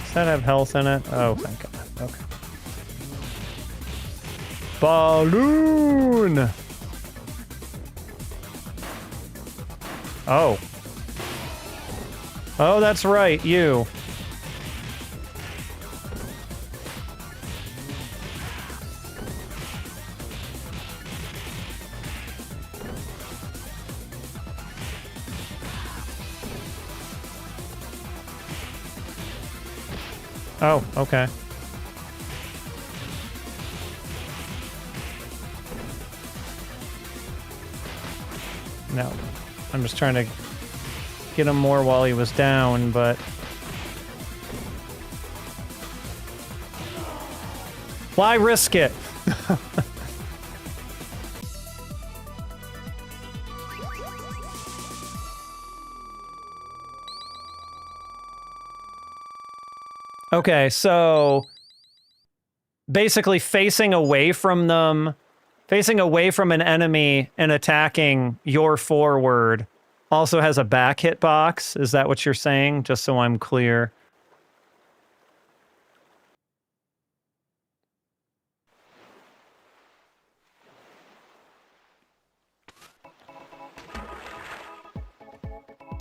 Does that have health in it? Oh, thank God. Okay. Balloon! Oh. Oh, that's right, you. Oh, okay. No. I'm just trying to get him more while he was down, but... Why risk it? Okay, so... basically facing away from them... Facing away from an enemy and attacking your forward also has a back hitbox. Is that what you're saying? Just so I'm clear.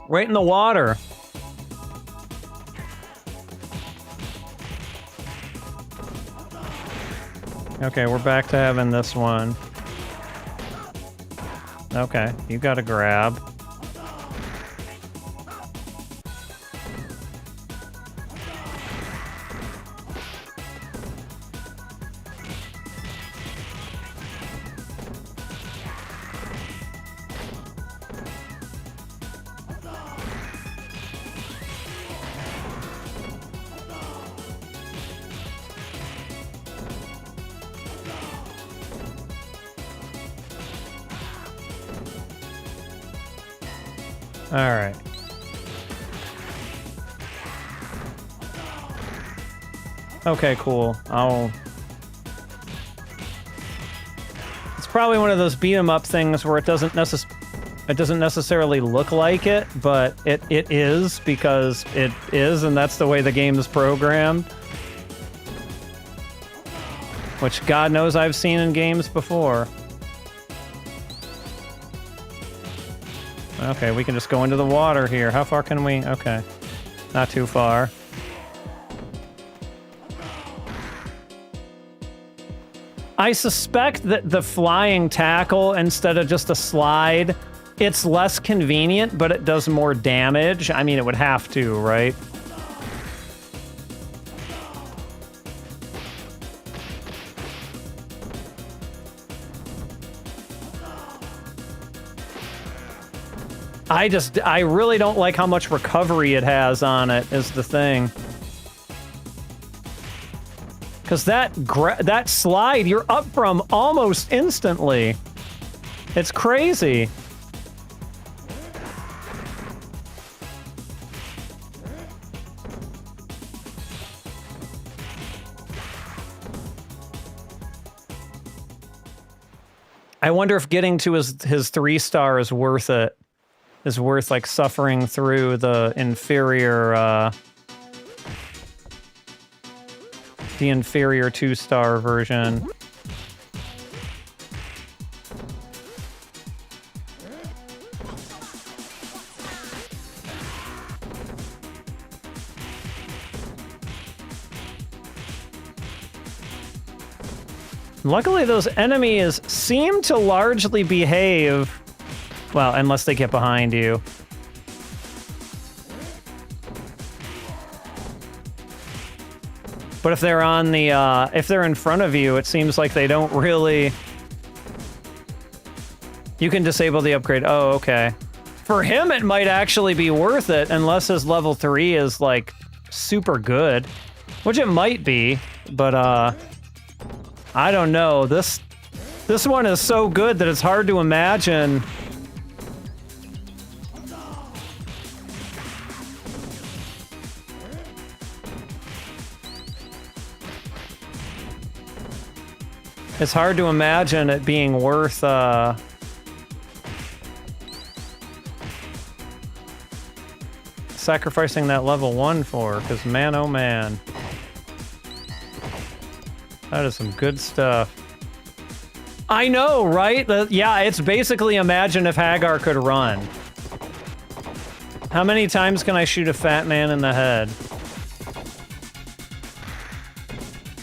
Right in the water. Okay, we're back to having this one. Okay, you got to grab. All right. Okay, cool. It's probably one of those beat 'em up things where it doesn't necessarily look like it, but it is because it is, and that's the way the game is programmed. Which God knows I've seen in games before. Okay, we can just go into the water here. How far can we? Okay. Not too far. I suspect that the flying tackle, instead of just a slide, it's less convenient, but it does more damage. I mean, it would have to, right? I really don't like how much recovery it has on it, is the thing. Because that slide, you're up from almost instantly. It's crazy. I wonder if getting to his 3-star is worth it. Is worth, like, suffering through the inferior 2-star version. Luckily, those enemies seem to largely behave. Well, unless they get behind you. But if they're on the, if they're in front of you, it seems like they don't really... You can disable the upgrade. Oh, okay. For him, it might actually be worth it, unless his level 3 is, like, super good. Which it might be, but, I don't know. This one is so good that it's hard to imagine... It's hard to imagine it being worth, sacrificing that level 1 for, because man, oh man. That is some good stuff. I know, right? Yeah, it's basically imagine if Hagar could run. How many times can I shoot a fat man in the head?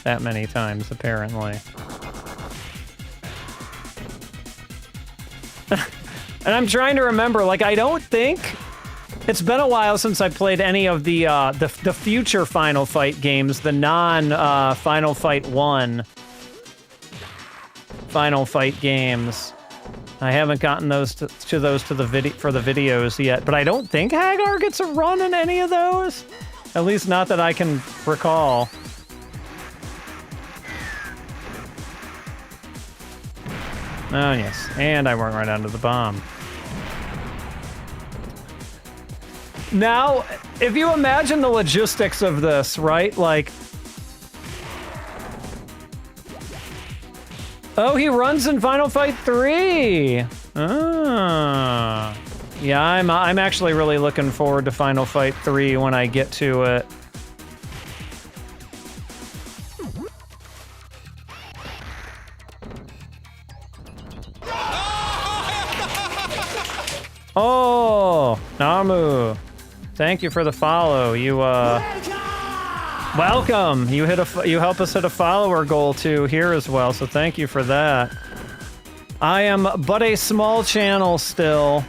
That many times, apparently. And I'm trying to remember, like, I don't think... It's been a while since I played any of the future Final Fight games, the non-Final Fight 1 Final Fight games. I haven't gotten those for the videos yet, but I don't think Hagar gets a run in any of those. At least not that I can recall. Oh, yes. And I went right onto the bomb. Now, if you imagine the logistics of this, right? Like... Oh, he runs in Final Fight 3! Ah. Yeah, I'm actually really looking forward to Final Fight 3 when I get to it. Oh, Namu. Thank you for the follow. You, welcome. You help us hit a follower goal too here as well, so thank you for that. I am but a small channel still,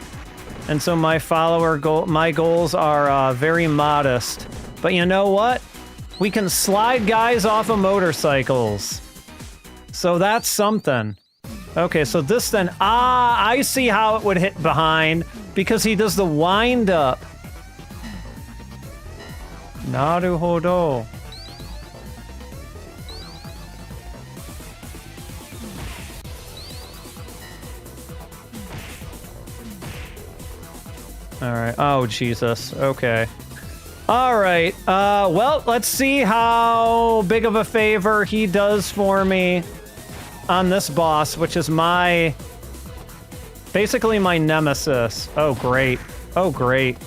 and so my my goals are very modest. But you know what? We can slide guys off of motorcycles. So that's something. Okay, so this then... Ah, I see how it would hit behind, because he does the wind-up. Naruhodo. Alright. Oh, Jesus. Okay. Alright. Well, let's see how big of a favor he does for me on this boss, which is basically my nemesis. Oh, great. Oh, great.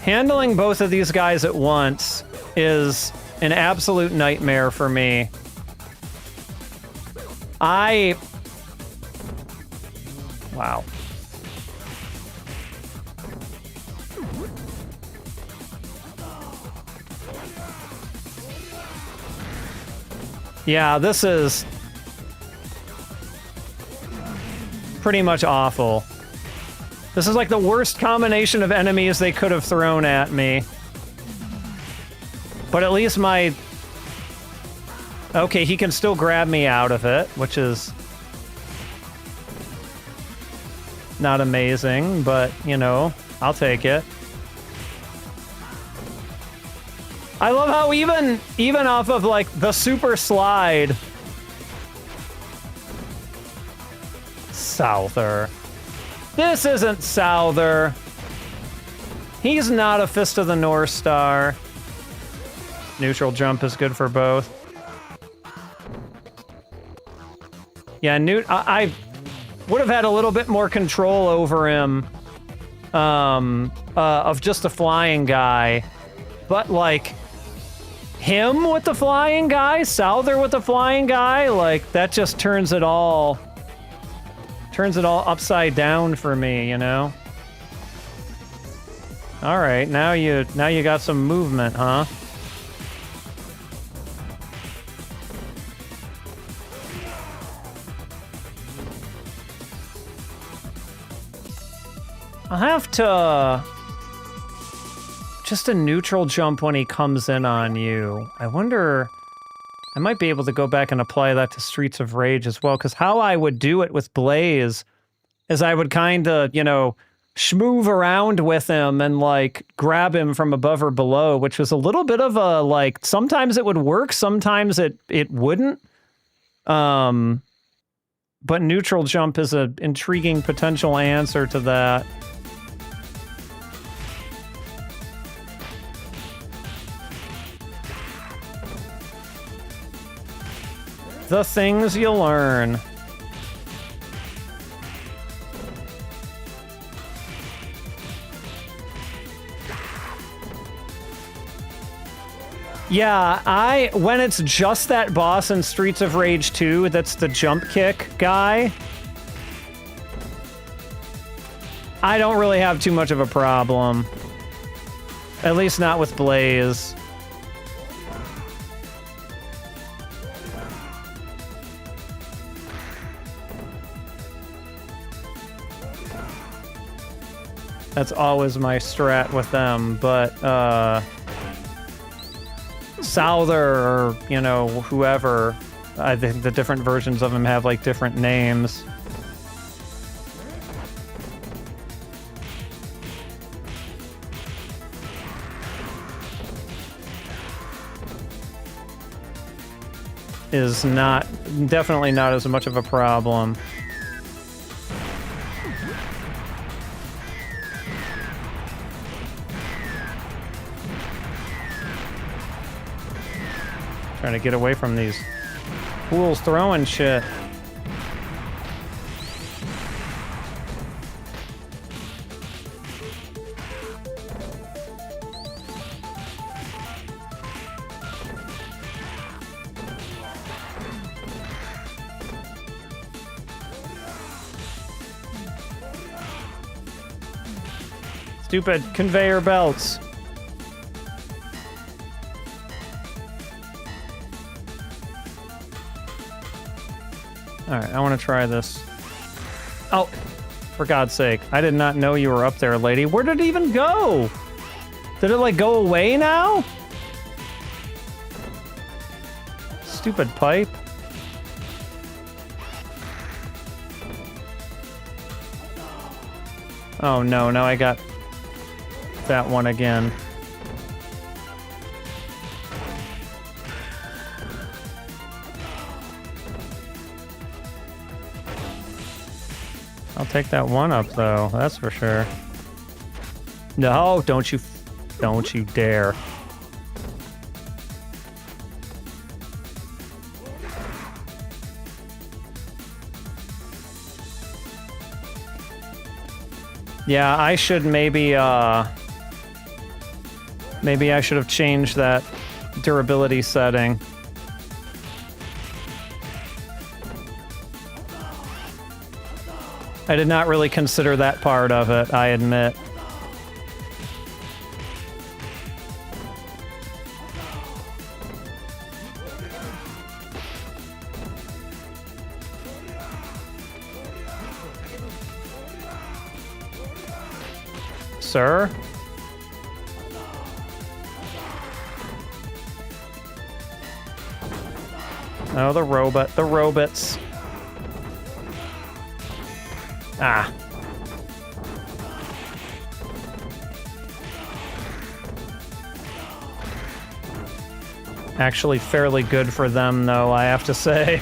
Handling both of these guys at once is an absolute nightmare for me. Wow. Yeah, this is pretty much awful. This is like the worst combination of enemies they could have thrown at me. But at least my... Okay, he can still grab me out of it, which is not amazing, but, you know, I'll take it. I love how even off of, like, the super slide... Souther. This isn't Souther. He's not a Fist of the North Star. Neutral jump is good for both. Yeah, I would have had a little bit more control over him of just a flying guy. But, like, him with the flying guy, Souther with the flying guy, like, that just turns it all upside down for me, you know? All right, now you got some movement, huh? I'll have to... Just a neutral jump when he comes in on you. I wonder... I might be able to go back and apply that to Streets of Rage as well, because how I would do it with Blaze is I would kind of, you know, schmoove around with him and, like, grab him from above or below, which was a little bit of a, like, sometimes it would work, sometimes it wouldn't. But neutral jump is an intriguing potential answer to that. The things you learn. Yeah, when it's just that boss in Streets of Rage 2, that's the jump kick guy, I don't really have too much of a problem. At least not with Blaze. That's always my strat with them, but, Souther, or, you know, whoever, I think the different versions of him have, like, different names. Is definitely not as much of a problem. Trying to get away from these fools throwing shit. Stupid conveyor belts. Alright, I want to try this. Oh, for God's sake. I did not know you were up there, lady. Where did it even go? Did it, like, go away now? Stupid pipe. Oh no, now I got that one again. I'll take that one up though, that's for sure. No, don't you dare. Yeah, I should maybe I should have changed that durability setting. I did not really consider that part of it, I admit. Sir? Oh, the robots. Ah. Actually fairly good for them, though, I have to say.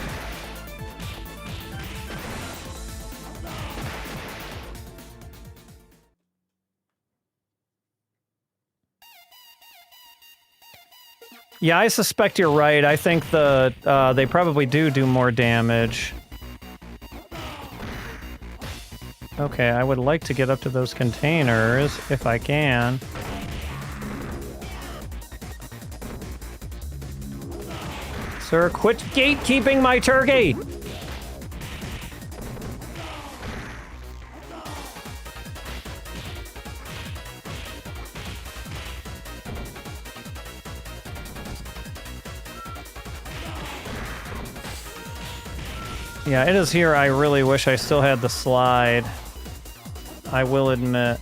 Yeah, I suspect you're right. I think they probably do more damage. Okay, I would like to get up to those containers, if I can. Sir, quit gatekeeping my turkey! Yeah, it is here I really wish I still had the slide. I will admit.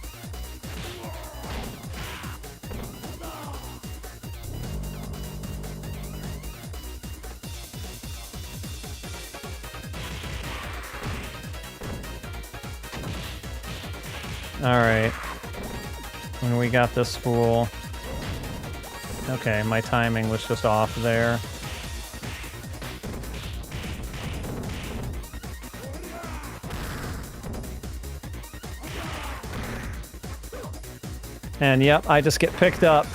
Alright. When we got this fool. Okay, my timing was just off there. And yep, I just get picked up.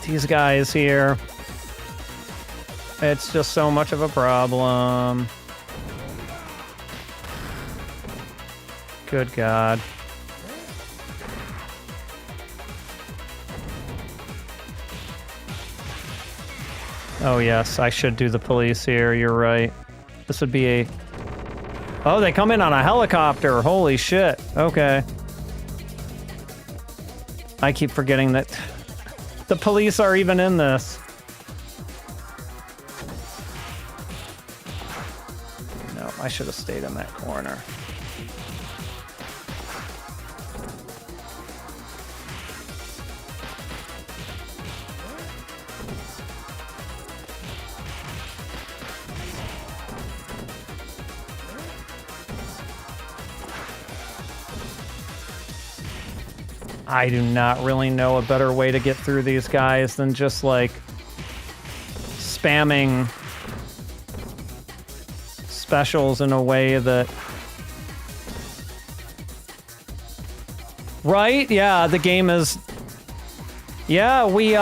These guys here. It's just so much of a problem. Good God. Oh yes, I should do the police here, you're right. This would be a... Oh, they come in on a helicopter! Holy shit, okay. I keep forgetting that the police are even in this. No, I should have stayed in that corner. I do not really know a better way to get through these guys than just, like, spamming specials in a way that... Right? Yeah, the game is... Yeah, we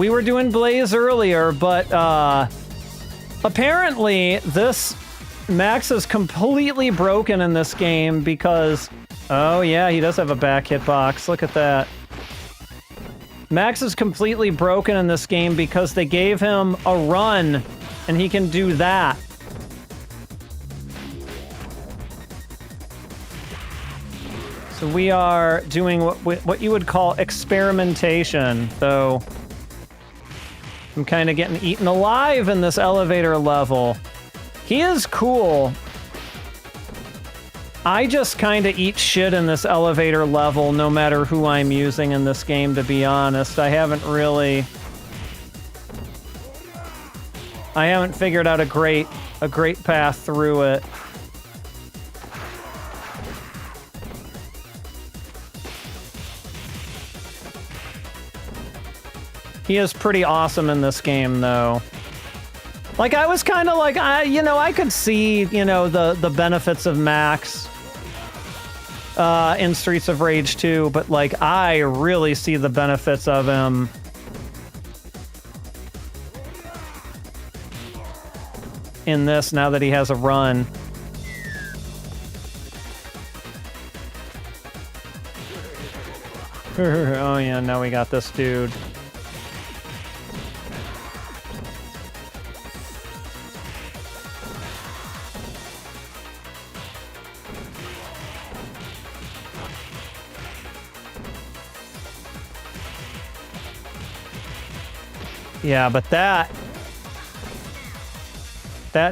were doing Blaze earlier, but, apparently, this... Max is completely broken in this game because... Oh yeah, he does have a back hitbox. Look at that. Max is completely broken in this game because they gave him a run, and he can do that. So we are doing what you would call experimentation, though I'm kind of getting eaten alive in this elevator level. He is cool. I just kind of eat shit in this elevator level no matter who I'm using in this game, to be honest. I haven't figured out a great path through it. He is pretty awesome in this game, though. Like, I was kind of like, I could see, the benefits of Max in Streets of Rage 2, but, like, I really see the benefits of him in this now that he has a run. Oh, yeah, now we got this dude. Yeah, but that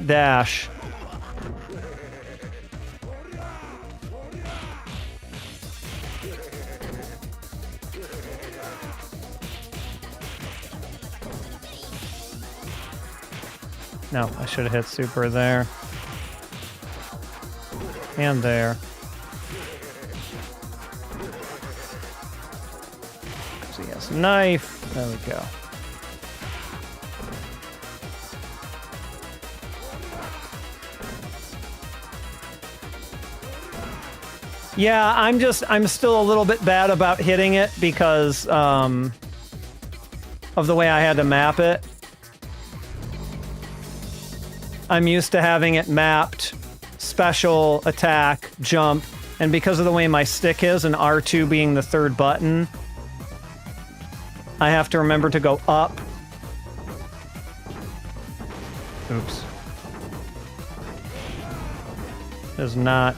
dash. No, I should have hit super there. And there. Because he has a knife. There we go. Yeah, I'm still a little bit bad about hitting it because of the way I had to map it. I'm used to having it mapped special, attack, jump, and because of the way my stick is, and R2 being the third button, I have to remember to go up. Oops. Is not...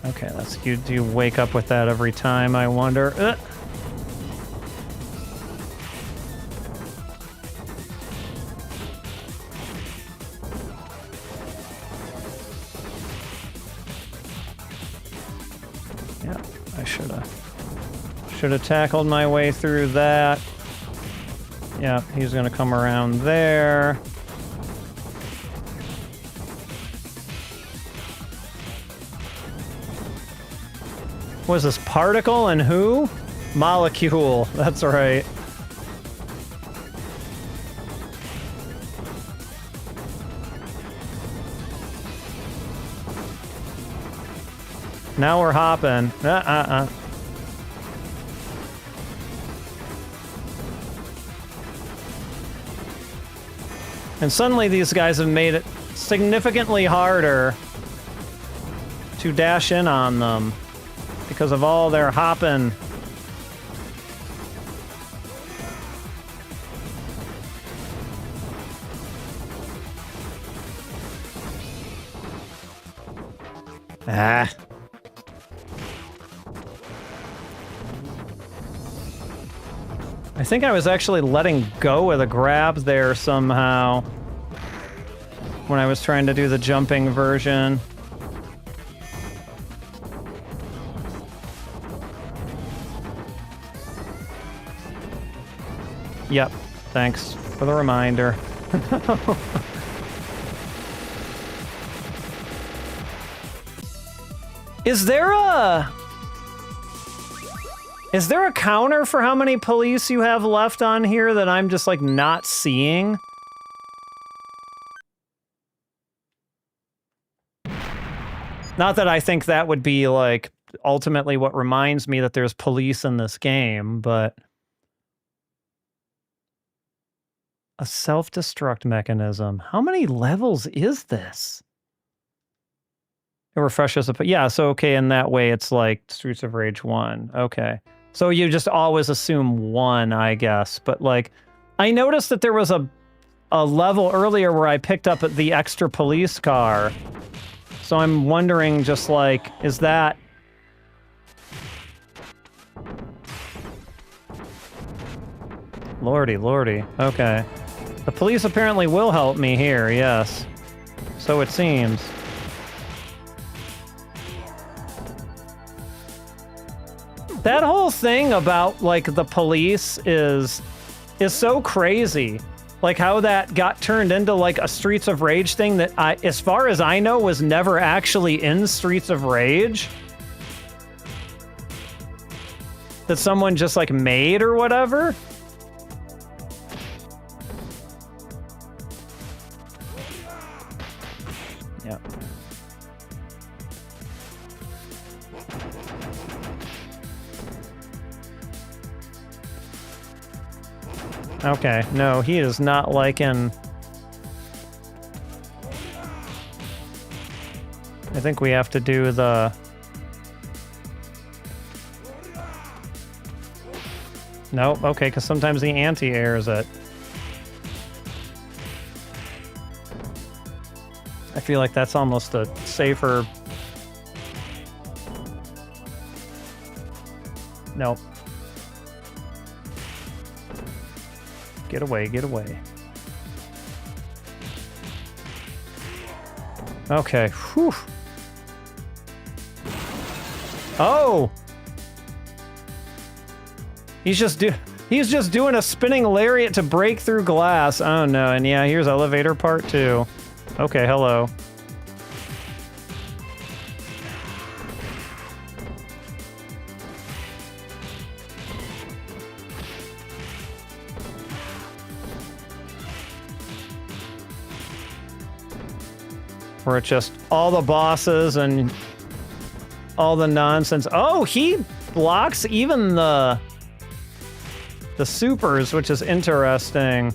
Okay, that's you. Do you wake up with that every time, I wonder? Yeah, I should have tackled my way through that. Yeah, he's gonna come around there. Was this particle and who? Molecule, that's right. Now we're hopping. And suddenly these guys have made it significantly harder to dash in on them because of all their hopping. Ah. I think I was actually letting go of the grab there somehow when I was trying to do the jumping version. Yep, thanks for the reminder. Is there a counter for how many police you have left on here that I'm just like not seeing? Not that I think that would be like ultimately what reminds me that there's police in this game, but a self-destruct mechanism. How many levels is this? It refreshes the... Yeah, so okay, in that way, it's like Streets of Rage 1. Okay. So you just always assume 1, I guess. But, like, I noticed that there was a level earlier where I picked up the extra police car. So I'm wondering, just like, is that... Lordy, lordy. Okay. The police apparently will help me here, yes. So it seems. That whole thing about, like, the police is so crazy. Like, how that got turned into, like, a Streets of Rage thing that, as far as I know, was never actually in Streets of Rage. That someone just, like, made or whatever. Yeah. Okay, no, he is not liking... I think we have to do the... Nope, okay, because sometimes the anti-airs it. I feel like that's almost a safer... Nope. Get away, get away. Okay, whew. Oh! He's just doing a spinning lariat to break through glass. Oh no, and yeah, here's elevator part 2. Okay, hello. Where it's just all the bosses and all the nonsense. Oh, he blocks even the supers, which is interesting.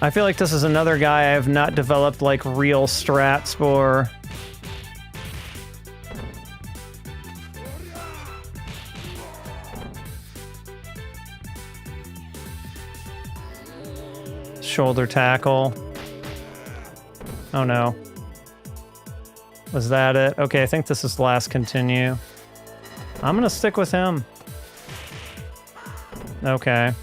I feel like this is another guy I have not developed, like, real strats for. Shoulder tackle. Oh no. Was that it? Okay, I think this is last continue. I'm gonna stick with him. Okay.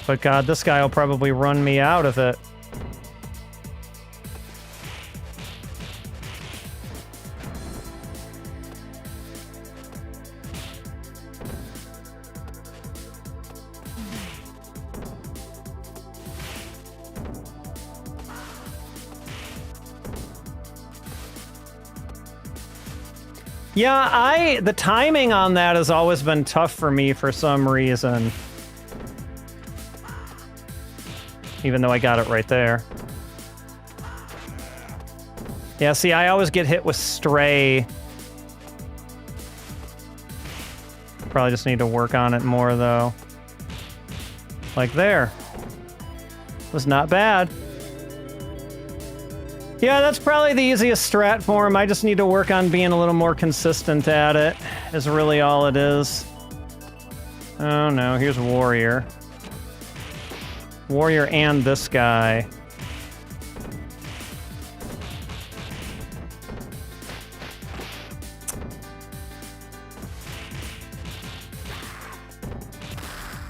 But god, this guy will probably run me out of it. Yeah, the timing on that has always been tough for me for some reason. Even though I got it right there. Yeah, see, I always get hit with stray. Probably just need to work on it more, though. Like there. Was not bad. Yeah, that's probably the easiest strat for him. I just need to work on being a little more consistent at it, is really all it is. Oh no, here's Warrior. Warrior and this guy.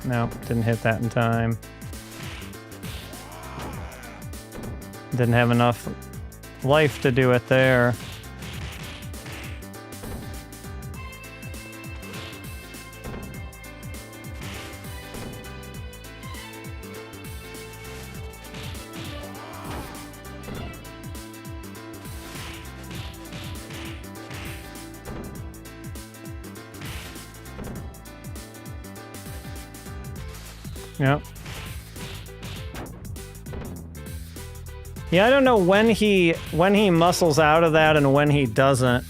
Nope, didn't hit that in time. Didn't have enough life to do it there. Yep. Yeah, I don't know when he muscles out of that and when he doesn't.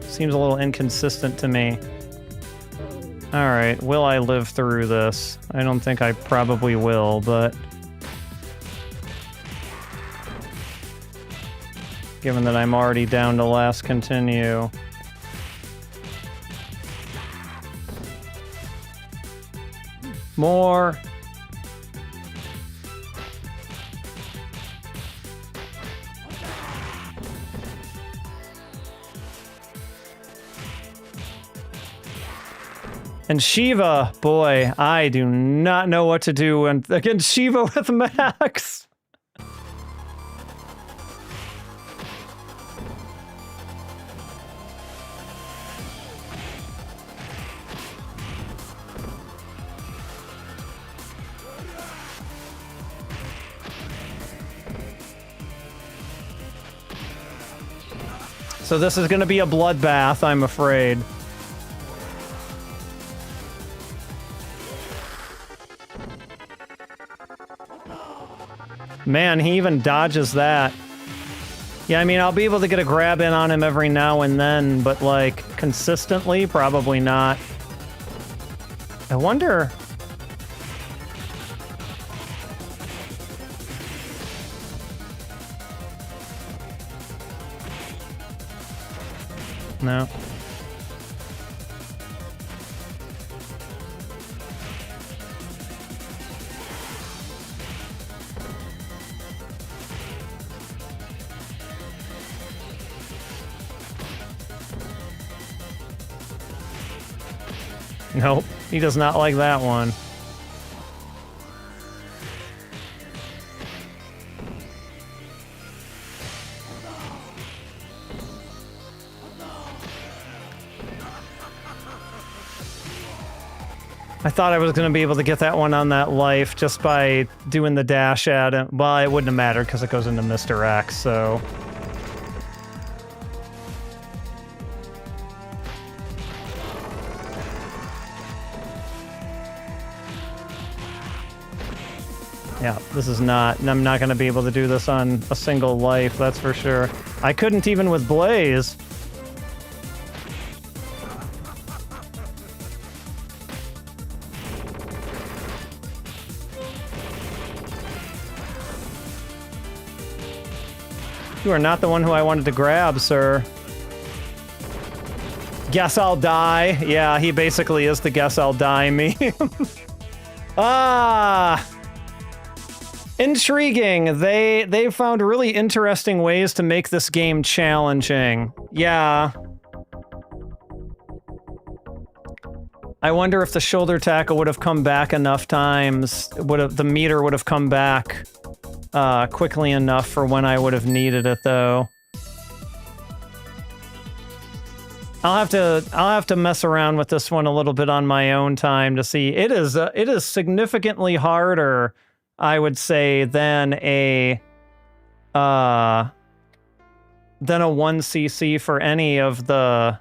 Seems a little inconsistent to me. Alright, will I live through this? I don't think I probably will, but... given that I'm already down to last continue... more... And Shiva, boy, I do not know what to do against Shiva with Max. So this is going to be a bloodbath, I'm afraid. Man, he even dodges that. Yeah, I mean, I'll be able to get a grab in on him every now and then, but, like, consistently, probably not. I wonder... No. Nope, he does not like that one. I thought I was going to be able to get that one on that life just by doing the dash at it. Well, it wouldn't have mattered because it goes into Mr. X, so... Yeah, this is not... I'm not going to be able to do this on a single life, that's for sure. I couldn't even with Blaze. You are not the one who I wanted to grab, sir. Guess I'll die. Yeah, he basically is the guess I'll die meme. Ah! Intriguing. They found really interesting ways to make this game challenging. Yeah. I wonder if the shoulder tackle would have come back enough times. The meter would have come back quickly enough for when I would have needed it, though. I'll have to mess around with this one a little bit on my own time to see. It is significantly harder, I would say, than a 1cc for any of the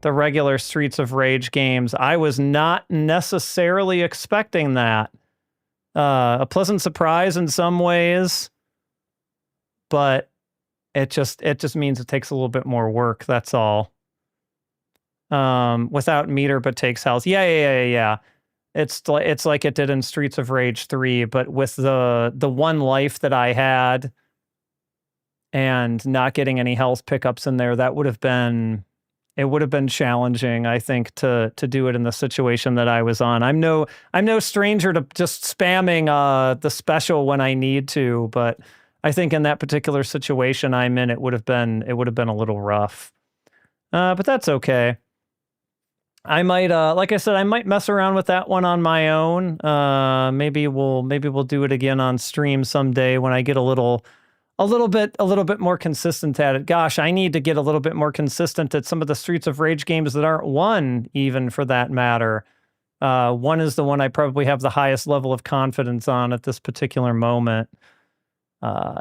regular Streets of Rage games. I was not necessarily expecting that. A pleasant surprise in some ways, but it just means it takes a little bit more work, that's all. Without meter but takes health. Yeah. It's like it did in Streets of Rage 3, but with the one life that I had and not getting any health pickups in there, that would have been challenging, I think, to do it in the situation that I was on. I'm no stranger to just spamming the special when I need to, but I think in that particular situation I'm in, it would have been a little rough. But that's okay. I might, like I said, I might mess around with that one on my own. Maybe we'll do it again on stream someday when I get a little bit more consistent at it. Gosh, I need to get a little bit more consistent at some of the Streets of Rage games that aren't 1, even for that matter. 1 is the one I probably have the highest level of confidence on at this particular moment.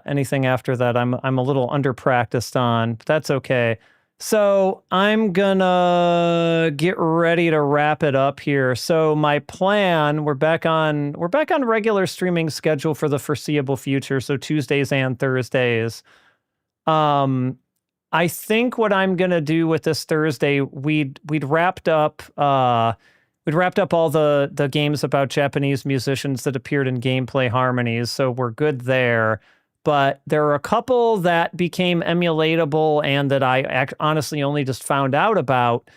Anything after that, I'm a little under-practiced on, but that's okay. So I'm gonna get ready to wrap it up here. So my plan, we're back on regular streaming schedule for the foreseeable future, so Tuesdays and Thursdays. I think what I'm gonna do with this Thursday, we'd wrapped up all the games about Japanese musicians that appeared in gameplay Harmonies, so we're good there. But there are a couple that became emulatable and that I honestly only just found out about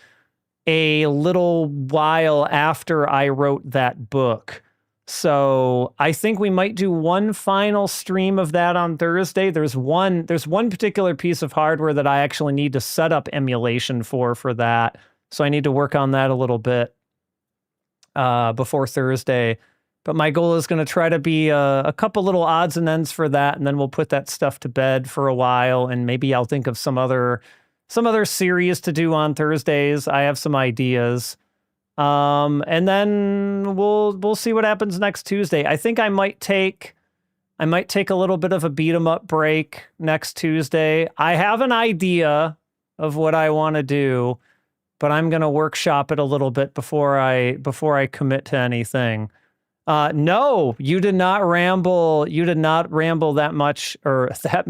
a little while after I wrote that book. So I think we might do one final stream of that on Thursday. There's one particular piece of hardware that I actually need to set up emulation for that. So I need to work on that a little bit before Thursday. But my goal is going to try to be a couple little odds and ends for that, and then we'll put that stuff to bed for a while, and maybe I'll think of some other series to do on Thursdays. I have some ideas. And then we'll see what happens next Tuesday. I think I might take a little bit of a beat 'em up break next Tuesday. I have an idea of what I want to do, but I'm going to workshop it a little bit before I commit to anything. No, you did not ramble. You did not ramble that much, or that.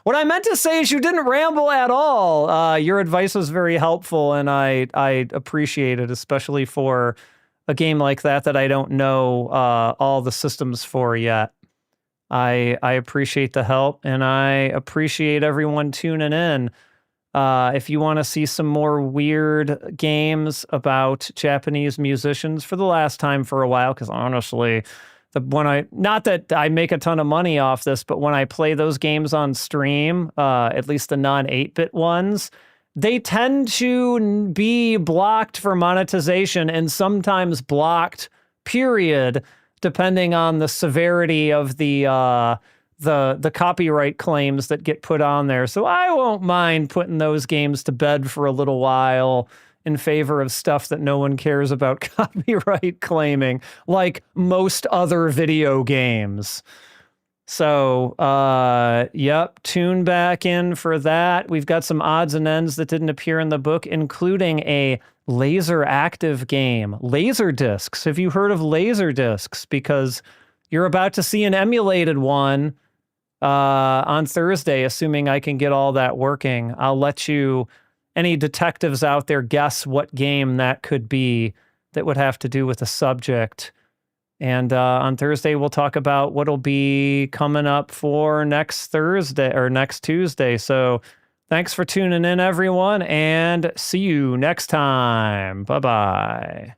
What I meant to say is you didn't ramble at all. Your advice was very helpful, and I appreciate it, especially for a game like that I don't know all the systems for yet. I appreciate the help, and I appreciate everyone tuning in. If you want to see some more weird games about Japanese musicians for the last time for a while, because honestly, not that I make a ton of money off this, but when I play those games on stream, at least the non-8-bit ones, they tend to be blocked for monetization and sometimes blocked, period, depending on the severity of the copyright claims that get put on there. So I won't mind putting those games to bed for a little while in favor of stuff that no one cares about copyright claiming, like most other video games. So, yep, tune back in for that. We've got some odds and ends that didn't appear in the book, including a laser active game. Laserdiscs. Have you heard of Laserdiscs? Because you're about to see an emulated one on Thursday, assuming I can get all that working. I'll let you, any detectives out there, guess what game that could be that would have to do with the subject. And on Thursday, we'll talk about what'll be coming up for next Thursday or next Tuesday. So thanks for tuning in, everyone, and see you next time. Bye-bye.